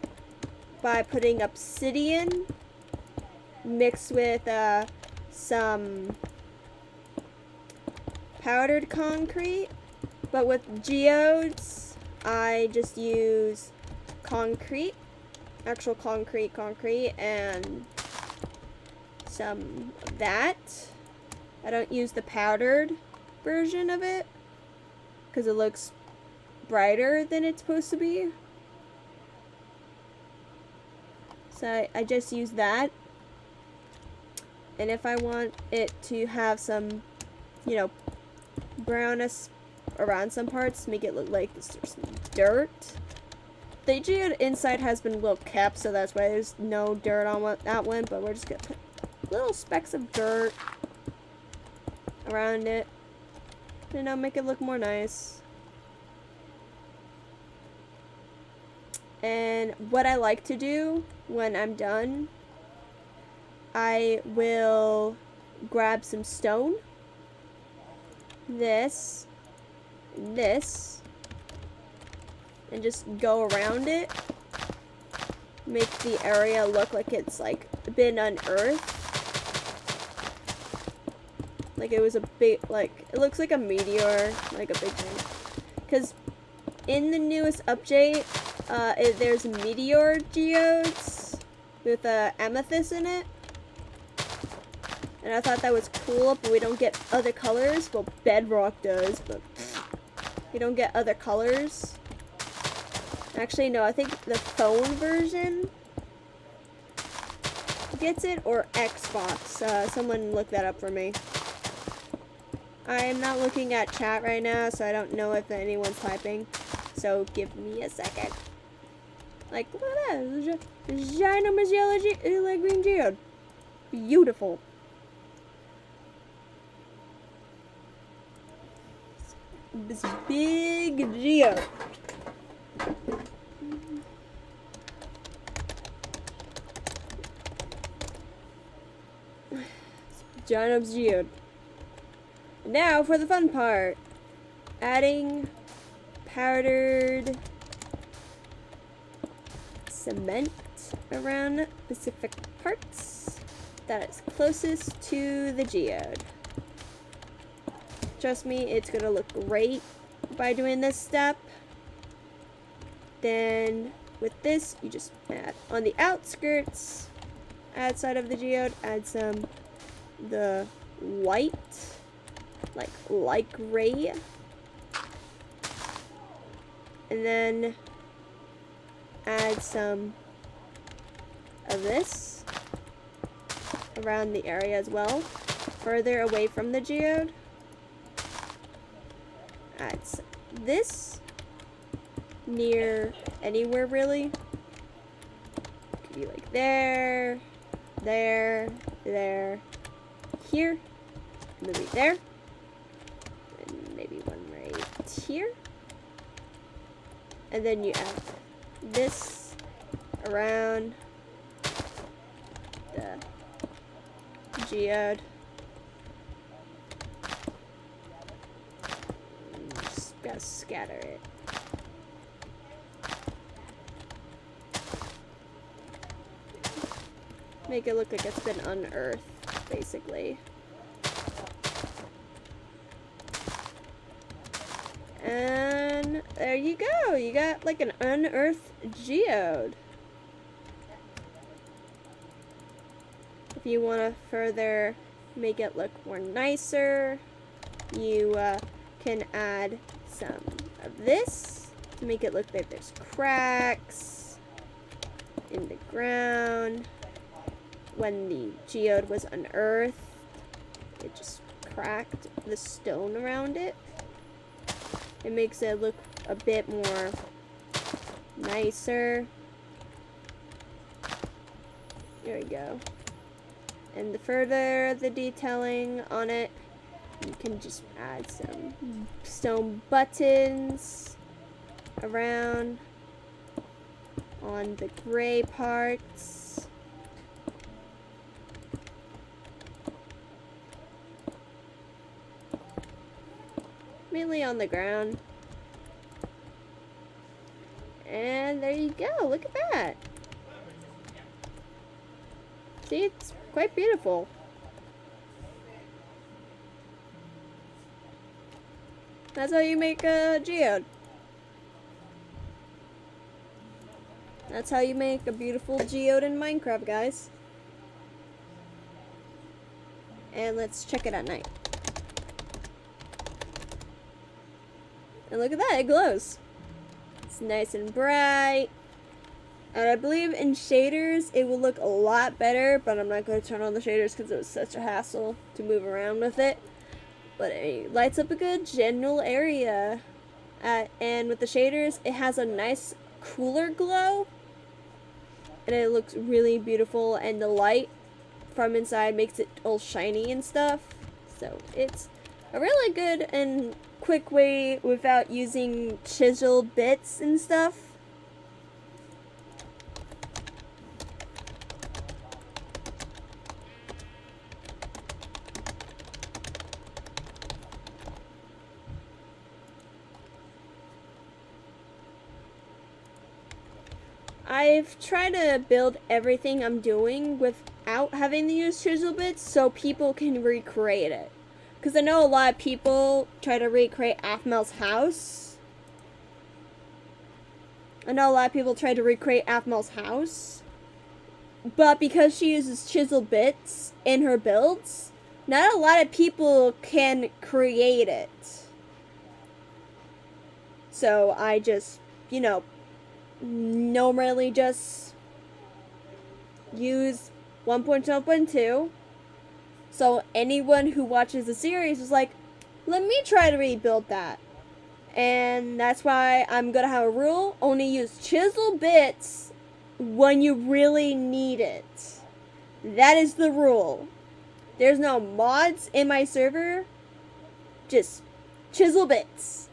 by putting obsidian mixed with some powdered concrete, but with geodes I just use concrete, actual concrete and some of that. I don't use the powdered version of it because it looks brighter than it's supposed to be. So I just use that. And if I want it to have some, you know, brownness around some parts, make it look like there's some dirt. The geode inside has been well kept, so that's why there's no dirt on that one, but we're just gonna put little specks of dirt around it, you know, make it look more nice. And what I like to do when I'm done, I will grab some stone, this, and just go around it, make the area look like it's like been unearthed. Like it was a big, like, it looks like a meteor, like a big thing. Because in the newest update, there's meteor geodes with amethyst in it. And I thought that was cool, but we don't get other colors. Well, bedrock does, but you don't get other colors. Actually, no, I think the phone version gets it, or Xbox. Someone look that up for me. I am not looking at chat right now, so I don't know if anyone's typing. So give me a second. Like, look at that. There's a ginormous yellow like green geode. Beautiful. This big geode. Ginormous geode. Now for the fun part. Adding powdered cement around specific parts that is closest to the geode. Trust me, it's gonna look great by doing this step. Then with this, you just add on the outskirts, outside of the geode, add some the white, like light gray, and then add some of this around the area as well, further away from the geode. Add this near anywhere really. Could be like there, there, here, maybe there, and maybe one right here. And then you add this around the geode. Gotta scatter it. Make it look like it's been unearthed, basically. And there you go. You got like an unearthed geode. If you want to further make it look more nicer, you can add some of this to make it look like there's cracks in the ground. When the geode was unearthed, it just cracked the stone around it. It makes it look a bit more nicer. There we go. And the further the detailing on it, you can just add some stone buttons around on the gray parts. Mainly on the ground. And there you go. Look at that. See, it's quite beautiful. That's how you make a geode. That's how you make a beautiful geode in Minecraft, guys. And let's check it at night. And look at that, it glows. It's nice and bright. And I believe in shaders it will look a lot better, but I'm not going to turn on the shaders because it was such a hassle to move around with it. But it lights up a good general area. And with the shaders, it has a nice cooler glow. And it looks really beautiful, and the light from inside makes it all shiny and stuff. So it's a really good and quick way without using chisel bits and stuff. I've tried to build everything I'm doing without having to use chisel bits so people can recreate it. Because I know a lot of people try to recreate Aphmel's house. But because she uses chisel bits in her builds, not a lot of people can create it. So I just, normally just use 1.0.2. So anyone who watches the series is like, let me try to rebuild that. And that's why I'm going to have a rule. Only use chisel bits when you really need it. That is the rule. There's no mods in my server. Just chisel bits.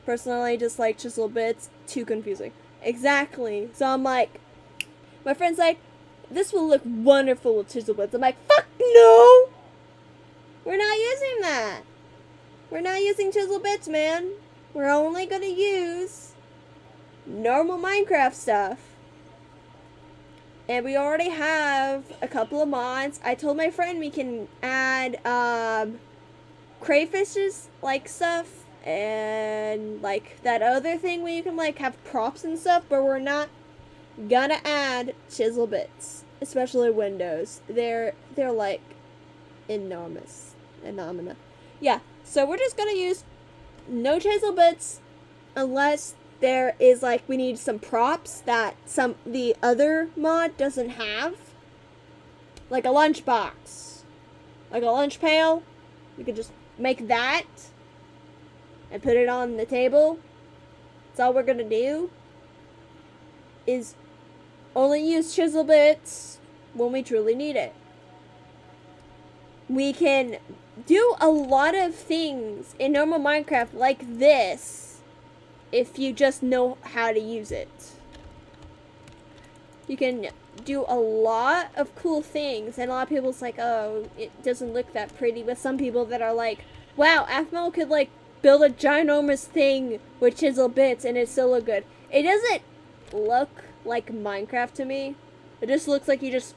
Personally, I just like chisel bits. Too confusing. Exactly. So I'm like, my friend's like, this will look wonderful with chisel bits. I'm like, fuck no! We're not using that. We're not using chisel bits, man. We're only gonna use normal Minecraft stuff. And we already have a couple of mods. I told my friend we can add crayfishes like stuff and like that other thing where you can like have props and stuff, but we're not gonna add chisel bits, especially windows. They're like enormous. Yeah, so we're just gonna use no chisel bits unless there is like we need some props that the other mod doesn't have, like a lunchbox, like a lunch pail. You could just make that and put it on the table. That's all we're gonna do. Is only use chisel bits when we truly need it. We can do a lot of things in normal Minecraft like this if you just know how to use it. You can do a lot of cool things, and a lot of people's like, oh, it doesn't look that pretty, but some people that are like, wow, Aphmel could like build a ginormous thing with chisel bits and it still look good. It doesn't look like Minecraft to me. It just looks like you just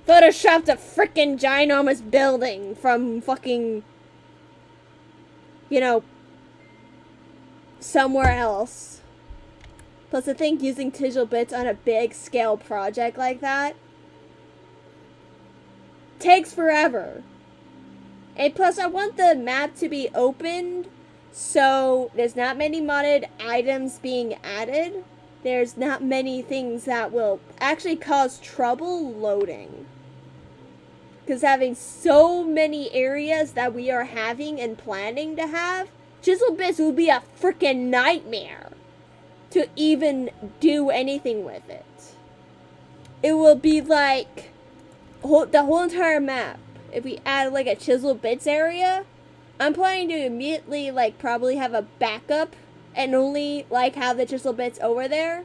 photoshopped a freaking ginormous building from fucking, you know, somewhere else. Plus, I think using chisel bits on a big scale project like that takes forever. And plus, I want the map to be opened so there's not many modded items being added. There's not many things that will actually cause trouble loading. Because having so many areas that we are having and planning to have, chisel bits will be a freaking nightmare to even do anything with it. It will be like the whole entire map. If we add like a chisel bits area, I'm planning to immediately like probably have a backup and only like have the chisel bits over there,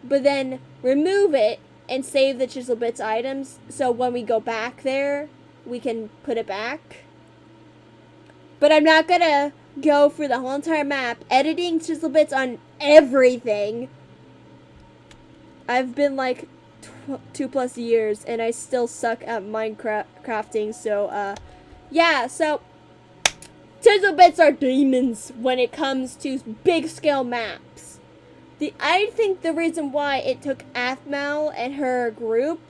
but then remove it and save the chisel bits items so when we go back there we can put it back. But I'm not gonna go for the whole entire map editing chisel bits on everything. I've been like 2+ years and I still suck at Minecrafting, so yeah, so chisel bits are demons when it comes to big scale maps. I think the reason why it took Athmal and her group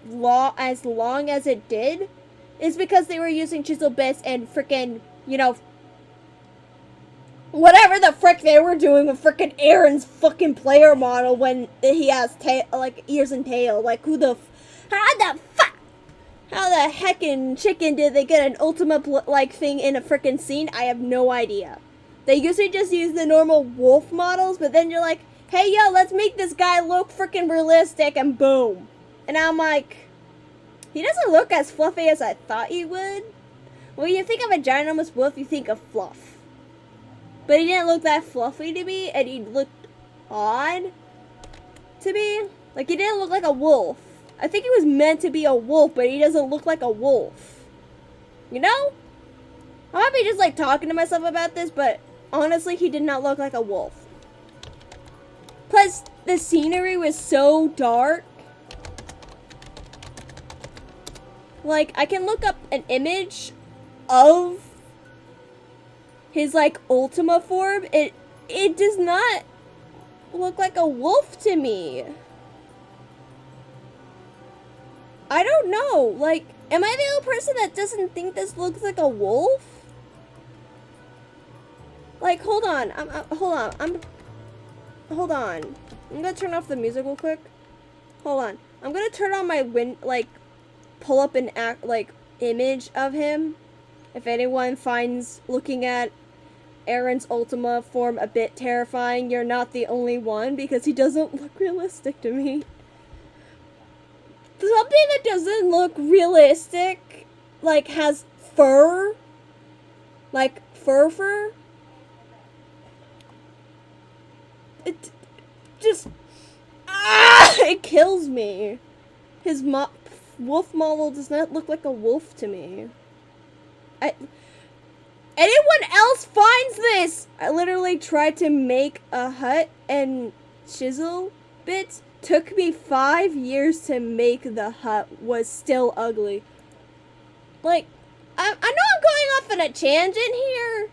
as long as it did is because they were using chisel bits and freaking, you know, whatever the frick they were doing with freaking Aaron's fucking player model when he has like ears and tail. Like how the heckin' chicken did they get an ultimate like thing in a freaking scene? I have no idea. They usually just use the normal wolf models, but then you're like, hey yo, let's make this guy look freaking realistic, and boom. And I'm like, he doesn't look as fluffy as I thought he would. When you think of a ginormous wolf, you think of fluff. But he didn't look that fluffy to me, and he looked odd to me. Like, he didn't look like a wolf. I think he was meant to be a wolf, but he doesn't look like a wolf. You know? I might be just, like, talking to myself about this, but honestly, he did not look like a wolf. Plus, the scenery was so dark. Like, I can look up an image of his like Ultima form. It does not look like a wolf to me. I don't know. Like, am I the only person that doesn't think this looks like a wolf? Like, hold on. Hold on. I'm gonna turn off the music real quick. Hold on. I'm gonna turn on my pull up an image of him. If anyone finds looking at Aaron's Ultima form a bit terrifying, you're not the only one, because he doesn't look realistic to me. Something that doesn't look realistic, like has fur, like fur. It just, it kills me. His wolf model does not look like a wolf to me. Anyone else finds this? I literally tried to make a hut and chisel bits. Took me 5 years to make the hut. Was still ugly. Like, I know I'm going off on a tangent here.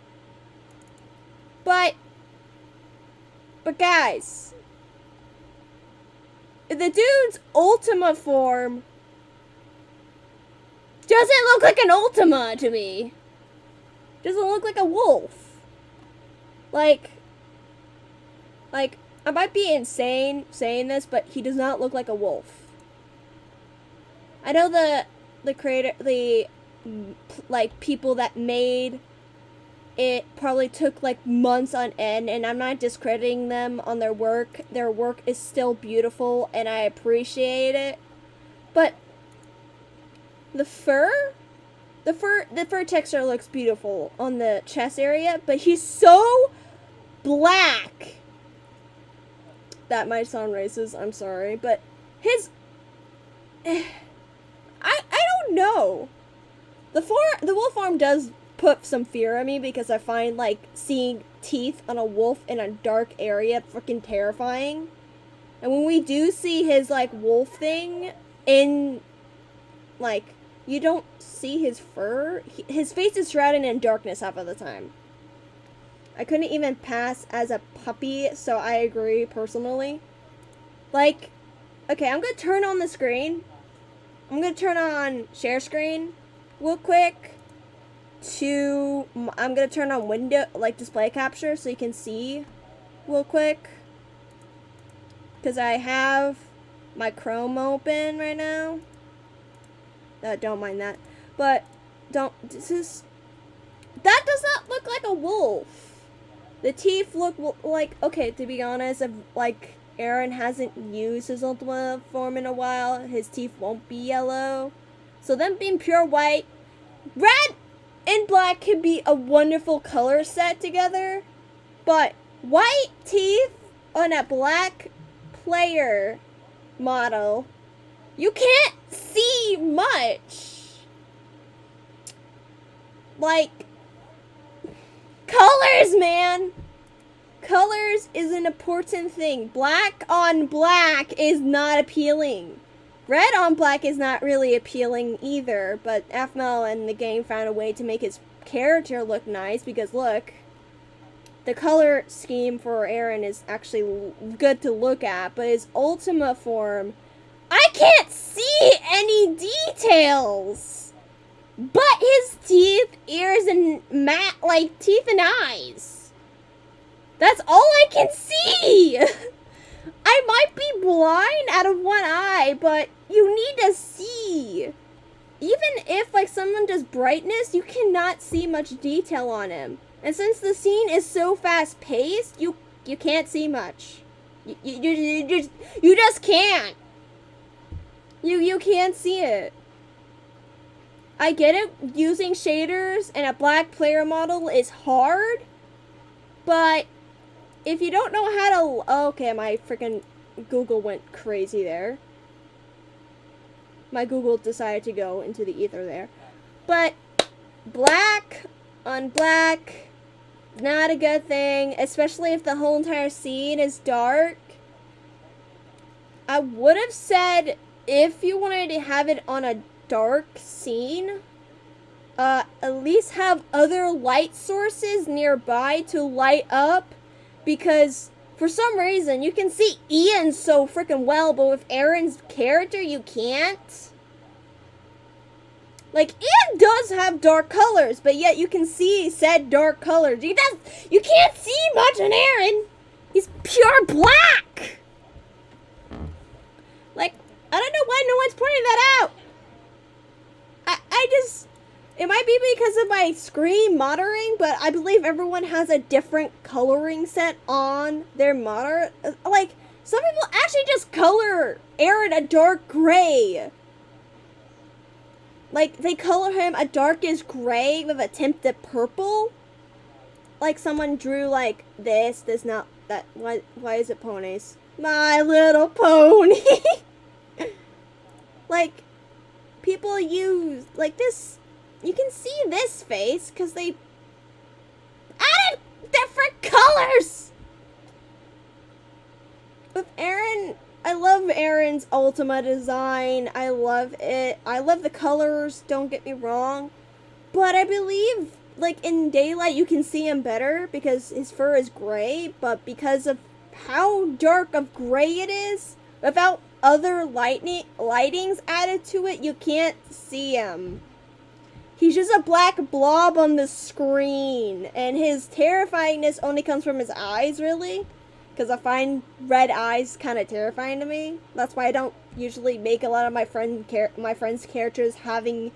But guys, the dude's Ultima form doesn't look like an Ultima to me. Doesn't look like a wolf. Like, I might be insane saying this, but he does not look like a wolf. I know the creator, like people that made it probably took like months on end, and I'm not discrediting them on their work. Their work is still beautiful, and I appreciate it. But the fur texture looks beautiful on the chest area, but he's so black. That might sound racist, I'm sorry, but his I don't know. The wolf form does put some fear in me because I find like seeing teeth on a wolf in a dark area freaking terrifying. And when we do see his like wolf thing in like you don't see his fur, his face is shrouded in darkness half of the time. I couldn't even pass as a puppy, so I agree personally. Like, okay, I'm gonna turn on the screen. I'm gonna turn on share screen real quick. I'm gonna turn on window, like display capture, so you can see real quick. Because I have my Chrome open right now. Don't mind that. But, that does not look like a wolf. The teeth look like, okay, to be honest, if, like, Aaron hasn't used his ultimate form in a while, his teeth won't be yellow. So them being pure white, red and black could be a wonderful color set together. But white teeth on a black player model, you can't see much. Like, colors, man. Colors is an important thing. Black on black is not appealing. Red on black is not really appealing either, but FML and the game found a way to make his character look nice because look, the color scheme for Aaron is actually good to look at, but his Ultima form, I can't see any details. But his teeth, ears, and teeth and eyes. That's all I can see. I might be blind out of one eye, but you need to see. Even if like someone does brightness, you cannot see much detail on him. And since the scene is so fast paced, you can't see much. You just can't. You can't see it. I get it, using shaders and a black player model is hard, but if you don't know how to, okay, my freaking Google went crazy there. My Google decided to go into the ether there. But black on black, not a good thing, especially if the whole entire scene is dark. I would have said if you wanted to have it on a dark scene, at least have other light sources nearby to light up, because for some reason you can see Ian so freaking well, but with Aaron's character you can't. Like, Ian does have dark colors, but yet you can see said dark colors. You can't see much in Aaron. He's pure black. Like, I don't know why no one's pointing that out. It might be because of my screen monitoring, but I believe everyone has a different coloring set on their monitor. Like, some people actually just color Aaron a dark gray. Like, they color him a darkest gray with a tint of purple. Like, someone drew, like, this, not, that, why is it ponies? My Little Pony! Like, people use, like, this, you can see this face, because they added different colors! With Aaron, I love Aaron's Ultima design, I love it, I love the colors, don't get me wrong, but I believe, like, in daylight you can see him better, because his fur is gray, but because of how dark of gray it is, without other lightings added to it, you can't see him. He's just a black blob on the screen, and his terrifyingness only comes from his eyes, really, because I find red eyes kind of terrifying to me. That's why I don't usually make a lot of my friends' characters having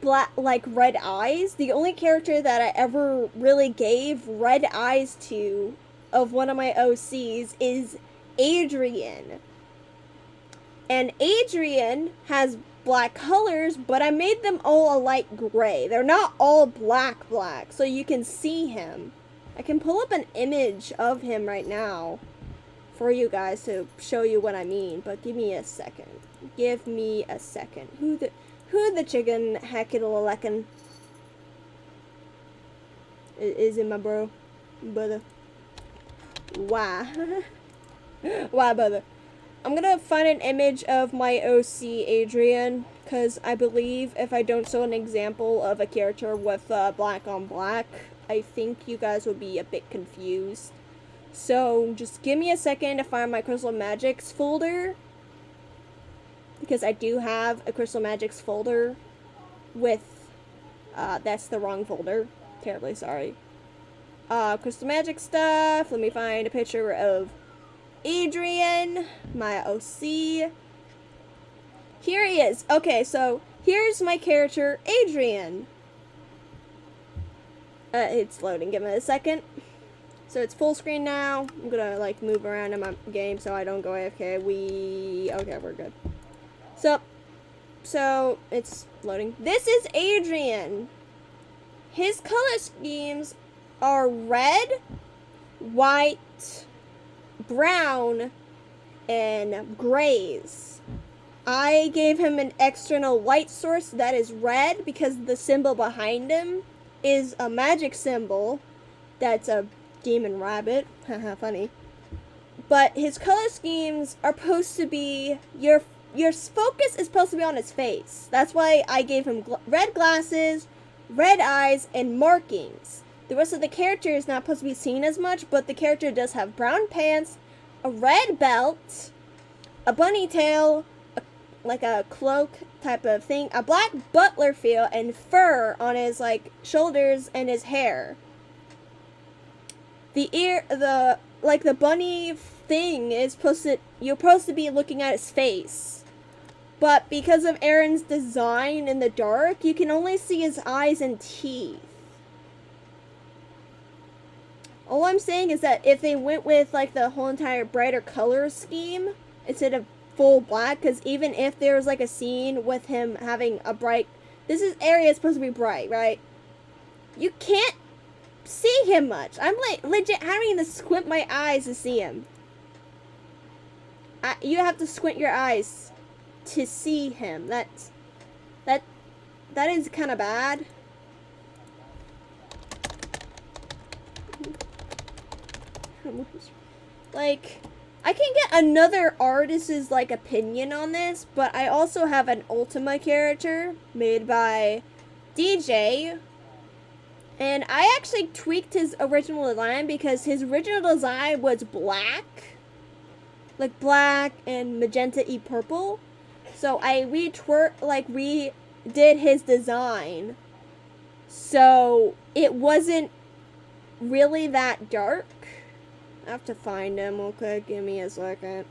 red eyes. The only character that I ever really gave red eyes to of one of my OCs is Adrian. And Adrian has black colors, but I made them all a light gray. They're not all black, so you can see him. I can pull up an image of him right now for you guys to show you what I mean, but give me a second. Give me a second. Who the chicken heckle-a-leckin'? Is it my bro? Brother. Why? Why, brother? I'm gonna find an image of my OC Adrian, because I believe if I don't show an example of a character with black on black, I think you guys will be a bit confused. So just give me a second to find my Crystal Magics folder, because I do have a Crystal Magics folder with, that's the wrong folder. Terribly sorry. Crystal Magic stuff. Let me find a picture of Adrian, my OC. Here he is. Okay, so here's my character, Adrian. It's loading. Give me a second. So it's full screen now. I'm gonna like move around in my game so I don't go AFK. Okay, we're good. So it's loading. This is Adrian. His color schemes are red, white, brown, and grays. I gave him an external light source that is red because the symbol behind him is a magic symbol that's a demon rabbit. Haha, funny. But his color schemes are supposed to be, your focus is supposed to be on his face. That's why I gave him red glasses, red eyes, and markings. The rest of the character is not supposed to be seen as much, but the character does have brown pants, a red belt, a bunny tail, like a cloak type of thing, a black butler feel, and fur on his like shoulders and his hair. The bunny thing is you're supposed to be looking at his face. But because of Aaron's design in the dark, you can only see his eyes and teeth. All I'm saying is that if they went with like the whole entire brighter color scheme instead of full black, because even if there was like a scene with him having a bright, this area is supposed to be bright, right? You can't see him much. I'm like legit having to squint my eyes to see him. You have to squint your eyes to see him. That is kind of bad. Like, I can get another artist's like opinion on this, but I also have an Ultima character made by DJ, and I actually tweaked his original design because his original design was black, like black and magenta-y purple. So I redid his design, so it wasn't really that dark. I have to find him real quick. Give me a second.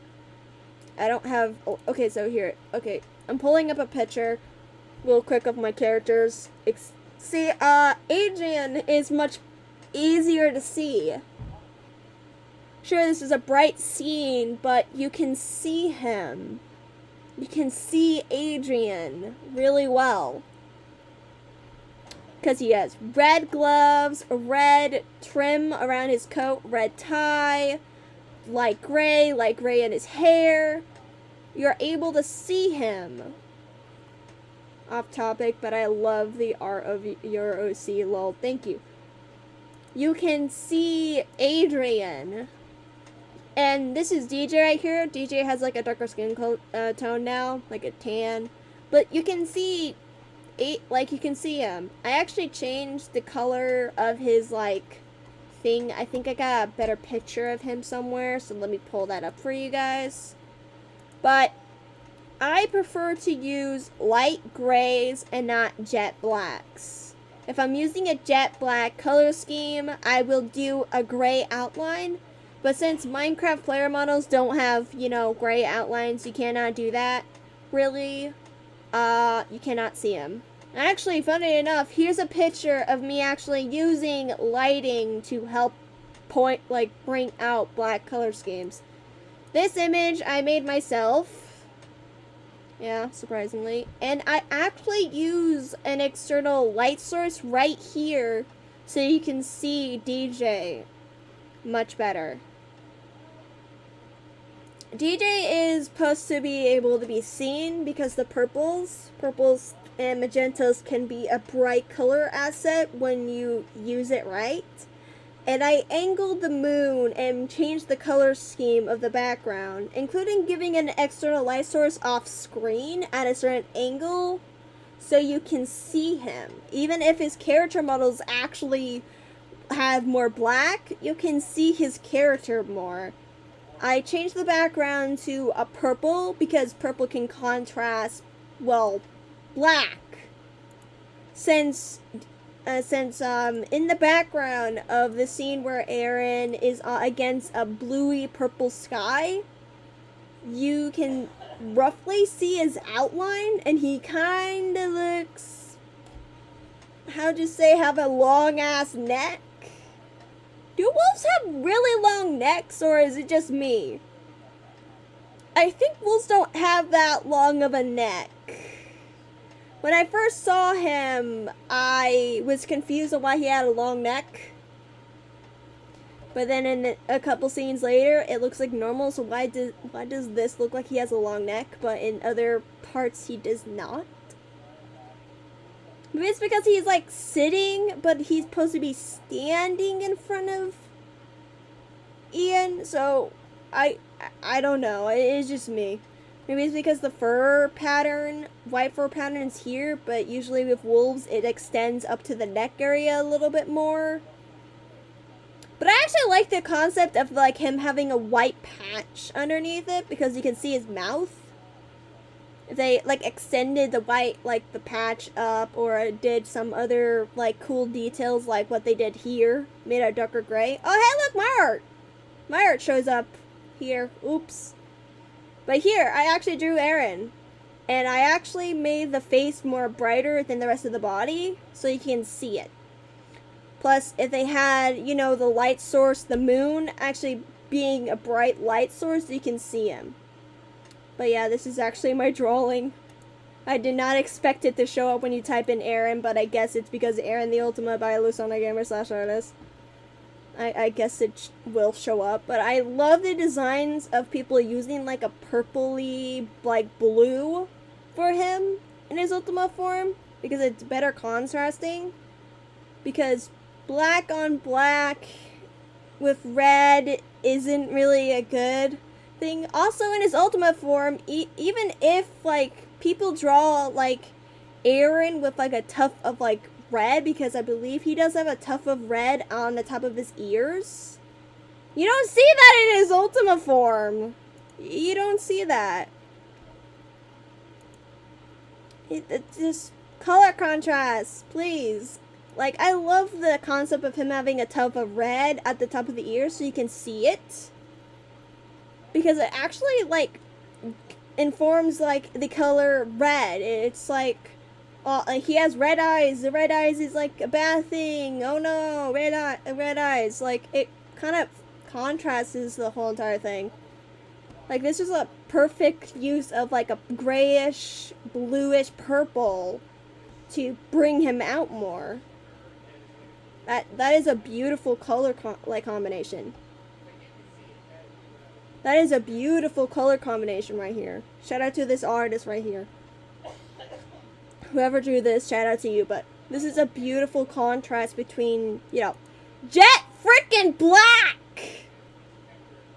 I don't have... Okay, so here. Okay, I'm pulling up a picture real quick of my characters. See, Adrian is much easier to see. Sure, this is a bright scene, but you can see him. You can see Adrian really well. Because he has red gloves, a red trim around his coat, red tie, light gray in his hair. You're able to see him. Off topic, but I love the art of your OC, lol. Thank you. You can see Adrian. And this is DJ right here. DJ has like a darker skin tone now, like a tan. But you can see... you can see him. I actually changed the color of his like thing. I think I got a better picture of him somewhere, so let me pull that up for you guys. But I prefer to use light grays and not jet blacks. If I'm using a jet black color scheme, I will do a gray outline. But since Minecraft player models don't have, gray outlines, you cannot do that. Really. You cannot see him. Actually, funny enough, here's a picture of me actually using lighting to help bring out black color schemes. This image I made myself. Yeah, surprisingly. And I actually use an external light source right here so you can see DJ much better. DJ is supposed to be able to be seen because the purples and magentas can be a bright color asset when you use it right. And I angled the moon and changed the color scheme of the background, including giving an external light source off screen at a certain angle so you can see him. Even if his character models actually have more black, you can see his character more. I changed the background to a purple because purple can contrast, well, black. Since in the background of the scene where Aaron is against a bluey purple sky, you can roughly see his outline, and he kind of looks, how'd you say, have a long ass neck? Do wolves have really long necks, or is it just me? I think wolves don't have that long of a neck. When I first saw him, I was confused on why he had a long neck. But then in a couple scenes later, it looks like normal, so why does this look like he has a long neck, but in other parts he does not? Maybe it's because he's like sitting, but he's supposed to be standing in front of Ian, so I don't know. It's just me. Maybe it's because the fur pattern, white fur pattern is here, but usually with wolves it extends up to the neck area a little bit more. But I actually like the concept of like him having a white patch underneath it because you can see his mouth. If they like extended the white, like the patch up, or did some other like cool details like what they did here, made a darker gray. Oh hey, look, my art! My art shows up here. Oops. But here, I actually drew Aaron. And I actually made the face more brighter than the rest of the body, so you can see it. Plus, if they had, you know, the light source, the moon, actually being a bright light source, you can see him. But yeah, this is actually my drawing. I did not expect it to show up when you type in Aaron, but I guess it's because Aaron the Ultimate by Lusana Gamer /artist. I guess it will show up, but I love the designs of people using like a purpley, like blue for him in his Ultima form, because it's better contrasting, because black on black with red isn't really a good thing. Also in his Ultima form, even if like people draw like Aaron with like a tuft of like red, because I believe he does have a tuft of red on the top of his ears. You don't see that in his Ultima form. You don't see that. It's just color contrast, please. Like, I love the concept of him having a tuft of red at the top of the ear so you can see it. Because it actually, like, informs, like, the color red. It's like, he has red eyes. The red eyes is like a bad thing. Oh no, red eyes. Like, it kind of contrasts the whole entire thing. Like, this is a perfect use of like a grayish, bluish purple to bring him out more. That is a beautiful color combination. That is a beautiful color combination right here. Shout out to this artist right here. Whoever drew this, shout out to you, but this is a beautiful contrast between, you know, jet freaking black!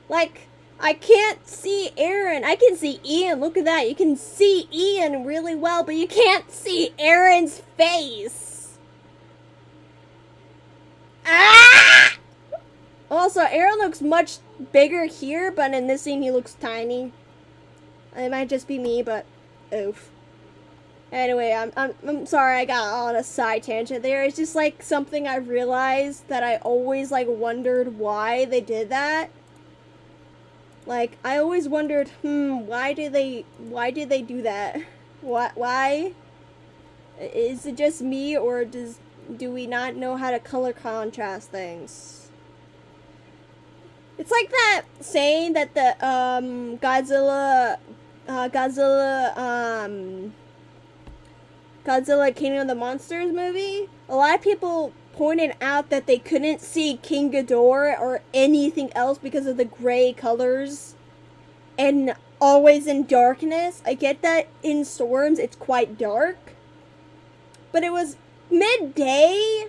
Like, I can't see Aaron. I can see Ian. Look at that. You can see Ian really well, but you can't see Aaron's face. Ah! Also, Aaron looks much bigger here, but in this scene he looks tiny. It might just be me, but oof. Anyway, I'm sorry I got on a side tangent there. It's just like something I realized that I always like wondered why they did that. Like, I always wondered, why did they do that? Why? Is it just me, or do we not know how to color contrast things? It's like that saying that the Godzilla King of the Monsters movie, a lot of people pointed out that they couldn't see King Ghidorah or anything else because of the gray colors and always in darkness. I get that in storms it's quite dark, but it was midday,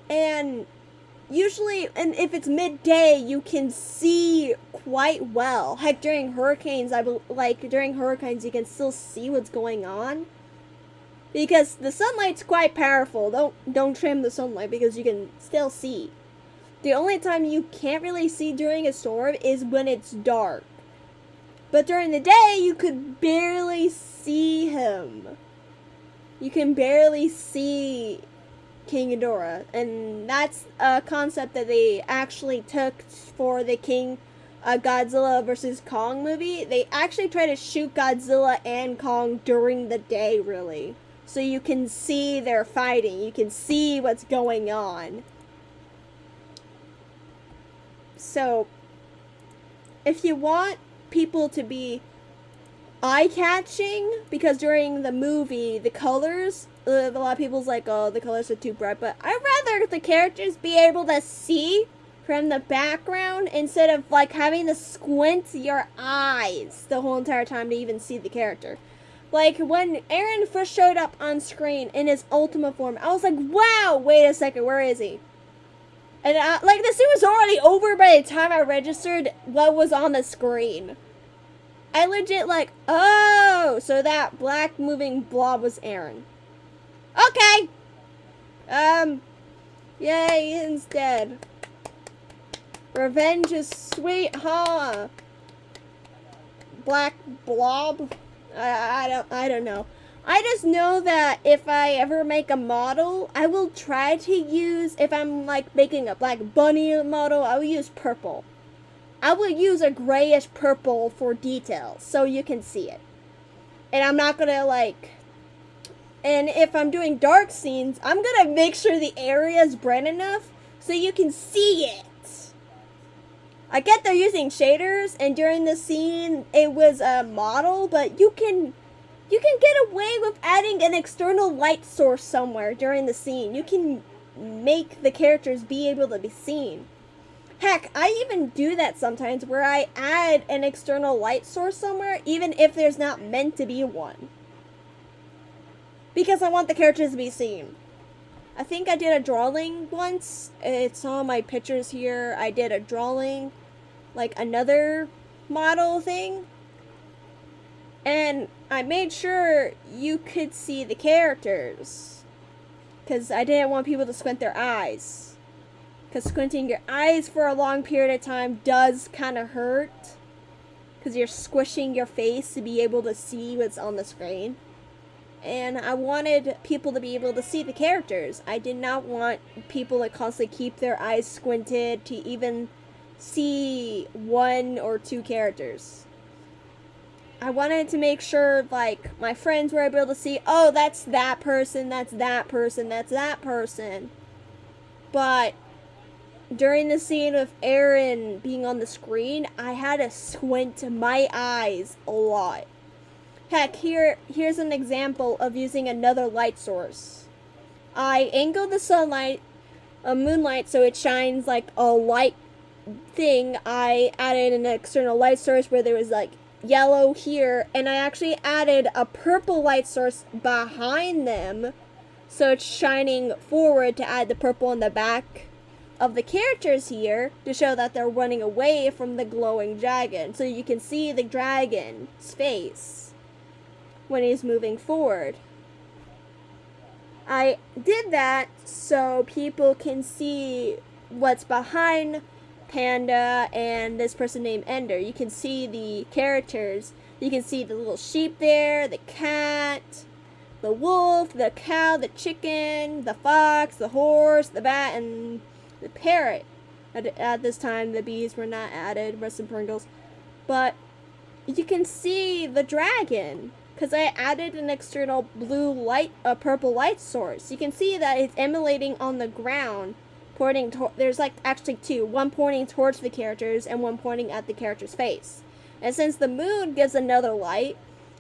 and usually, and if it's midday, you can see quite well. Heck, during hurricanes, during hurricanes, you can still see what's going on. Because the sunlight's quite powerful. Don't trim the sunlight because you can still see. The only time you can't really see during a storm is when it's dark. But during the day, you could barely see him. You can barely see King Ghidorah. And that's a concept that they actually took for the Godzilla vs. Kong movie. They actually try to shoot Godzilla and Kong during the day, really. So you can see they're fighting. You can see what's going on. So, if you want people to be eye-catching, because during the movie, the colors, a lot of people's like, oh, the colors are too bright, but I'd rather the characters be able to see from the background instead of like having to squint your eyes the whole entire time to even see the character. Like, when Aaron first showed up on screen in his Ultima form, I was like, wow, wait a second, where is he? And, the scene was already over by the time I registered what was on the screen. I legit, oh, so that black moving blob was Aaron. Okay! Yay, Ian's dead. Revenge is sweet, huh? Black blob? I don't know. I just know that if I ever make a model, I will try to use, if I'm making a black bunny model, I will use purple. I will use a grayish purple for details so you can see it. And I'm not gonna and if I'm doing dark scenes, I'm gonna make sure the area is bright enough so you can see it. I get they're using shaders, and during the scene, it was a model, but you can get away with adding an external light source somewhere during the scene. You can make the characters be able to be seen. Heck, I even do that sometimes, where I add an external light source somewhere, even if there's not meant to be one. Because I want the characters to be seen. I think I did a drawing once. It's on my pictures here. I did a drawing, another model thing. And I made sure you could see the characters. Because I didn't want people to squint their eyes. Because squinting your eyes for a long period of time does kind of hurt. Because you're squishing your face to be able to see what's on the screen. And I wanted people to be able to see the characters. I did not want people to constantly keep their eyes squinted to even see one or two characters. I wanted to make sure, my friends were able to see, oh, that's that person, that's that person, that's that person. But during the scene of Aaron being on the screen, I had to squint my eyes a lot. Heck, here's an example of using another light source. I angled the sunlight, moonlight, so it shines like a light thing. I added an external light source where there was yellow here, and I actually added a purple light source behind them, so it's shining forward to add the purple on the back of the characters here to show that they're running away from the glowing dragon, so you can see the dragon's face when he's moving forward. I did that so people can see what's behind Panda and this person named Ender. You can see the characters. You can see the little sheep there, the cat, the wolf, the cow, the chicken, the fox, the horse, the bat, and the parrot. At this time, the bees were not added, rest in Pringles. But you can see the dragon, because I added an external purple light source. You can see that it's emanating on the ground, pointing there's actually two, one pointing towards the characters and one pointing at the character's face. And since the moon gives another light,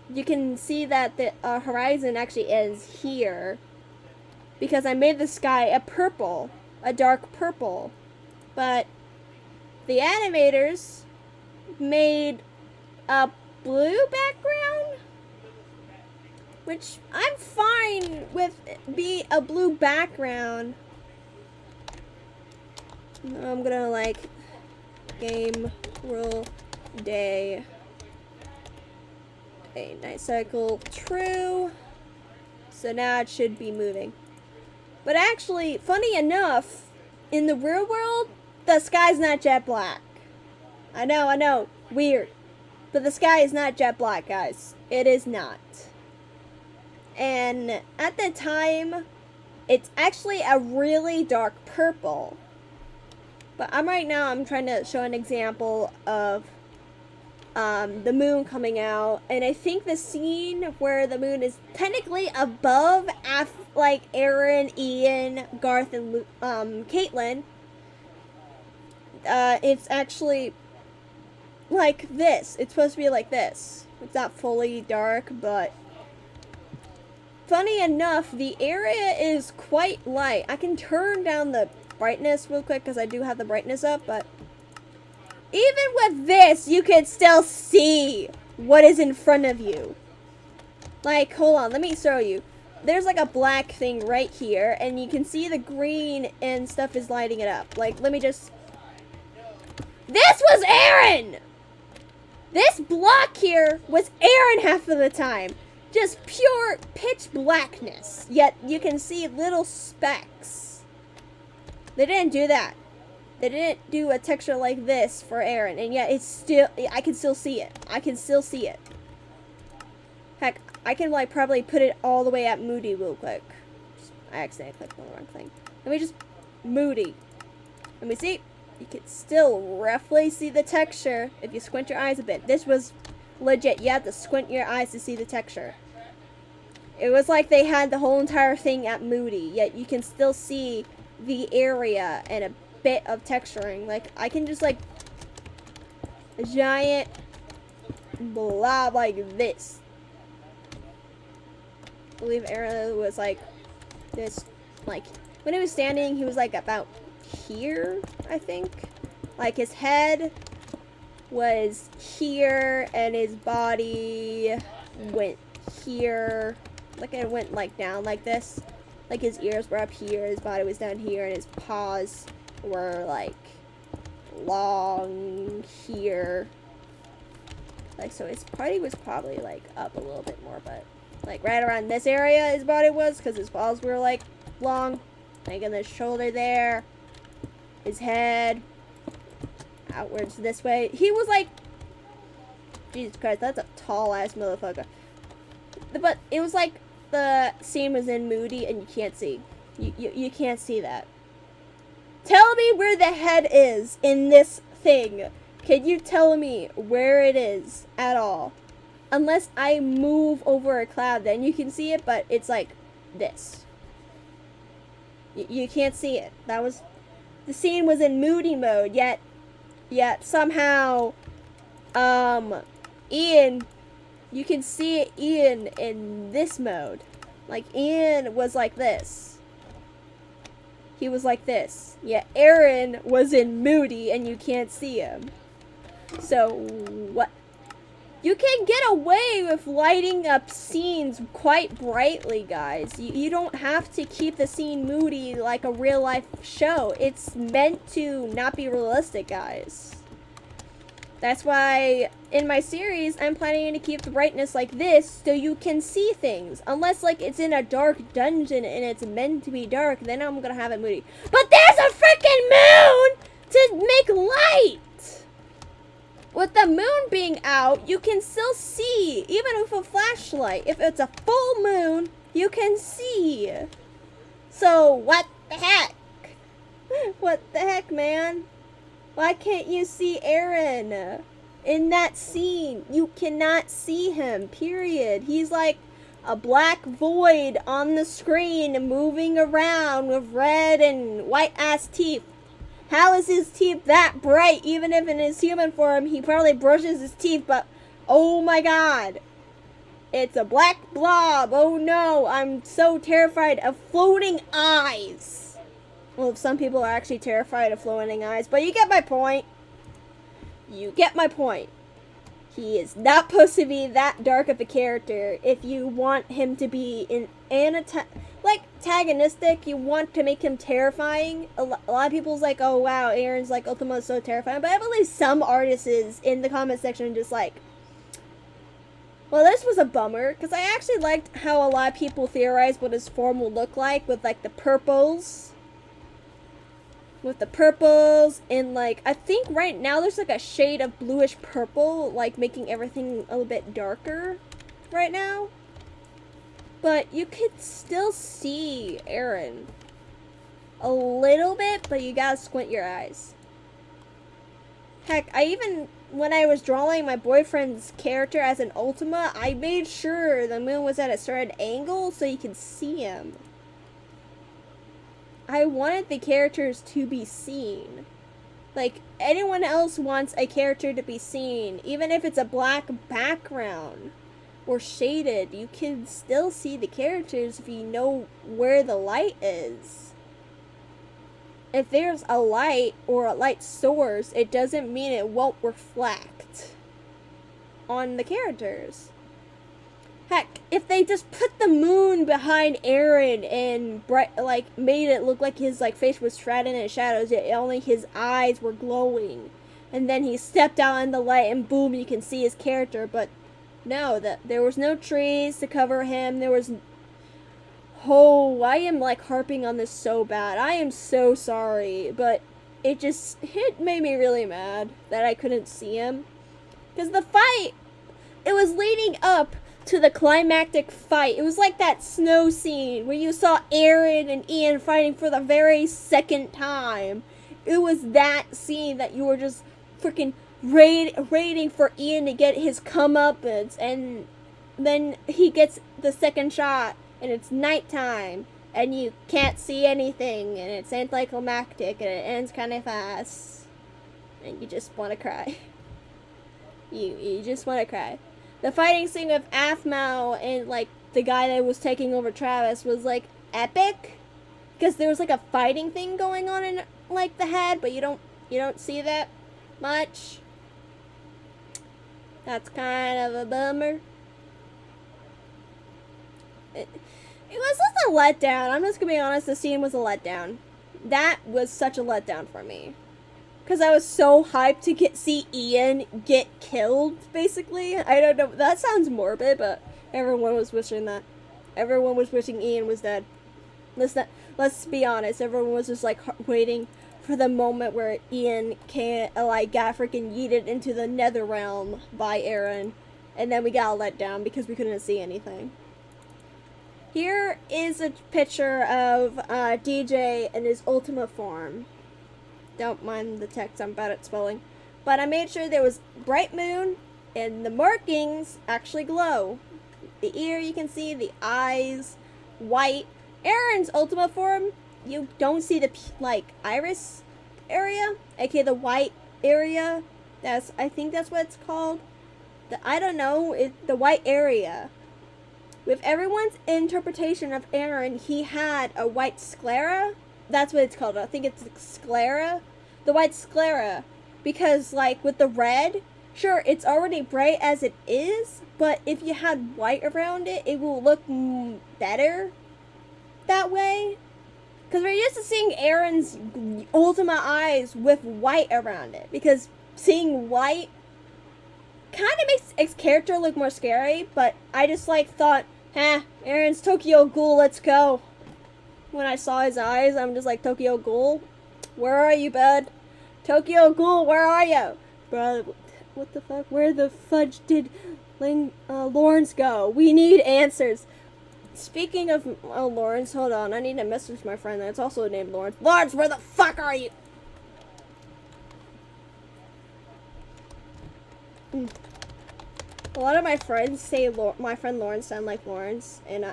you can see that the horizon actually is here, because I made the sky a dark purple. But the animators made a blue background which I'm fine with be a blue background. I'm gonna like game rule day a night cycle true. So now it should be moving. But actually, funny enough, in the real world, the sky's not jet black. I know, weird. But the sky is not jet black, guys. It is not. And at the time, it's actually a really dark purple. But right now, I'm trying to show an example of the moon coming out, and I think the scene where the moon is technically above, like Aaron, Ian, Garth, and Caitlin, it's actually like this. It's supposed to be like this. It's not fully dark, but funny enough, the area is quite light. I can turn down the brightness real quick because I do have the brightness up, but even with this, you can still see what is in front of you. Like, hold on, let me show you. There's like a black thing right here, and you can see the green and stuff is lighting it up. Like, let me just... This was Aaron! This block here was Aaron half of the time. Just pure pitch blackness. Yet, you can see little specks. They didn't do that. They didn't do a texture like this for Aaron, and yet it's still, I can still see it. I can still see it. Heck, I can like probably put it all the way at Moody real quick. I accidentally clicked on the wrong thing. Let me just, Moody. Let me see. You can still roughly see the texture if you squint your eyes a bit. This was legit. You have to squint your eyes to see the texture. It was like they had the whole entire thing at Moody, yet you can still see the area and a bit of texturing. Like, I can just like a giant blob like this. I believe Aaron was like this, like when he was standing he was like about here, I think. Like his head was here and his body went here. Like it went like down like this. Like his ears were up here, his body was down here, and his paws were like long here. Like, so his body was probably like up a little bit more, but like right around this area his body was, because his paws were like long. Like in the shoulder there, his head outwards this way. He was like, Jesus Christ, that's a tall ass motherfucker. But it was like the scene was in Moody and you can't see. You can't see that. Tell me where the head is in this thing. Can you tell me where it is at all? Unless I move over a cloud, then you can see it, but it's like this. You can't see it. That was, the scene was in Moody mode, yet somehow, Ian, you can see Ian in this mode. Like, Ian was like this. He was like this. Yeah, Aaron was in Moody and you can't see him. So, what? You can get away with lighting up scenes quite brightly, guys. You don't have to keep the scene moody like a real life show. It's meant to not be realistic, guys. That's why in my series, I'm planning to keep the brightness like this so you can see things. Unless like it's in a dark dungeon and it's meant to be dark, then I'm gonna have it moody. But there's a freaking moon to make light! With the moon being out, you can still see, even with a flashlight. If it's a full moon, you can see. So, what the heck? What the heck, man? Why can't you see Aaron? In that scene, you cannot see him, period. He's like a black void on the screen moving around with red and white ass teeth. How is his teeth that bright? Even if in his human form, he probably brushes his teeth, but oh my god. It's a black blob. Oh no, I'm so terrified of floating eyes. Well, some people are actually terrified of floating eyes, but you get my point. You get my point. he is not supposed to be that dark of a character. If you want him to be antagonistic, you want to make him terrifying. A lot of people's like, oh wow, Aaron's like Ultima is so terrifying, but I believe some artists in the comment section just like, well, this was a bummer, because I actually liked how a lot of people theorized what his form will look like with like the purples. With the purples and like, I think right now there's like a shade of bluish purple, like making everything a little bit darker right now. But you could still see Aaron a little bit, but you gotta squint your eyes. Heck, when I was drawing my boyfriend's character as an Ultima, I made sure the moon was at a certain angle so you could see him. I wanted the characters to be seen. Like, anyone else wants a character to be seen, even if it's a black background or shaded, you can still see the characters if you know where the light is. If there's a light or a light source, it doesn't mean it won't reflect on the characters. Heck, if they just put the moon behind Aaron and made it look like his face was shrouded in shadows, yet only his eyes were glowing, and then he stepped out in the light and boom, you can see his character. But no, there was no trees to cover him. There was. Oh, I am harping on this so bad. I am so sorry, but it made me really mad that I couldn't see him, because the fight, it was leading up to the climactic fight. It was like that snow scene where you saw Aaron and Ian fighting for the very second time. It was that scene that you were just freaking waiting for Ian to get his comeuppance, and then he gets the second shot, and it's nighttime, and you can't see anything, and it's anticlimactic, and it ends kind of fast, and you just want to cry. You just want to cry. The fighting scene with Aphmau and the guy that was taking over Travis was epic, because there was a fighting thing going on in the head, but you don't see that much. That's kind of a bummer. It was just a letdown. I'm just gonna be honest, the scene was a letdown. That was such a letdown for me, because I was so hyped to see Ian get killed, basically. I don't know, that sounds morbid, but everyone was wishing that. Everyone was wishing Ian was dead. Let's be honest, everyone was just waiting for the moment where Ian got freaking yeeted into the nether realm by Aaron, and then we got let down because we couldn't see anything. Here is a picture of DJ in his Ultima form. Don't mind the text, I'm bad at spelling. But I made sure there was bright moon, and the markings actually glow. The ear you can see, the eyes, white. Aaron's Ultima form, you don't see the iris area, aka the white area. I think that's what it's called. I don't know, the white area. With everyone's interpretation of Aaron, he had a white sclera. That's what it's called. I think it's sclera. The white sclera. Because, with the red, sure, it's already bright as it is, but if you had white around it, it will look better that way. Because we're used to seeing Aaron's Ultima eyes with white around it. Because seeing white kind of makes his character look more scary, but I just thought, Aaron's Tokyo Ghoul, let's go. When I saw his eyes, I'm just Tokyo Ghoul, where are you, bud? Tokyo Ghoul, where are you? Bro, what the fuck? Where the fudge did Lawrence go? We need answers. Speaking of Lawrence, hold on, I need to message my friend that's also named Lawrence. Lawrence, where the fuck are you? A lot of my friends say my friend Lawrence sound like Lawrence, and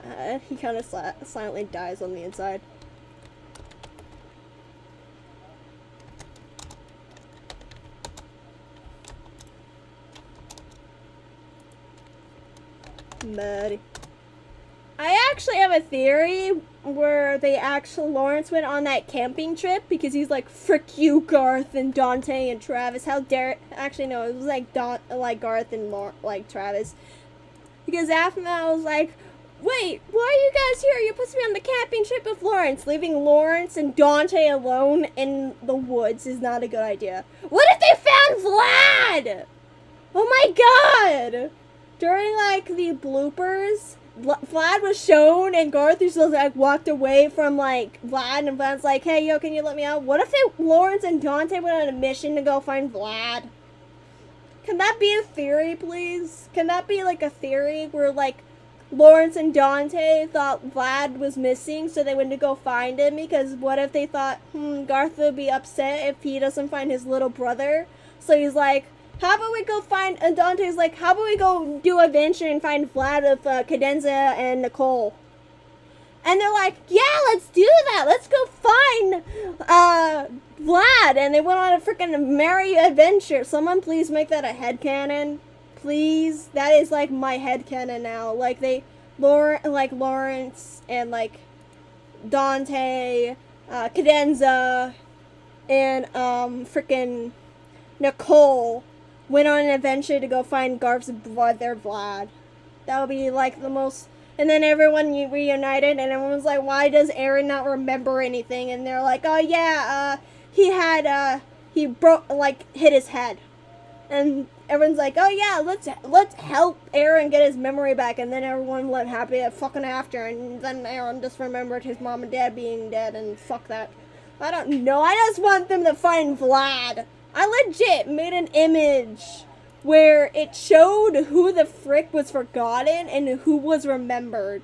he kind of silently dies on the inside. Buddy. I actually have a theory where they actually Lawrence went on that camping trip because he's like, frick you, Garth and Dante and Travis. How dare? Actually, no, it was like Garth and Travis. Because after that, I was like, wait, why are you guys here? You're supposed to be on the camping trip with Lawrence. Leaving Lawrence and Dante alone in the woods is not a good idea. What if they found Vlad? Oh my god! During like the bloopers, Vlad was shown and Garth just like walked away from like Vlad, and Vlad's like, hey yo, can you let me out? What if Lawrence and Dante went on a mission to go find Vlad? Can that be a theory, please? Can that be like a theory where like Lawrence and Dante thought Vlad was missing, so they went to go find him? Because what if they thought, Garth would be upset if he doesn't find his little brother? So he's like, how about we go find, and Dante's like, how about we go do a venture and find Vlad with Cadenza and Nicole? And they're like, yeah, let's do that. Let's go find Vlad. And they went on a freaking merry adventure. Someone please make that a headcanon. Please. That is like my headcanon now. Like Lawrence and like Dante, Cadenza, and freaking Nicole went on an adventure to go find Garth's brother, Vlad. That would be like the most... And then everyone reunited, and everyone's like, why does Aaron not remember anything? And they're like, oh yeah, he had, he hit his head. And everyone's like, oh yeah, let's help Aaron get his memory back. And then everyone went happy fucking after, and then Aaron just remembered his mom and dad being dead, and fuck that. I don't know, I just want them to find Vlad. I legit made an image where it showed who the frick was forgotten and who was remembered.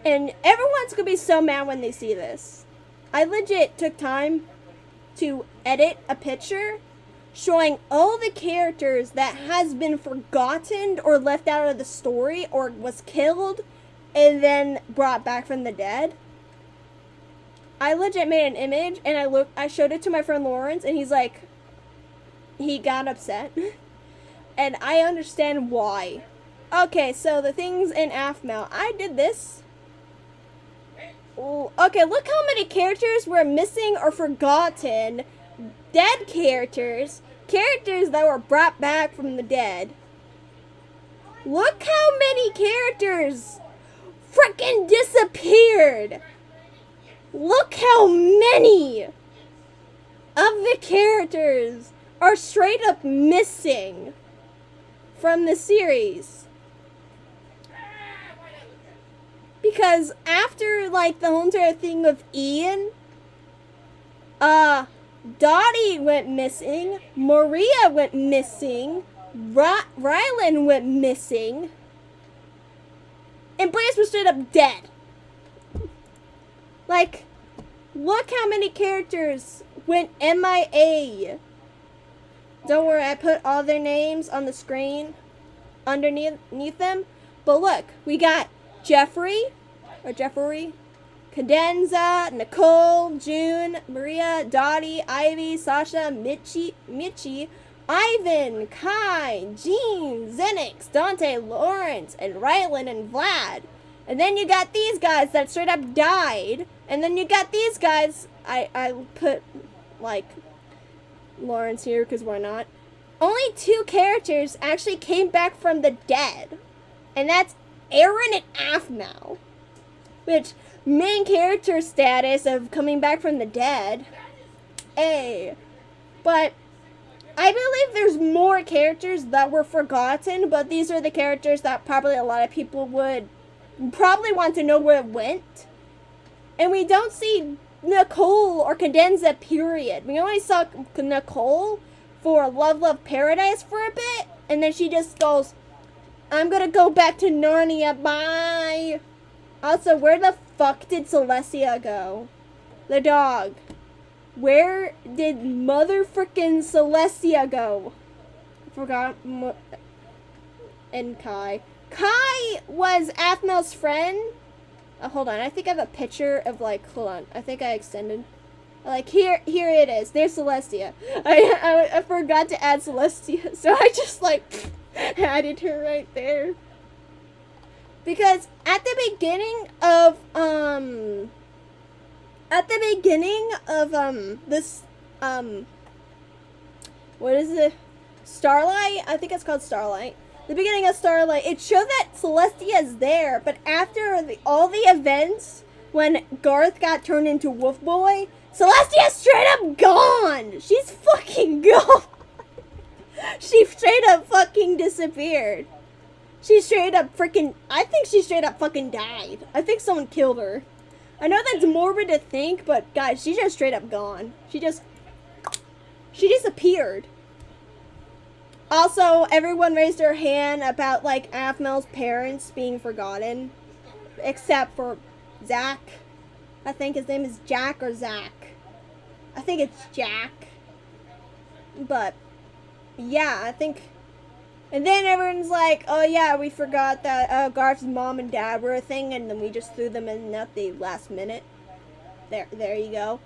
And everyone's gonna be so mad when they see this. I legit took time to edit a picture showing all the characters that has been forgotten or left out of the story or was killed and then brought back from the dead. I legit made an image and I showed it to my friend Lawrence, and he's like, he got upset. And I understand why. Okay, so the things in Aphmau. I did this. Ooh, okay, look how many characters were missing or forgotten. Dead characters. Characters that were brought back from the dead. Look how many characters freaking disappeared. Look how many of the characters are straight up missing from the series. Because after like the whole entire thing with Ian, Dottie went missing, Maria went missing, Rylan went missing, and Blaze was straight up dead. Like, look how many characters went MIA. Don't worry, I put all their names on the screen underneath them. But look, we got Jeffrey, Cadenza, Nicole, June, Maria, Dottie, Ivy, Sasha, Michi, Ivan, Kai, Jean, Zenix, Dante, Lawrence, and Rylan and Vlad. And then you got these guys that straight up died. And then you got these guys, I put like Lawrence here because why not? Only 2 characters actually came back from the dead. And that's Aaron and Aphmau. Which, main character status of coming back from the dead. But I believe there's more characters that were forgotten, but these are the characters that probably a lot of people would probably want to know where it went. And we don't see Nicole or Cadenza, period. We only saw Nicole for Love Paradise for a bit, and then she just goes, I'm gonna go back to Narnia, bye. Also, where the fuck did Celestia go? The dog. Where did motherfucking Celestia go? I forgot. And Kai. Kai was Aphmau's friend. Hold on, I think I have a picture of like, hold on, I think I extended. Like, here it is. There's Celestia. I forgot to add Celestia, so I just like added her right there. Because at the beginning of this what is it? Starlight? I think it's called Starlight. The beginning of Starlight, it showed that Celestia's there, but after all the events, when Garth got turned into Wolf Boy, Celestia's straight up gone! She's fucking gone! She straight up fucking disappeared. She straight up freaking, I think she straight up fucking died. I think someone killed her. I know that's morbid to think, but guys, she's just straight up gone. She disappeared. Also, everyone raised their hand about, like, Aphmel's parents being forgotten. Except for Zach. I think his name is Jack or Zach. I think it's Jack. But, yeah, I think... And then everyone's like, oh yeah, we forgot that Garth's mom and dad were a thing, and then we just threw them in at the last minute. There you go.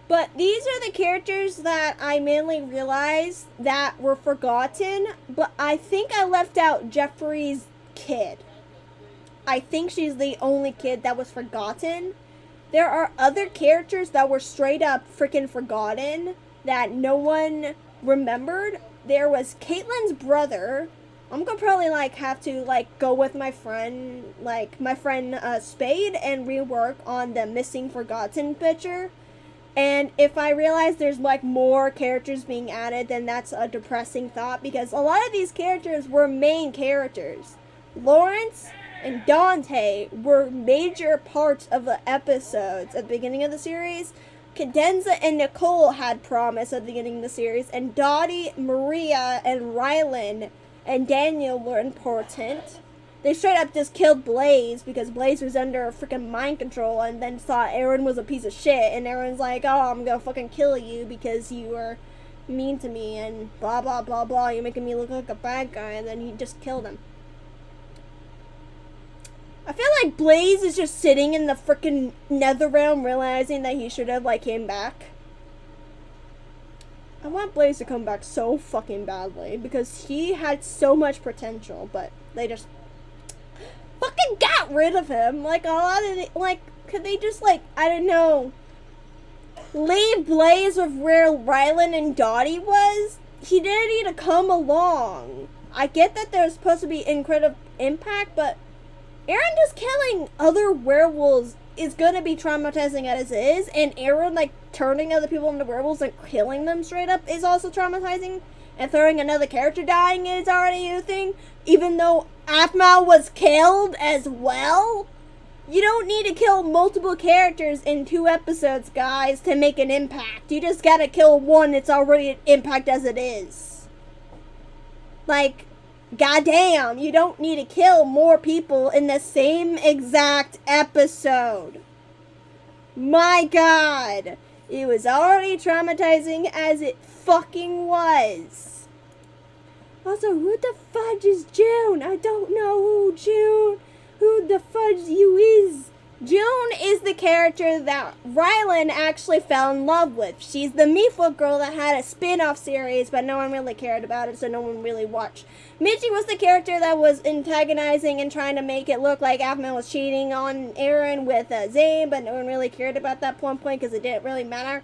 But these are the characters that I mainly realized that were forgotten, but I think I left out Jeffrey's kid. I think she's the only kid that was forgotten. There are other characters that were straight up freaking forgotten that no one remembered. There was Caitlin's brother. I'm gonna probably have to go with my friend Spade and rework on the missing forgotten picture. And if I realize there's more characters being added, then that's a depressing thought, because a lot of these characters were main characters. Lawrence and Dante were major parts of the episodes at the beginning of the series. Cadenza and Nicole had promise at the beginning of the series, and Dottie, Maria, and Rylan and Daniel were important. They straight up just killed Blaze because Blaze was under freaking mind control, and then thought Aaron was a piece of shit, and Aaron's like, oh, I'm gonna fucking kill you because you were mean to me, and blah blah blah blah, you're making me look like a bad guy, and then he just killed him. I feel like Blaze is just sitting in the freaking nether realm realizing that he should have came back. I want Blaze to come back so fucking badly because he had so much potential, but they just fucking got rid of him. A lot of could they just I don't know, leave Blaze with where Rylan and Dottie was? He didn't need to come along. I get that there's supposed to be incredible impact, but Aaron just killing other werewolves is gonna be traumatizing as it is, and Aaron turning other people into werewolves and killing them straight up is also traumatizing, and throwing another character dying is already a thing, even though Aphmau was killed as well. You don't need to kill multiple characters in 2 episodes, guys, to make an impact. You just gotta kill one, it's already an impact as it is. Goddamn, you don't need to kill more people in the same exact episode. My god. It was already traumatizing as it fucking was. Also, who the fudge is June? I don't know who the fudge you is. June is the character that Rylan actually fell in love with. She's the Meatfoot girl that had a spin-off series, but no one really cared about it, so no one really watched. Mitchie was the character that was antagonizing and trying to make it look like Aphmau was cheating on Aaron with Zane, but no one really cared about that point because it didn't really matter.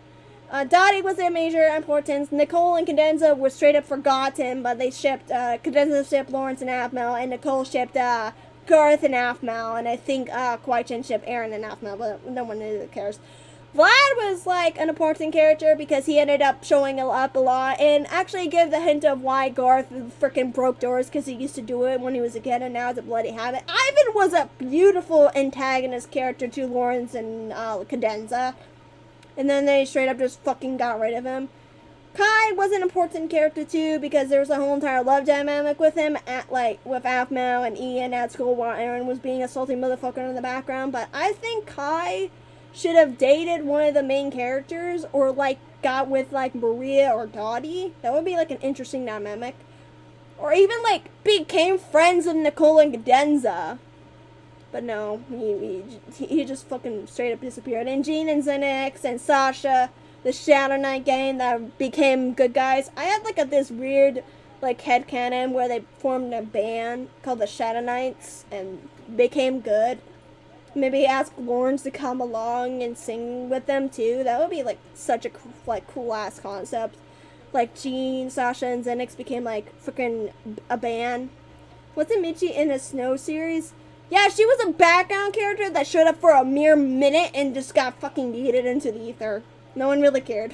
Dottie was a major importance. Nicole and Cadenza were straight up forgotten, but they shipped, Cadenza shipped Lawrence and Aphmau, and Nicole shipped, Garth and Aphmau, and I think Kwai-Chen shipped Aaron and Aphmau, but no one really cares. Vlad was an important character because he ended up showing up a lot and actually gave the hint of why Garth freaking broke doors, because he used to do it when he was a kid and now it's a bloody habit. Ivan was a beautiful antagonist character to Lawrence and Cadenza, and then they straight up just fucking got rid of him. Kai was an important character too because there was a whole entire love dynamic with him with Aphmau and Ian at school while Aaron was being a salty motherfucker in the background. But I think Kai should have dated one of the main characters or got with Maria or Dottie. That would be an interesting dynamic. Or even became friends with Nicole and Cadenza. But no, he just fucking straight up disappeared. And Jean and Xenix and Sasha, the Shadow Knight gang that became good guys. I had this weird like headcanon where they formed a band called the Shadow Knights and became good. Maybe ask Lawrence to come along and sing with them too. That would be like such a cool ass concept. Like Jean, Sasha, and Zenix became like freaking a band. Wasn't Michi in a Snow series? Yeah, she was a background character that showed up for a mere minute and just got fucking yeeted into the ether. No one really cared.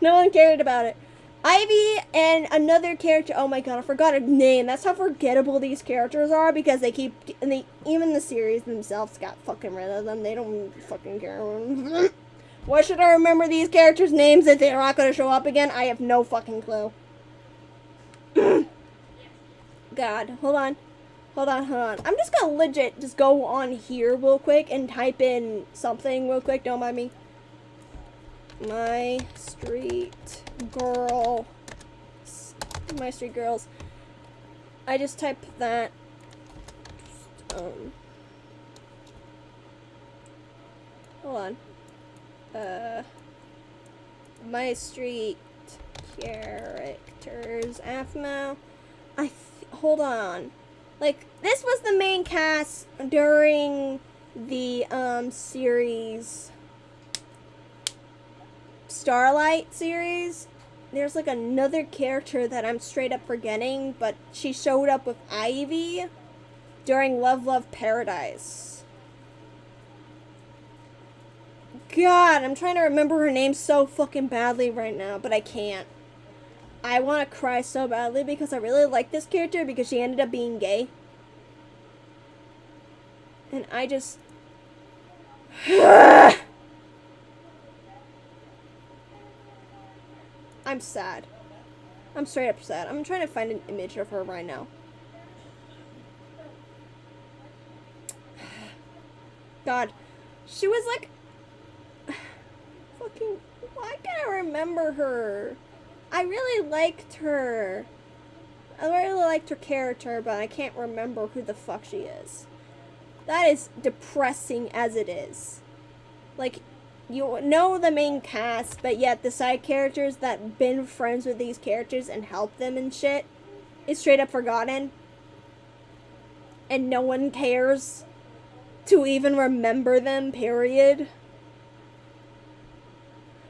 No one cared about it. Ivy and another character. Oh my god, I forgot her name. That's how forgettable these characters are because they keep. And even the series themselves got fucking rid of them. They don't fucking care. Why should I remember these characters' names if they're not going to show up again? I have no fucking clue. God, hold on. I'm just gonna legit just go on here real quick and type in something real quick. Don't mind me. My street girls. I just typed that. Hold on. My street characters. AFMO. Hold on. Like, this was the main cast during the, series Starlight series. There's, like, another character that I'm straight up forgetting, but she showed up with Ivy during Love Paradise. God, I'm trying to remember her name so fucking badly right now, but I can't. I want to cry so badly because I really like this character because she ended up being gay. And I just... I'm sad. I'm straight up sad. I'm trying to find an image of her right now. God. She was like... Fucking... Why can't I remember her? I really liked her. I really liked her character, but I can't remember who the fuck she is. That is depressing as it is. Like, you know the main cast, but yet the side characters that been friends with these characters and helped them and shit is straight up forgotten. And no one cares to even remember them, period.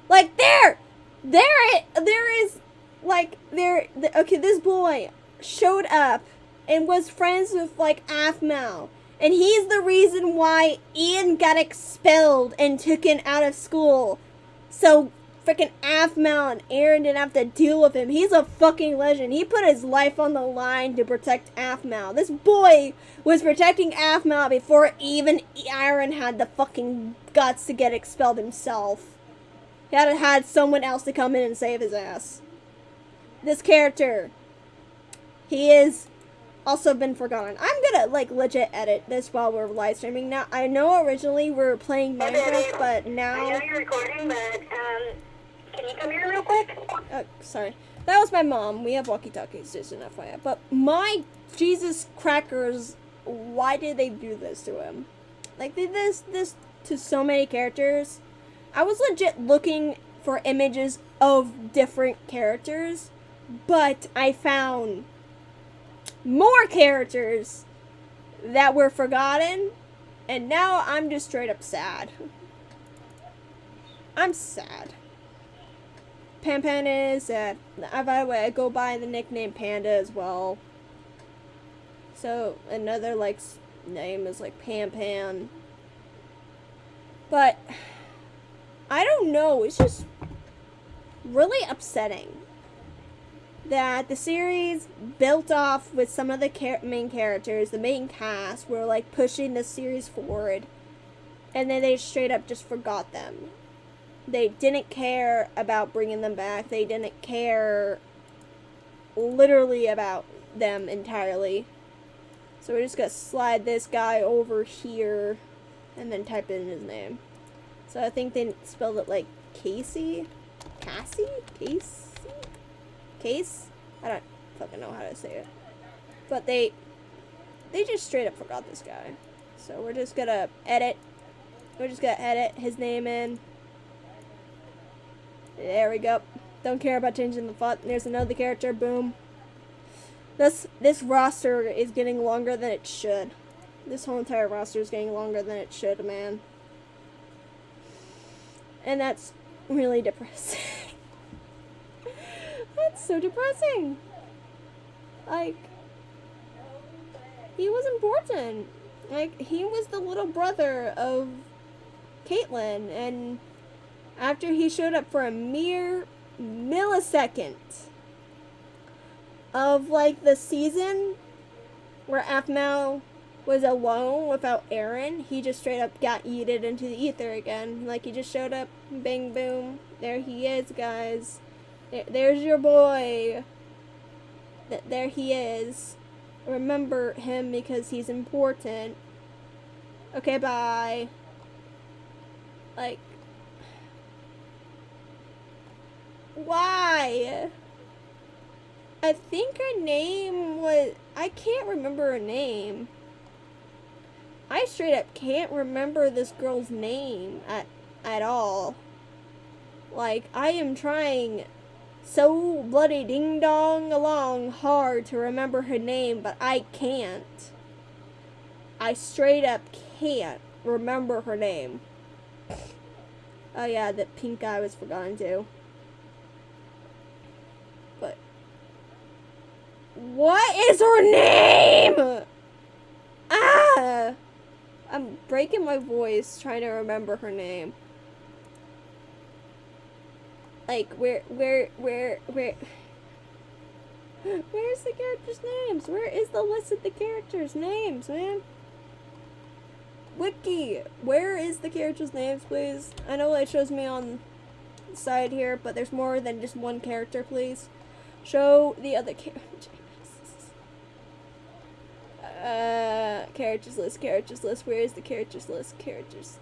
Like, okay, this boy showed up and was friends with, like, Aphmau. And he's the reason why Ian got expelled and taken out of school. So, freaking Aphmau and Aaron didn't have to deal with him. He's a fucking legend. He put his life on the line to protect Aphmau. This boy was protecting Aphmau before even Aaron had the fucking guts to get expelled himself. He had someone else to come in and save his ass. This character, he is also been forgotten. I'm gonna, like, legit edit this while we're live streaming. Now, I know originally we were playing Minecraft, but now... I know you're recording, but, can you come here real quick? Oh, sorry. That was my mom. We have walkie-talkies, just an FYI. But my Jesus crackers, why did they do this to him? Like, they did this to so many characters. I was legit looking for images of different characters, but I found more characters that were forgotten, and now I'm just straight up sad. I'm sad. Pan is sad. By the way, I go by the nickname Panda as well. So another, like, name is like Pan. But I don't know, it's just really upsetting that the series built off with some of the main characters, the main cast, were like pushing the series forward, and then they straight up just forgot them. They didn't care about bringing them back. They didn't care literally about them entirely. So we're just gonna slide this guy over here and then type in his name. So I think they spelled it like Casey? Case? I don't fucking know how to say it. But they just straight up forgot this guy. So we're just gonna edit. We're just gonna edit his name in. There we go. Don't care about changing the font. There's another character. Boom. This roster is getting longer than it should. This whole entire roster is getting longer than it should, man. And that's really depressing. That's so depressing. Like, he was important. Like, he was the little brother of Caitlyn, and after he showed up for a mere millisecond of, like, the season where Aphmau was alone without Aaron, he just straight up got yeeted into the ether again. Like, he just showed up, bang, boom, there he is, guys. There's your boy. There he is. Remember him because he's important. Okay, bye. Like, why? I think her name was, I can't remember her name. I straight up can't remember this girl's name at all. Like, I am trying so bloody ding dong along hard to remember her name, but I can't. I straight up can't remember her name. Oh yeah, that pink guy was forgotten too. But what is her name? Ah! I'm breaking my voice trying to remember her name. Like, where's the characters' names? Where is the list of the characters' names, man? Wiki, where is the characters' names, please? I know it shows me on the side here, but there's more than just one character, please. Show the other characters. Characters list, where is the characters list? Characters.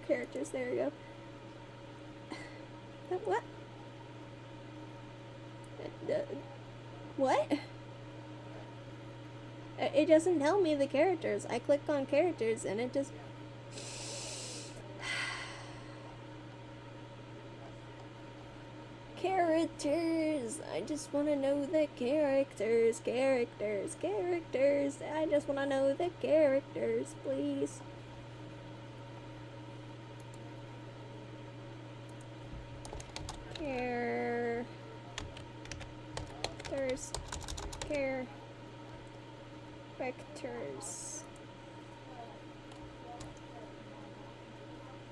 Characters, there we go. What? What? It doesn't tell me the characters. I click on characters and it just... Characters! I just want to know the characters. I just want to know the characters, please. Characters.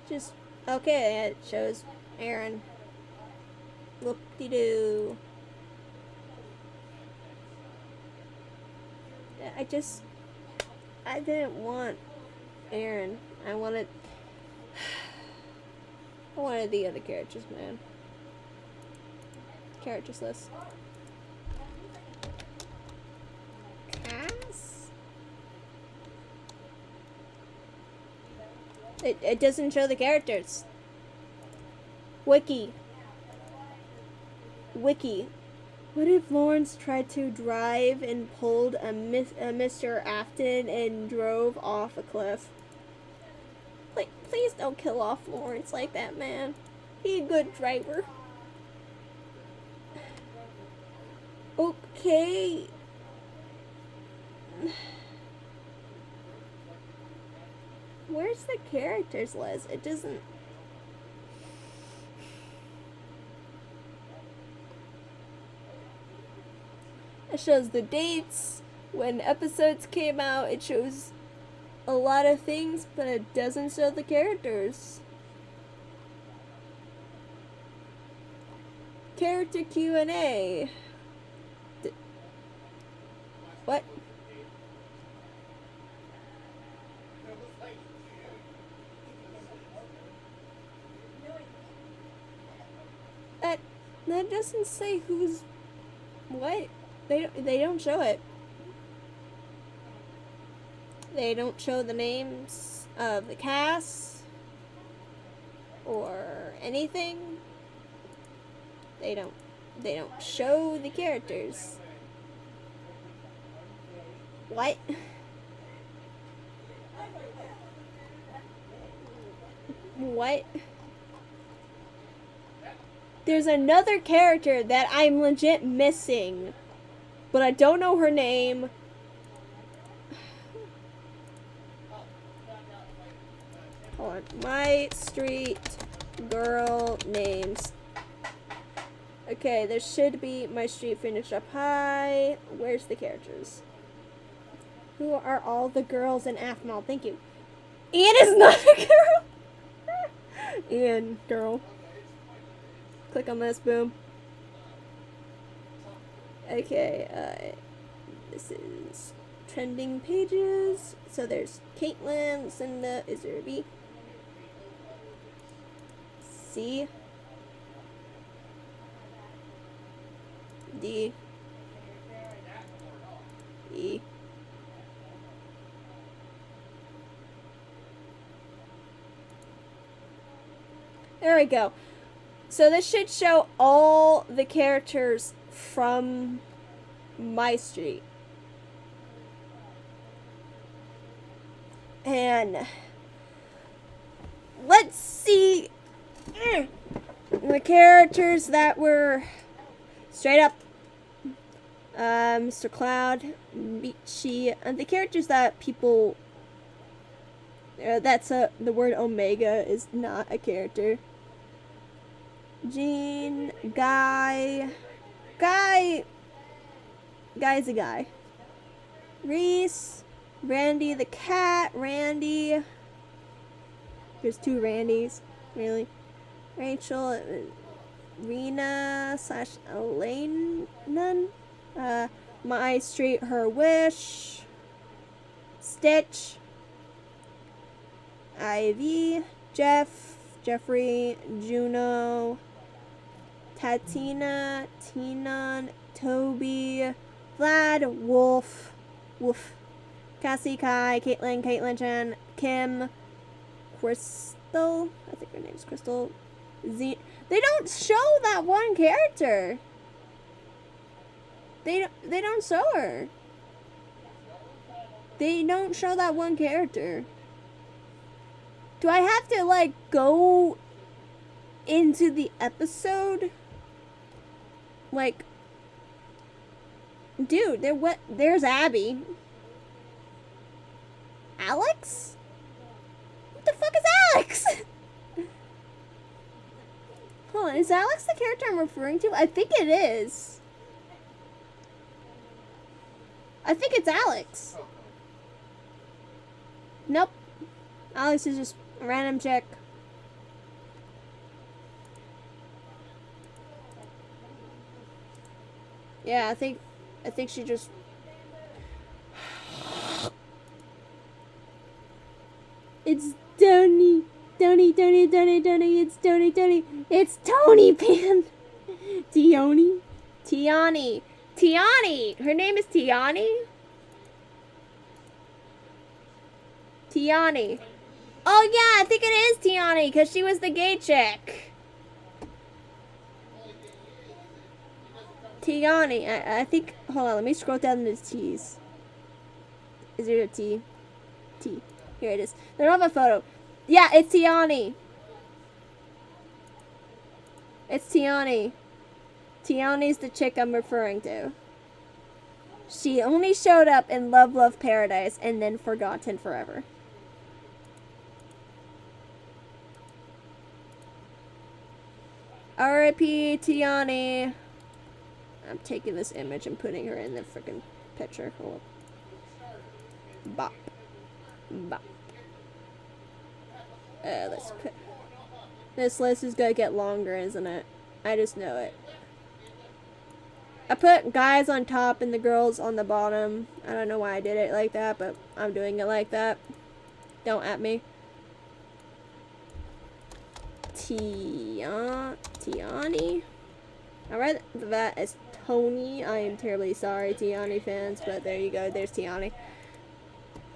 Just, okay, it shows Aaron. Whoop-de-doo. I didn't want Aaron. I wanted the other characters, man. Characters list. Cass? It doesn't show the characters. Wiki. What if Lawrence tried to drive and pulled a Mr. Afton and drove off a cliff? Please don't kill off Lawrence like that, man. Be a good driver. Okay. Where's the characters list? It doesn't... It shows the dates, when episodes came out, it shows a lot of things, but it doesn't show the characters. Character Q&A. What? That doesn't say who's what. They don't show it. They don't show the names of the cast or anything. They don't show the characters. What? What? there's another character that I'm legit missing, but I don't know her name. Hold on. My street girl names. Okay, there should be my street finished up high. Where's the characters? Who are all the girls in Aphmall? Thank you. Ian is not a girl. Ian, girl. Click on this, boom. Okay, this is trending pages. So there's Caitlin, Cinda, is there a B? C. D. E. There we go. So this should show all the characters from my street. And let's see the characters that were straight up Mr. Cloud, Beachy, and the characters that people the word Omega is not a character. Jean, Guy's a guy. Reese, Randy the cat, Randy. There's two Randys, really. Rachel, Rena / Elaine, none. My street, her wish. Stitch. Ivy, Jeffrey, Juno, Tatina, Tinon, Toby, Vlad, Wolf, Cassie, Kai, Caitlin Chan, Kim, Crystal, I think her name's Crystal, Z. They don't show that one character. They don't show her. They don't show that one character. Do I have to, like, go into the episode? Like, dude, there's Abby. Alex? What the fuck is Alex? Hold on, is Alex the character I'm referring to? I think it is. I think it's Alex. Nope. Alex is just a random chick. Yeah, I think she just... It's Tony. It's Tony. It's Tony Pan. Tiani. Her name is Tiani. Tiani. Oh yeah, I think it is Tiani, because she was the gay chick. Tiani. I think, hold on, let me scroll down to the T's. Is there a T? T. Here it is. They don't have a photo. Yeah, it's Tiani. It's Tiani. Tiani's the chick I'm referring to. She only showed up in Love Paradise and then forgotten forever. R.I.P. Tiani. I'm taking this image and putting her in the freaking picture. Hold on. Bop. Let's put... This list is gonna get longer, isn't it? I just know it. I put guys on top and the girls on the bottom. I don't know why I did it like that, but I'm doing it like that. Don't at me. Tiani. I read that as Tony. I am terribly sorry, Tiani fans, but there you go. There's Tiani.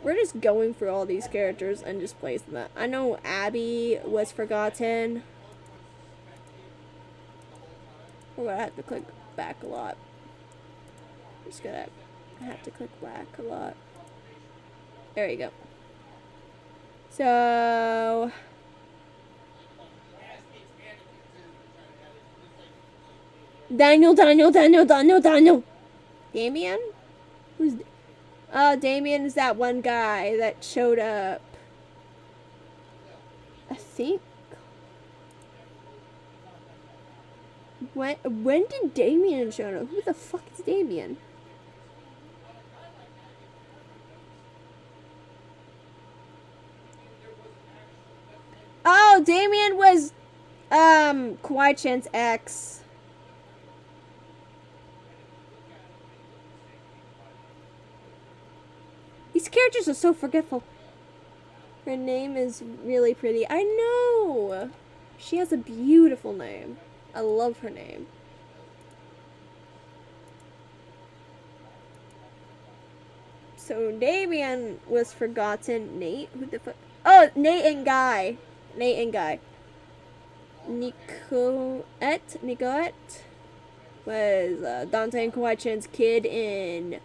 We're just going through all these characters and just placing them. I know Abby was forgotten. We're gonna have to click back a lot. Just gonna have to click back a lot. There you go. So Daniel. Damien? Who's... Oh, Damien is that one guy that showed up. I think... When did Damien show up? Who the fuck is Damien? Oh, Damien was Kawhi Chan's ex. These characters are so forgetful. Her name is really pretty. I know. She has a beautiful name. I love her name. So Damien was forgotten. Nate? Who the fuck? Oh, Nate and Guy. Nicoette was Dante and Kawhi Chan's kid in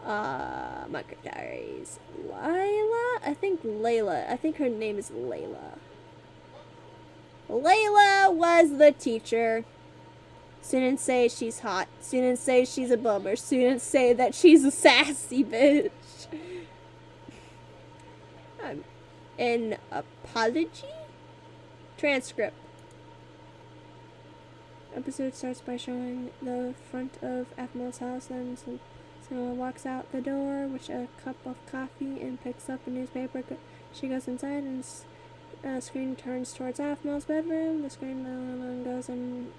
Minecraft Diaries. Layla? I think Layla. I think her name is Layla. Layla was the teacher. Students say she's hot. Students say she's a bummer. Students say that she's a sassy bitch. An apology? Transcript. Episode starts by showing the front of Athmel's house, then someone walks out the door with a cup of coffee and picks up a newspaper. She goes inside and screen turns towards Athmel's bedroom. The screen goes in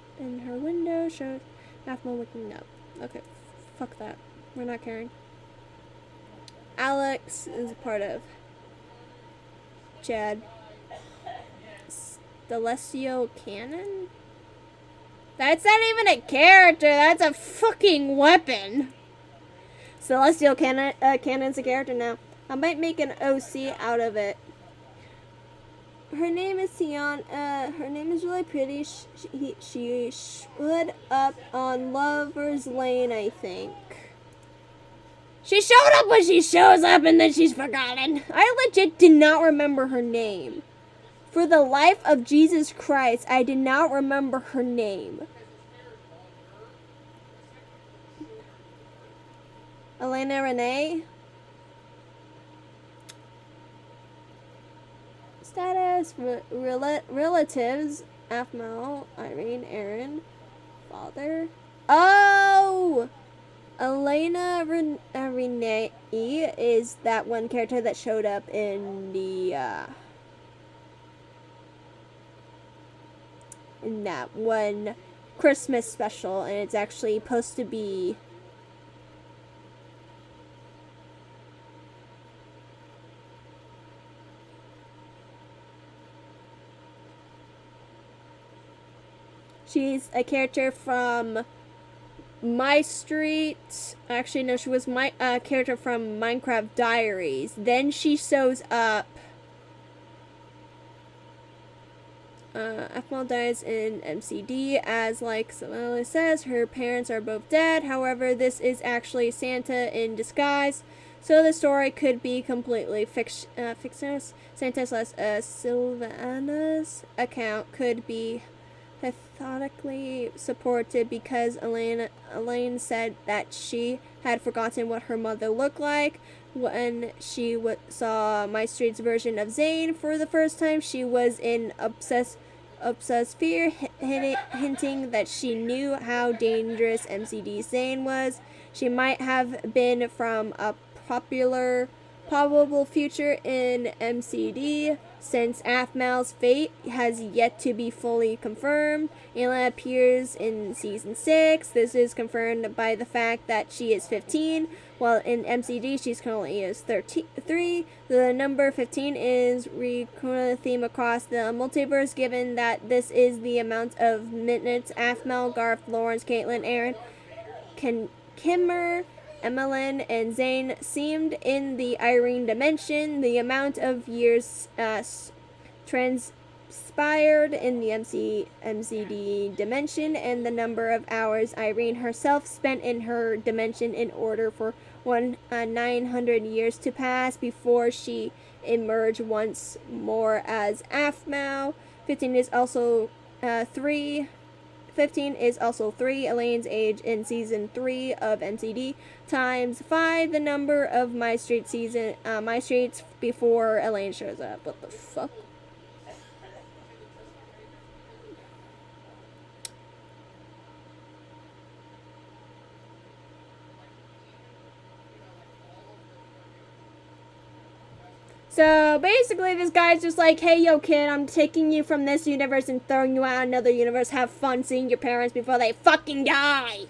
her window, shows Athmel waking up. Okay, fuck that. We're not caring. Alex is a part of Chad. Celestial Cannon? That's not even a character, that's a fucking weapon. Celestial Cannon's a character now. I might make an OC out of it. Her name is Sion. Her name is really pretty. She showed up on Lover's Lane, I think. She showed up when she shows up and then she's forgotten. I legit did not remember her name. For the life of Jesus Christ, I did not remember her name. Elena Renee? Status, relatives, Athmel, Irene, Aaron, father. Oh! Elena Renee is that one character that showed up in the, in that one Christmas special, and it's actually supposed to be she's a character from My Street. Actually, no, she was my character from Minecraft Diaries. Then she shows up. Athmel dies in MCD, as like Samantha says, her parents are both dead. However, this is actually Santa in disguise, so the story could be completely fictitious. Sylvana's account could be methodically supported because Elaine said that she had forgotten what her mother looked like. When she saw My Street's version of Zane for the first time, she was in obsessed fear, hinting that she knew how dangerous MCD Zane was. She might have been from a probable future in MCD, since Athmel's fate has yet to be fully confirmed. Ayla appears in Season 6. This is confirmed by the fact that she is 15, while in MCD she's currently is 3. The number 15 is recurring theme across the multiverse, given that this is the amount of minutes Athmel, Garth, Lawrence, Caitlin, Aaron, Kimmer, Emmeline, and Zane seemed in the Irene dimension. The amount of years transpired in the MCD dimension, and the number of hours Irene herself spent in her dimension in order for 900 years to pass before she emerged once more as Athmel. 15 is also 3 15 is also 3. Elaine's age in season 3 of NCD times 5 the number of My Street My Streets before Elaine shows up. What the fuck? So basically, this guy's just like, hey, yo, kid, I'm taking you from this universe and throwing you out another universe. Have fun seeing your parents before they fucking die.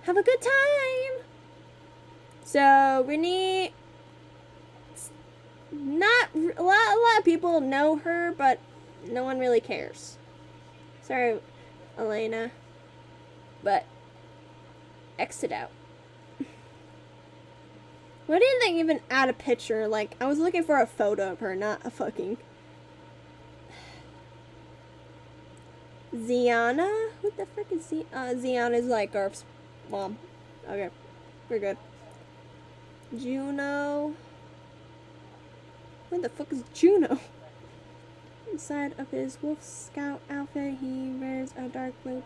Have a good time. So Renee, not a lot of people know her, but no one really cares. Sorry, Elena, but exit out. Why didn't they even add a picture? Like, I was looking for a photo of her, not a fucking... Ziana? Who the frick is Ziana is like Garf's mom. Okay, we're good. Juno. Where the fuck is Juno? Inside of his Wolf Scout outfit, he wears a dark blue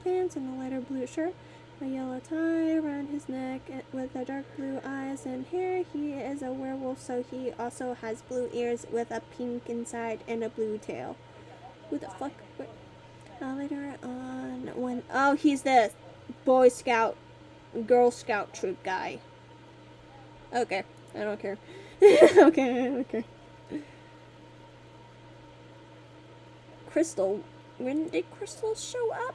pants and a lighter blue shirt. A yellow tie around his neck with the dark blue eyes and hair. He is a werewolf, so he also has blue ears with a pink inside and a blue tail. Who the fuck? Later on, when... Oh, he's the Boy Scout, Girl Scout troop guy. Okay, I don't care. Okay, I don't care. Crystal. When did Crystal show up?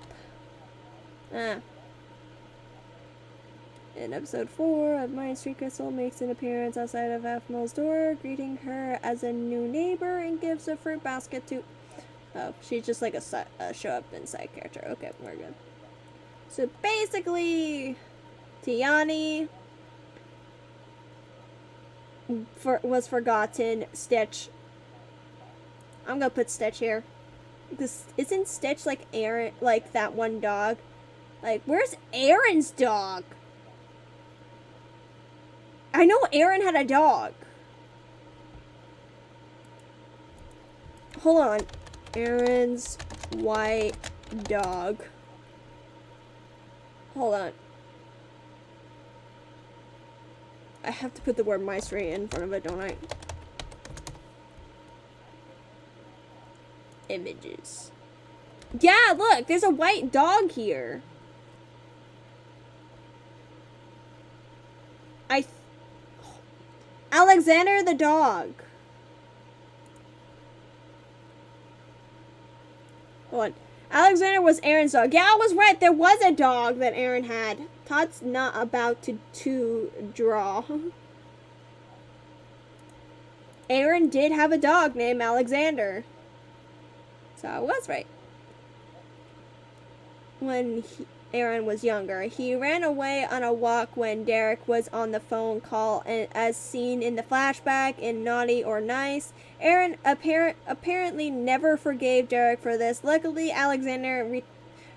In episode 4 of My Street, Crystal makes an appearance outside of Aphmo's door, greeting her as a new neighbor and gives a fruit basket to... Oh, she's just like a show-up and side character. Okay, we're good. So basically, Tiani was forgotten. Stitch. I'm gonna put Stitch here. This isn't Stitch like Aaron, like that one dog. Like, where's Aaron's dog? I know Aaron had a dog. Hold on. Aaron's white dog. Hold on. I have to put the word mice right in front of it, don't I? Images. Yeah, look, there's a white dog here. Alexander the dog. Hold on. Alexander was Aaron's dog. Yeah, I was right. There was a dog that Aaron had. Todd's not about to draw. Aaron did have a dog named Alexander. So I was right. When Aaron was younger, he ran away on a walk when Derek was on the phone call, and as seen in the flashback in Naughty or Nice, Aaron apparently never forgave Derek for this. Luckily, Alexander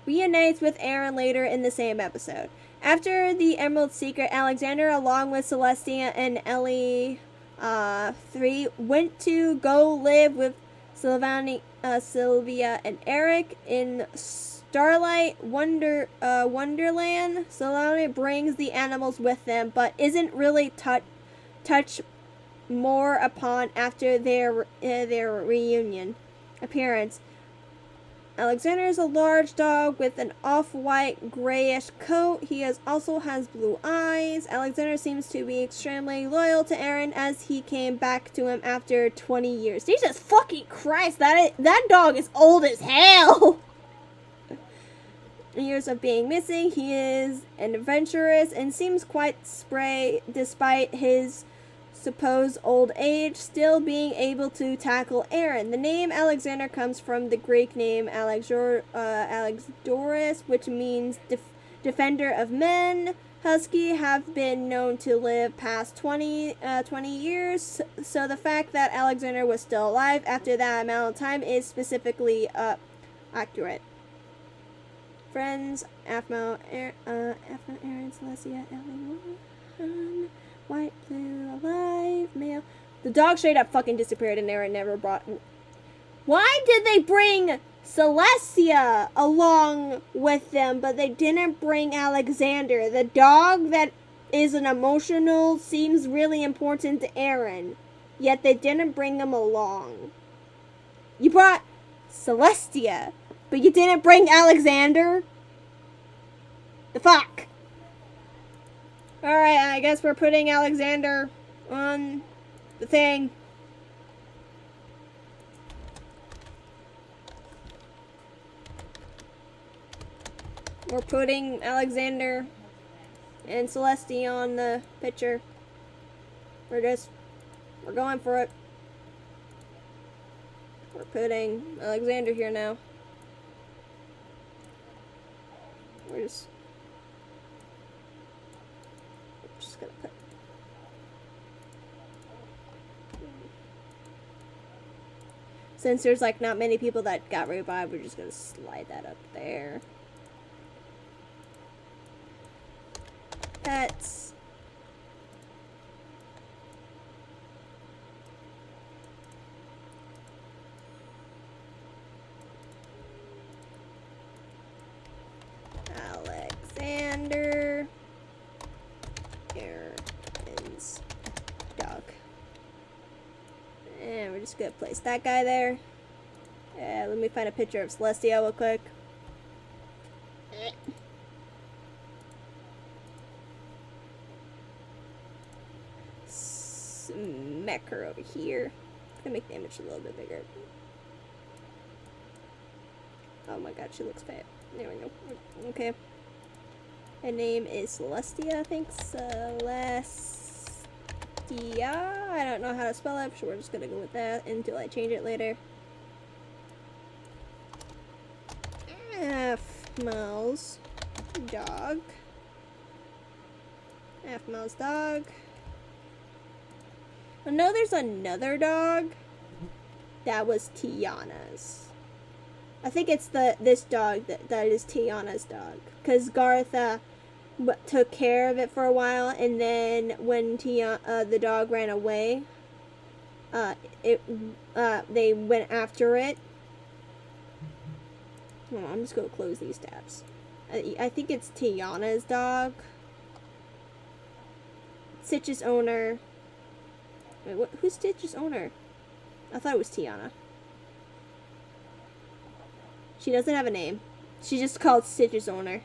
reunites with Aaron later in the same episode. After the Emerald Secret, Alexander, along with Celestia and Ellie 3, went to go live with Sylvia and Eric in Starlight Wonderland. Sylvia brings the animals with them, but isn't really touched more upon after their reunion appearance. Alexander is a large dog with an off-white grayish coat. He also has blue eyes. Alexander seems to be extremely loyal to Aaron as he came back to him after 20 years. Jesus fucking Christ, that dog is old as hell! Years of being missing, he is an adventurous and seems quite spry despite his supposed old age, still being able to tackle Aaron. The name Alexander comes from the Greek name Alexdoris, which means defender of men. Husky have been known to live past 20 years, so the fact that Alexander was still alive after that amount of time is specifically accurate. Friends, Aphmo, Aaron, Celestia, Ellie, white, blue, alive, male. The dog straight up fucking disappeared and Aaron never brought... Why did they bring Celestia along with them, but they didn't bring Alexander. The dog that is an emotional seems really important to Aaron, yet they didn't bring him along. You brought Celestia, but you didn't bring Alexander? The fuck? Alright, I guess we're putting Alexander on the thing. We're putting Alexander and Celeste on the picture. We're going for it. We're putting Alexander here now. We're just gonna put. Since there's like not many people that got revived, we're just gonna slide that up there. Pets. Alexander. Aaron's dog. And we're just gonna place that guy there. Let me find a picture of Celestia real quick. Smack her over here. I'm gonna make the image a little bit bigger. Oh my god, she looks fat. There we go. Okay. Her name is Celestia, I think. Celestia. I don't know how to spell it, so we're just gonna go with that until I change it later. Half-Mouse dog. Half-Mouse dog. I know there's another dog that was Tiana's. I think it's this dog that is Tiana's dog. Because Garth took care of it for a while, and then when the dog ran away, they went after it. Hold on, I'm just going to close these tabs. I think it's Tiana's dog. Stitch's owner. Wait, who's Stitch's owner? I thought it was Tiana. She doesn't have a name. She's just called Stitch's owner.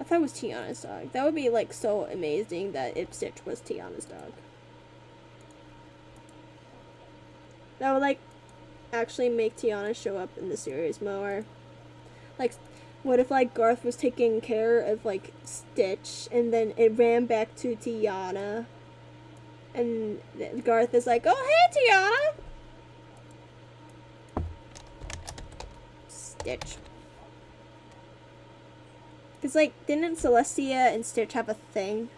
I thought it was Tiana's dog. That would be like so amazing that if Stitch was Tiana's dog. That would like actually make Tiana show up in the series more. Like, what if like Garth was taking care of like Stitch and then it ran back to Tiana and Garth is like, oh hey Tiana! Stitch. Because, like, didn't Celestia and Stitch have a thing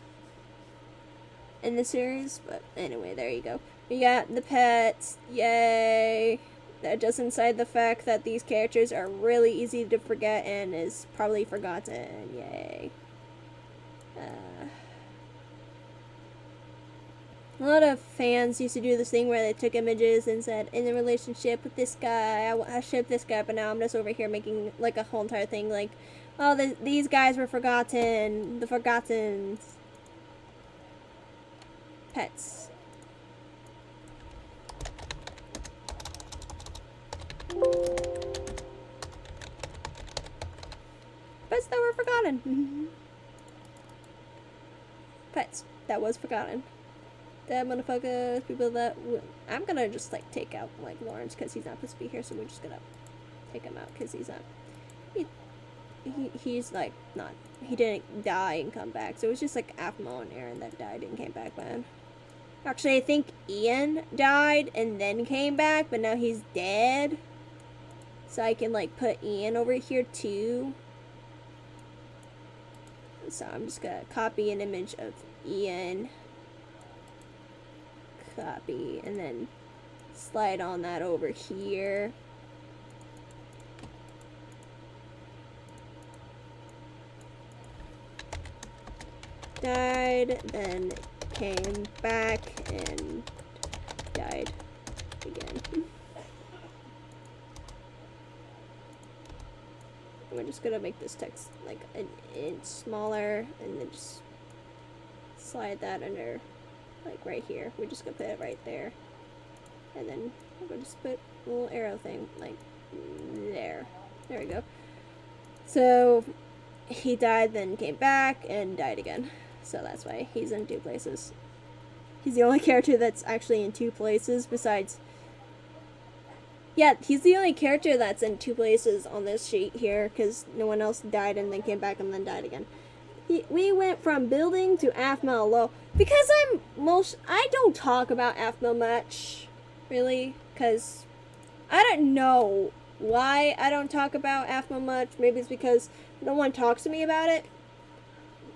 in the series? But anyway, there you go. We got the pets. Yay! That doesn't incide the fact that these characters are really easy to forget and is probably forgotten. Yay. A lot of fans used to do this thing where they took images and said, in a relationship with this guy, I ship this guy, but now I'm just over here making, like, a whole entire thing, like, oh, these guys were forgotten. The forgotten pets. Pets that were forgotten. Pets that was forgotten. That motherfuckers, people that I'm gonna just like take out like Lawrence because he's not supposed to be here, so we're just gonna take him out because he's not. He's like not. He didn't die and come back, so it was just like Afmo and Aaron that died and came back, man. Actually, I think Ian died and then came back, but now he's dead. So I can like put Ian over here too. So I'm just gonna copy an image of Ian. Copy and then slide on that over here. Died, then came back and died again. We're just gonna make this text like an inch smaller and then just slide that under, like right here. We're just gonna put it right there. And then we're gonna just put a little arrow thing like there. There we go. So he died, then came back and died again. So that's why he's in 2 places. He's the only character that's actually in 2 places besides... Yeah, he's the only character that's in 2 places on this sheet here, because no one else died and then came back and then died again. We went from building to AFML low. Because I don't talk about AFML much, really, because I don't know why I don't talk about AFML much. Maybe it's because no one talks to me about it.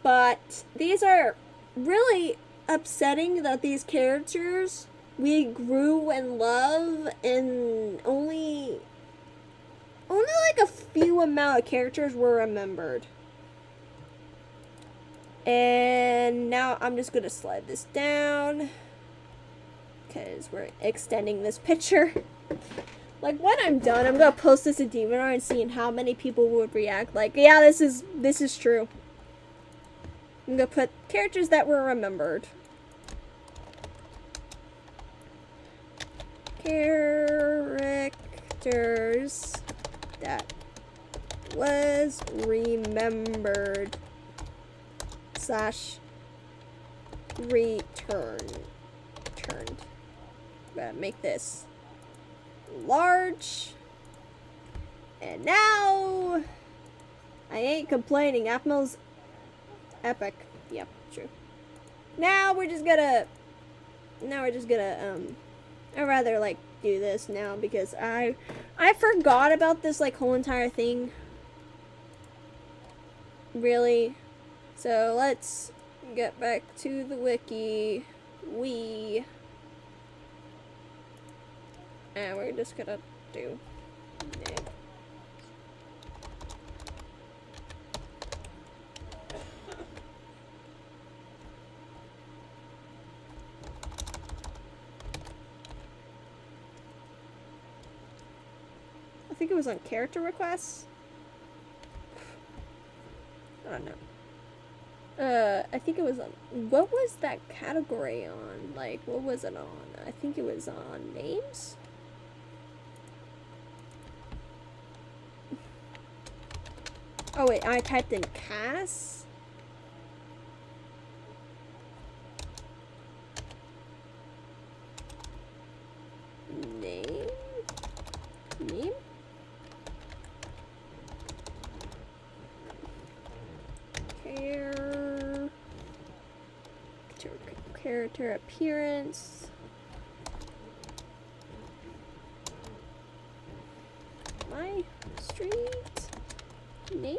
But these are really upsetting that these characters we grew in love and only like a few amount of characters were remembered. And now I'm just gonna slide this down because we're extending this picture. Like when I'm done, I'm gonna post this to DemonR and seeing how many people would react. Like, yeah, this is true. I'm gonna put characters that were remembered. Characters that was remembered / returned. Gotta make this large. And now I ain't complaining. AFML's epic. Yep, true. Now we're just gonna I'd rather like do this now because I forgot about this like whole entire thing. Really. So let's get back to the wiki. And we're just gonna do name. I think it was on character requests. I don't know. I think it was on, what was that category on? Like, what was it on? I think it was on names? Oh wait, I typed in Cass? Name? Character appearance. My street name?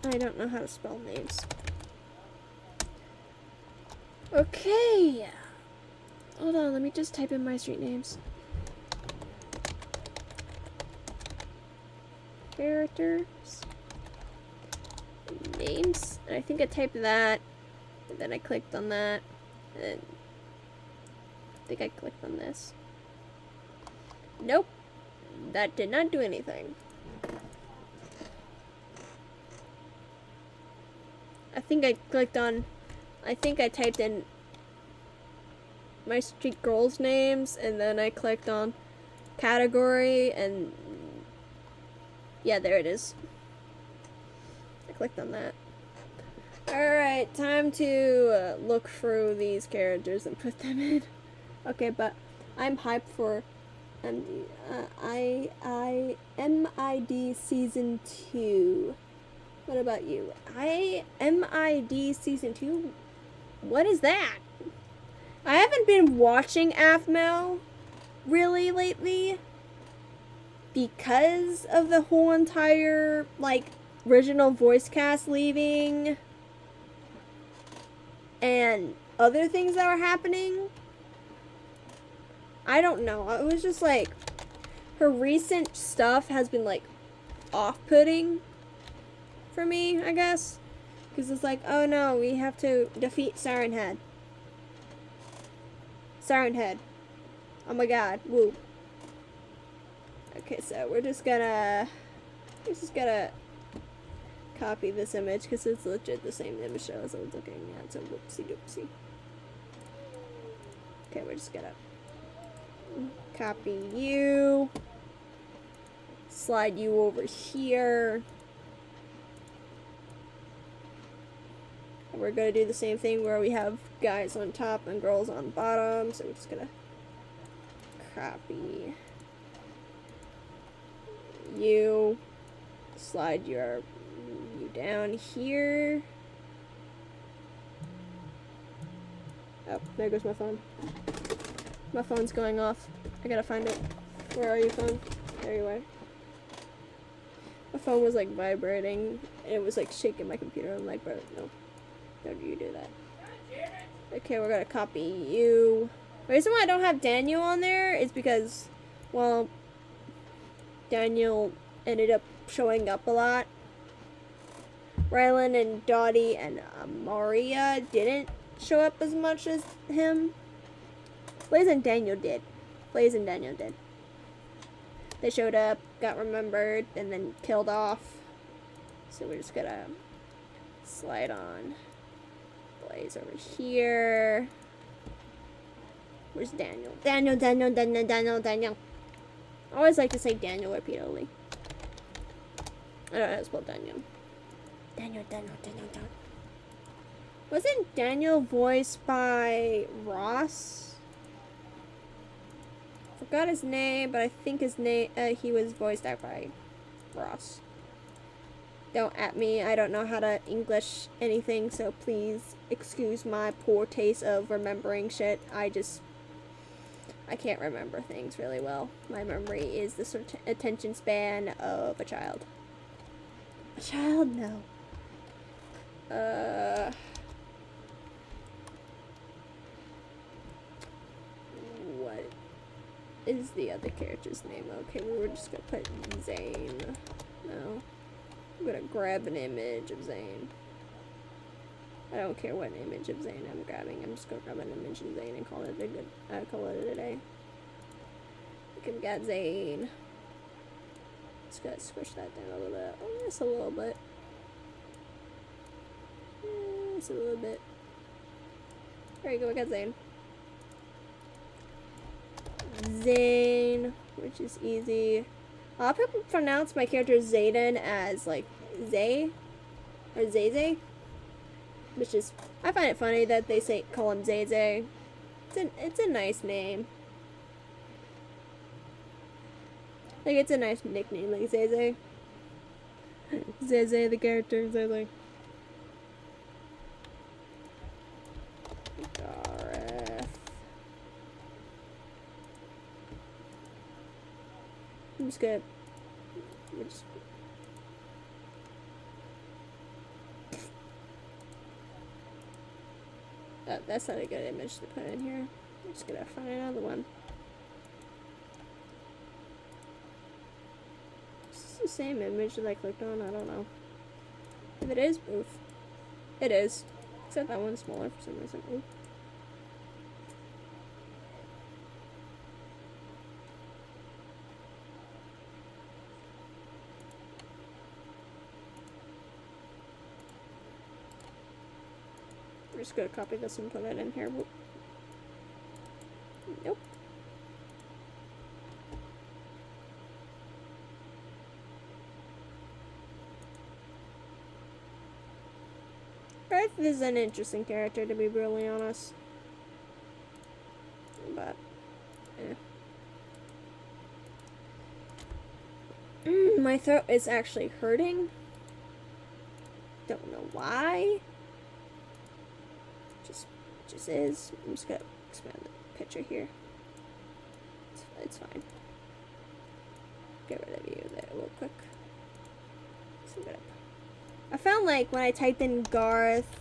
I don't know how to spell names. Okay. Hold on, let me just type in my street names. Characters. Names. I think I typed that. And then I clicked on that. And I think I clicked on this. Nope. That did not do anything. I think I clicked on... I think I typed in my street girls' names, and then I clicked on category, and yeah, there it is. I clicked on that. Alright, time to look through these characters and put them in. Okay, but I'm hyped for MID Season 2. What about you? MID Season 2? What is that? I haven't been watching AFML really lately because of the whole entire, like, original voice cast leaving and other things that were happening. I don't know. It was just like her recent stuff has been like off-putting for me, I guess. Because it's like, oh no, we have to defeat Siren Head. Siren Head. Oh my god. Woo. Okay, so we're just gonna copy this image because it's legit the same image I was looking at. So whoopsie doopsie. Okay, we're just gonna copy you. Slide you over here. And we're gonna do the same thing where we have guys on top and girls on bottom. So we're just gonna copy you. Slide you down here. Oh, there goes my phone. My phone's going off. I gotta find it. Where are you, phone? There you are. My phone was like vibrating and it was like shaking my computer. I'm like, bro, no. Don't you do that. Okay, we're gonna copy you. The reason why I don't have Daniel on there is because, well, Daniel ended up showing up a lot. Rylan and Dottie and Maria didn't show up as much as him. Blaze and Daniel did. Blaze and Daniel did. They showed up, got remembered, and then killed off. So we're just gonna slide on Blaze over here. Where's Daniel? Daniel. I always like to say Daniel repeatedly. I don't know how to spell Daniel. Daniel. Wasn't Daniel voiced by Ross? Forgot his name, but I think his name, he was voiced out by Ross. Don't at me, I don't know how to English anything, so please excuse my poor taste of remembering shit. I can't remember things really well. My memory is the sort of attention span of a child. A child? No. What is the other character's name? Okay, we were just gonna put Zane. No. I'm gonna grab an image of Zane. I don't care what image of Zane I'm grabbing. I'm just gonna grab an image of Zane and call it a day. Okay, we got Zane. Just gotta squish that down a little bit. Oh, just a little bit. Just a little bit. There you go, we got Zane. Zane, which is easy. A lot of people pronounce my character Zayden as like Zay or Zay, which is, I find it funny that they call him Zay. It's a nice name. Like, it's a nice nickname, like Zay. Zay, the character, Zay. Gareth. I'm just gonna... Oh, that's not a good image to put in here. I'm just gonna find another one. Is this the same image that I clicked on? I don't know. If it is, oof. It is. Except that one's smaller for some reason. Oof. I'm just gonna copy this and put it in here. Whoop. Nope. Garth is an interesting character, to be brutally honest. But, my throat is actually hurting. Don't know why. Just is. I'm just gonna expand the picture here. It's fine. Get rid of you there real quick. Zoom it up. found like when I typed in Garth,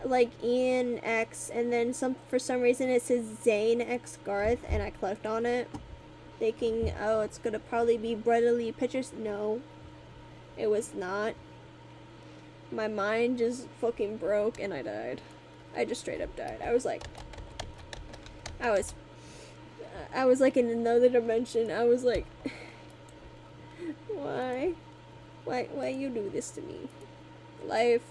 like Ian X, and then for some reason it says Zane X Garth, and I clicked on it, thinking, oh, it's gonna probably be brotherly pictures. No, it was not. My mind just fucking broke, and I died. I just straight up died. I was like in another dimension. I was like, why you do this to me? Life,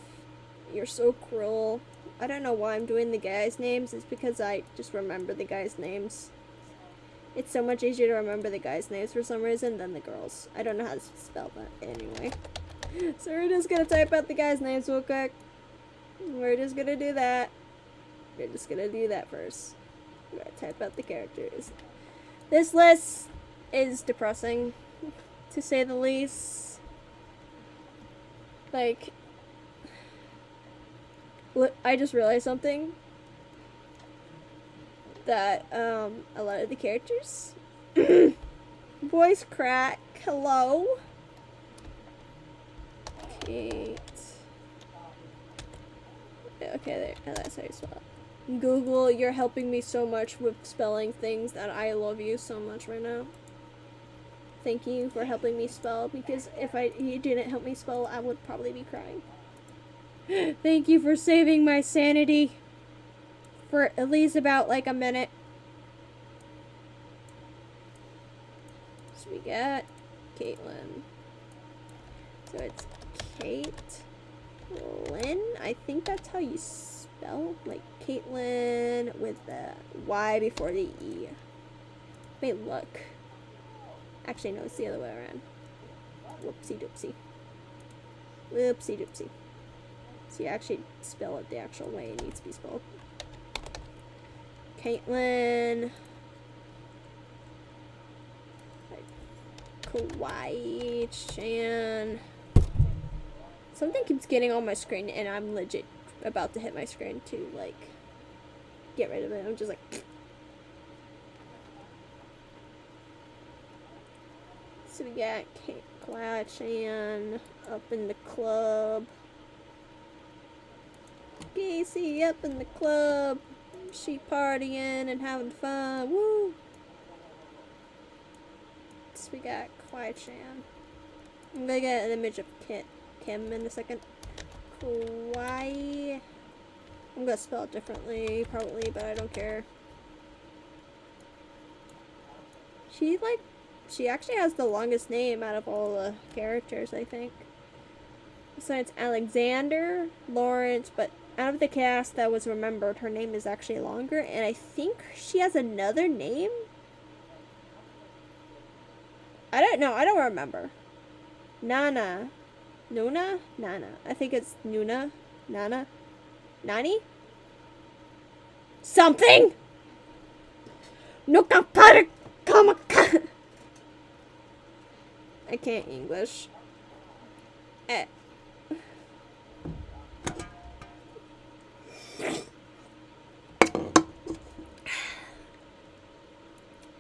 you're so cruel. I don't know why I'm doing the guys' names. It's because I just remember the guys' names. It's so much easier to remember the guys' names for some reason than the girls. I don't know how to spell that anyway. So we're just gonna type out the guys' names real quick. We're just gonna do that. We're just gonna do that first. We're gonna type out the characters. This list is depressing, to say the least. Like, I just realized something. That, a lot of the characters. Voice crack. Hello. Kate. Okay, there. That's how you spell it. Google, you're helping me so much with spelling things that I love you so much right now. Thank you for helping me spell, because if you didn't help me spell, I would probably be crying. Thank you for saving my sanity for at least about like a minute. So we got Caitlin. So it's Caitlin. I think that's how you spell, like Caitlin with the Y before the E. Wait, look. Actually, no, it's the other way around. Whoopsie doopsie. Whoopsie doopsie. So you actually spell it the actual way it needs to be spelled. Caitlin. Kawaii Chan. Something keeps getting on my screen, and I'm legit about to hit my screen to, like, get rid of it. I'm just like... So we got Kawaii Chan up in the club. Casey up in the club. She partying and having fun. Woo! So we got Kawaii Chan. I'm gonna get an image of Kim in a second. Kawaii. I'm gonna spell it differently, probably, but I don't care. She actually has the longest name out of all the characters, I think. Besides Alexander, Lawrence, but out of the cast that was remembered, her name is actually longer, and I think she has another name? I don't know, I don't remember. Nana. Nuna? Nana. I think it's Nuna. Nana. Nani? Something! Nuka para kamaka. I can't English.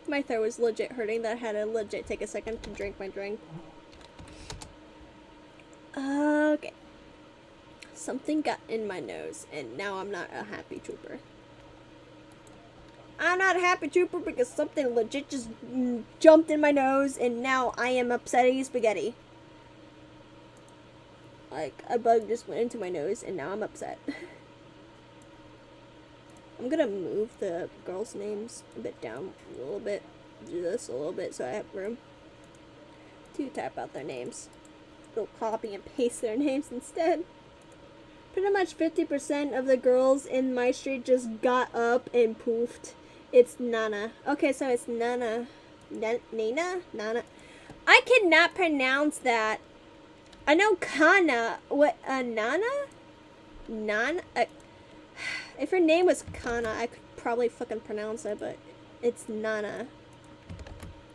My throat was legit hurting that I had to legit take a second to drink my drink. Okay. Something got in my nose, and now I'm not a happy trooper. I'm not a happy trooper because something legit just jumped in my nose, and now I am upsetty spaghetti. Like, a bug just went into my nose, and now I'm upset. I'm gonna move the girls' names a bit down a little bit. Do this a little bit so I have room to type out their names. Go copy and paste their names instead. Pretty much 50% of the girls in my street just got up and poofed. It's Nana. Okay, so it's Nana. Nina? Nana. I cannot pronounce that. I know Kana. What? Nana? Nana? If her name was Kana, I could probably fucking pronounce it, but it's Nana.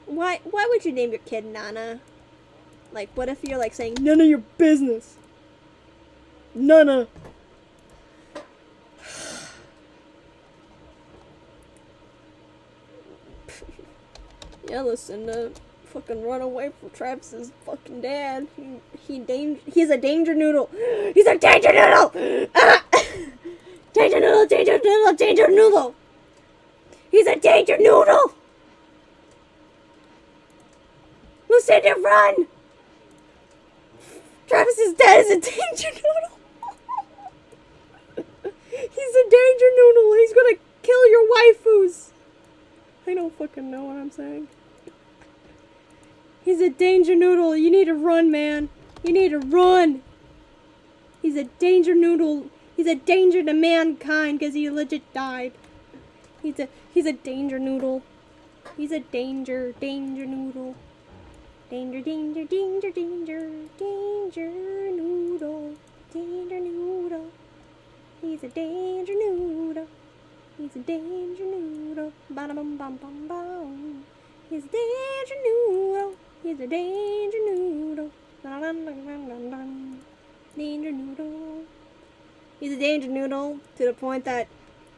Why would you name your kid Nana? Like, what if you're like saying, none of your business? Nana. Yeah, listen, fucking run away from Travis's fucking dad. He's a danger noodle. He's a danger noodle! Ah! Danger noodle, danger noodle, danger noodle! He's a danger noodle! Lucinda, run! Travis's dad is a danger noodle! He's a danger noodle! He's gonna kill your waifus! I don't fucking know what I'm saying. He's a danger noodle. You need to run, man. You need to run. He's a danger noodle. He's a danger to mankind because he legit died. He's a danger noodle. He's a danger noodle. Danger, danger, danger, danger, danger noodle. Danger noodle. He's a danger noodle. He's a danger noodle. Ba-da-bum bum bum bum. He's a danger noodle. He's a danger noodle. Dun-dun-dun-dun-dun-dun. Danger noodle. He's a danger noodle to the point that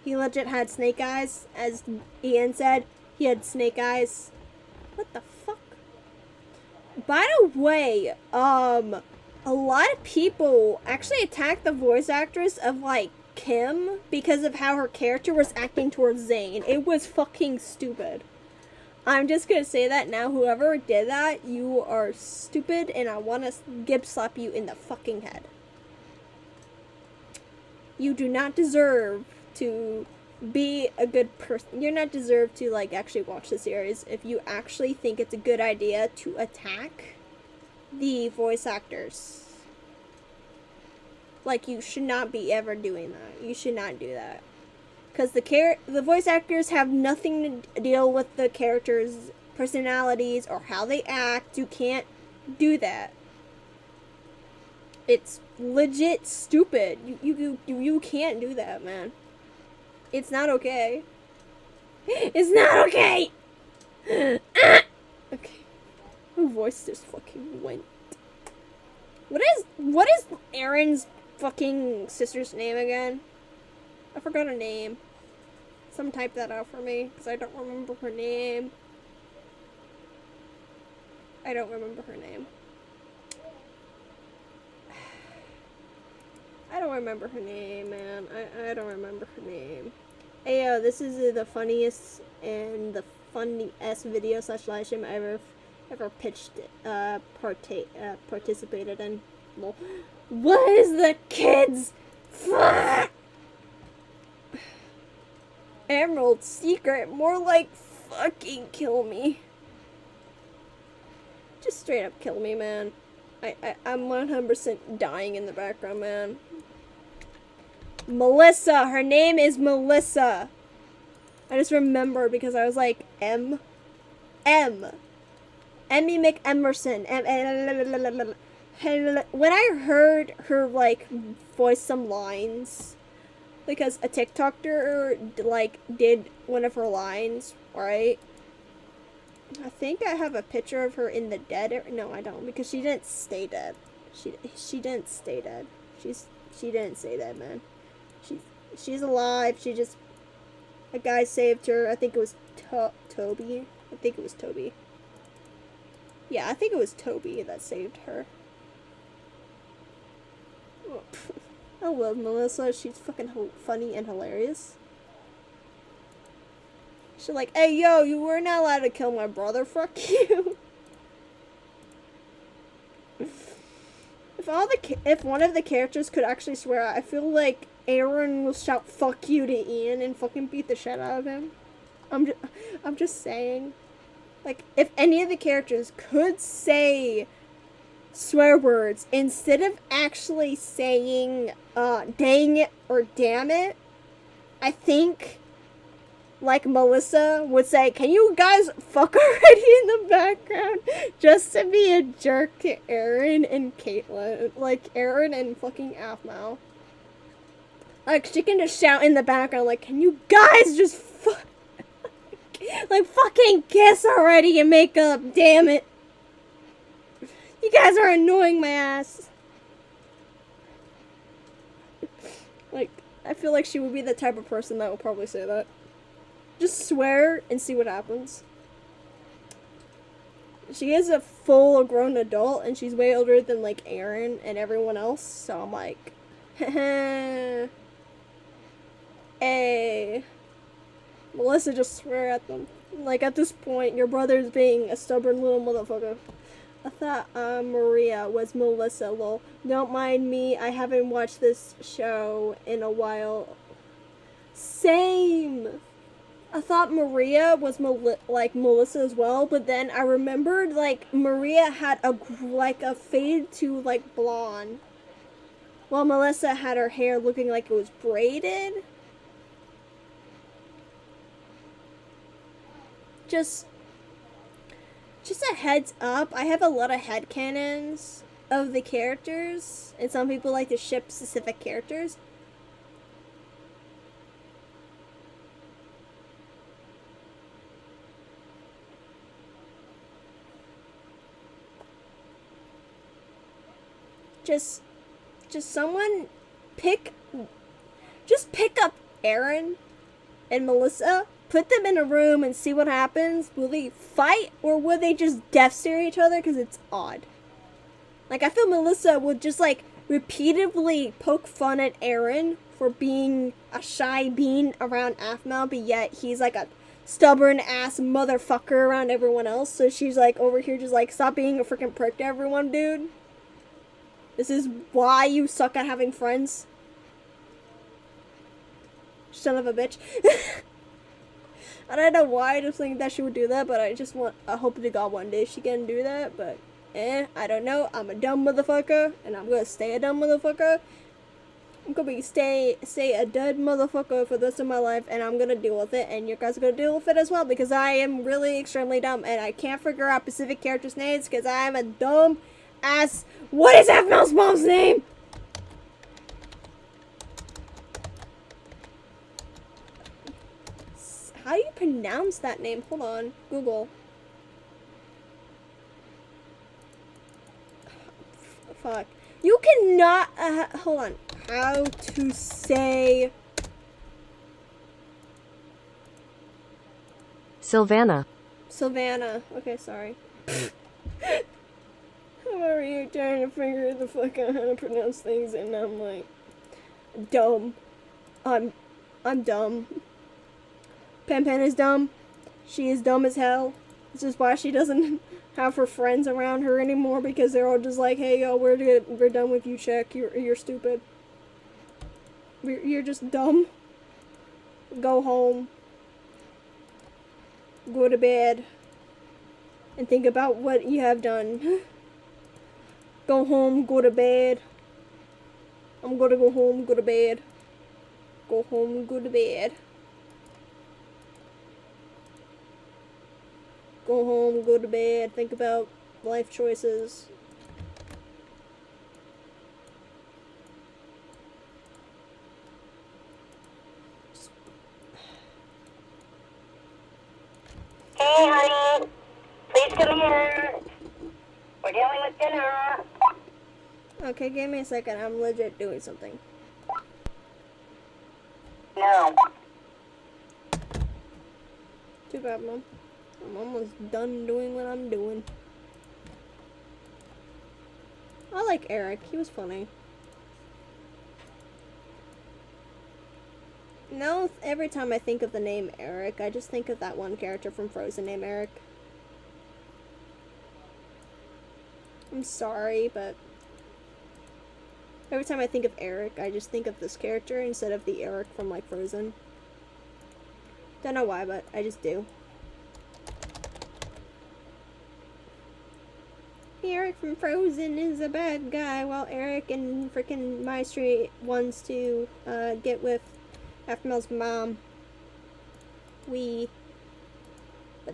he legit had snake eyes. As Ian said, he had snake eyes. What the fuck? By the way, a lot of people actually attacked the voice actress of, like, Kim because of how her character was acting towards Zayn. It was fucking stupid. I'm just gonna say that now. Whoever did that, you are stupid, and I want to gib slap you in the fucking head. You do not deserve to be a good person. You're not deserve to, like, actually watch the series if you actually think it's a good idea to attack the voice actors. Like, you should not be ever doing that. You should not do that. Because the voice actors have nothing to deal with the characters' personalities or how they act. You can't do that. It's legit stupid. You can't do that, man. It's not okay. It's not okay! Okay. My voice just fucking went. What is Aaron's fucking sister's name again? I forgot her name. Someone type that out for me, because I don't remember her name. I don't remember her name. I don't remember her name, man. I don't remember her name. Hey, this is the funniest and the funniest video / live stream I ever pitched, participated in. Lol. What is the kids? Fuck! Emerald Secret, more like fucking kill me. Just straight up kill me, man. I'm 100% dying in the background, man. Melissa, her name is Melissa. I just remembered because I was like, Emmy McEmerson. When I heard her, like, voice some lines, because a TikToker, like, did one of her lines, right? I think I have a picture of her in the dead. No, I don't, because she didn't stay dead. She didn't stay dead. She didn't stay dead, man. She's alive. She just, a guy saved her. I think it was Toby. I think it was Toby. Yeah, I think it was Toby that saved her. I love Melissa. She's fucking funny and hilarious. She's like, hey, yo, you were not allowed to kill my brother. Fuck you. If one of the characters could actually swear, I feel like Aaron will shout "fuck you" to Ian and fucking beat the shit out of him. I'm just saying. Like, if any of the characters could say swear words instead of actually saying dang it or damn it, I think, like, Melissa would say, can you guys fuck already in the background? Just to be a jerk to Aaron and Caitlin. Like, Aaron and fucking Aphmau. Like, she can just shout in the background, like, can you guys just like, fucking kiss already and make up, damn it. You guys are annoying my ass. Like, I feel like she would be the type of person that would probably say that. Just swear and see what happens. she is a full grown adult, and she's way older than like Aaron and everyone else. So I'm like, hey, Melissa just swear at them. Like at this point, your brother's being a stubborn little motherfucker. I thought Maria was Melissa. Lol. Don't mind me. I haven't watched this show in a while. Same. I thought Maria was like Melissa as well, but then I remembered like Maria had a fade to like blonde, while Melissa had her hair looking like it was braided. Just a heads up, I have a lot of headcanons of the characters, and some people like to ship specific characters. Just someone pick up Aaron and Melissa, put them in a room and see what happens. Will they fight, or will they just death stare each other? Because it's odd. Like, I feel Melissa would just, like, repeatedly poke fun at Aaron for being a shy bean around Aphmau, but yet he's, like, a stubborn-ass motherfucker around everyone else. So she's, like, over here just, like, stop being a freaking prick to everyone, dude. This is why you suck at having friends. Son of a bitch. I don't know why I just think that she would do that, but I hope to God one day she can do that, but I don't know. I'm a dumb motherfucker, and I'm gonna stay a dumb motherfucker. I'm gonna stay a dead motherfucker for the rest of my life, and I'm gonna deal with it, and you guys are gonna deal with it as well, because I am really extremely dumb, and I can't figure out specific characters' names, because I am a dumb ass. What is Aphmau's mom's name? How do you pronounce that name? Hold on. Google. Fuck. You cannot. Hold on. How to say. Sylvana. Sylvana. Okay, sorry. I'm over here trying to figure the fuck out how to pronounce things, and I'm like, dumb. I'm dumb. Pan is dumb. She is dumb as hell. This is why she doesn't have her friends around her anymore, because they're all just like, hey, yo, we're done with you, Check. You're stupid. You're just dumb. Go home. Go to bed. And think about what you have done. Go home, go to bed. I'm gonna go home, go to bed. Go home, go to bed. Go home, go to bed, think about life choices. Hey, honey. Please come here. We're dealing with dinner. Okay, give me a second. I'm legit doing something. No. Too bad, Mom. I'm almost done doing what I'm doing. I like Eric. He was funny. Now, every time I think of the name Eric, I just think of that one character from Frozen named Eric. I'm sorry, but every time I think of Eric, I just think of this character instead of the Eric from, like, Frozen. Don't know why, but I just do. Eric from Frozen is a bad guy, while Eric in frickin' My Street wants to get with Aphmau's mom. But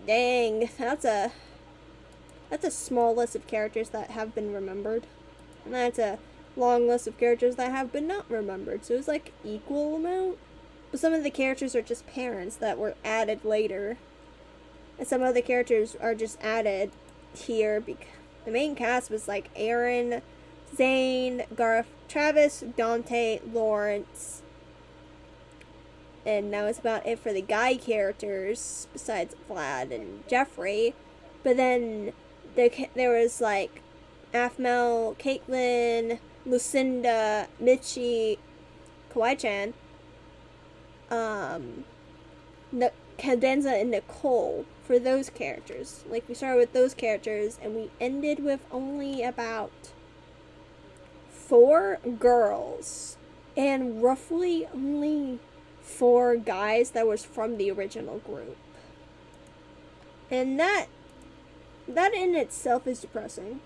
dang, that's a small list of characters that have been remembered, and that's a long list of characters that have been not remembered. So it's like equal amount. But some of the characters are just parents that were added later, and some of the characters are just added here because the main cast was like Aaron, Zane, Garth, Travis, Dante, Lawrence, and that was about it for the guy characters besides Vlad and Jeffrey. But then there was like Afmel, Caitlyn, Lucinda, Mitchie, Kawaii-chan, Cadenza, and Nicole for those characters. Like, we started with those characters, and we ended with only about 4 girls, and roughly only 4 guys that was from the original group. And that in itself is depressing.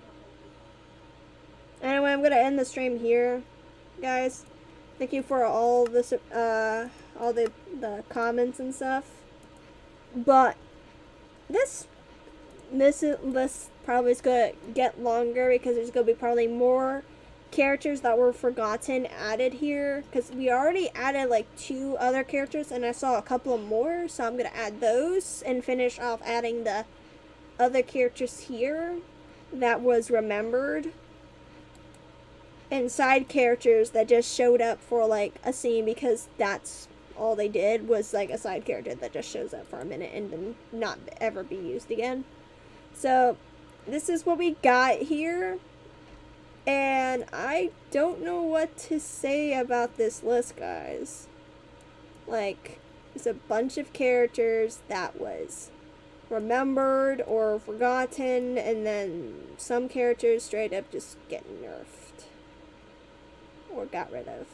Anyway, I'm gonna end the stream here, guys. Thank you for all this, all the comments and stuff. But this probably is gonna get longer because there's gonna be probably more characters that were forgotten added here. Because we already added like 2 other characters, and I saw a couple more, so I'm gonna add those and finish off adding the other characters here that was remembered. And side characters that just showed up for like a scene because that's all they did, was like a side character that just shows up for a minute and then not ever be used again. So this is what we got here, and I don't know what to say about this list, guys. Like, it's a bunch of characters that was remembered or forgotten, and then some characters straight up just get nerfed or got rid of.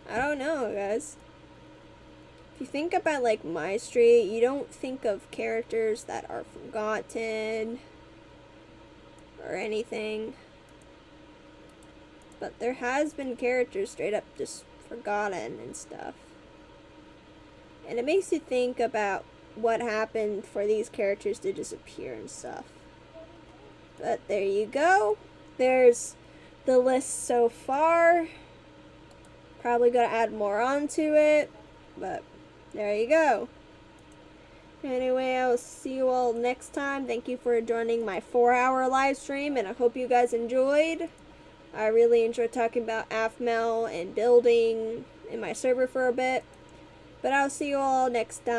I don't know, guys. If you think about like my street, you don't think of characters that are forgotten or anything. But there has been characters straight up just forgotten and stuff. And it makes you think about what happened for these characters to disappear and stuff. But there you go. There's the list so far. Probably gonna add more onto it, but there you go. Anyway, I will see you all next time. Thank you for joining my 4-hour live stream, and I hope you guys enjoyed. I really enjoyed talking about Afmel and building in my server for a bit. But I'll see you all next time.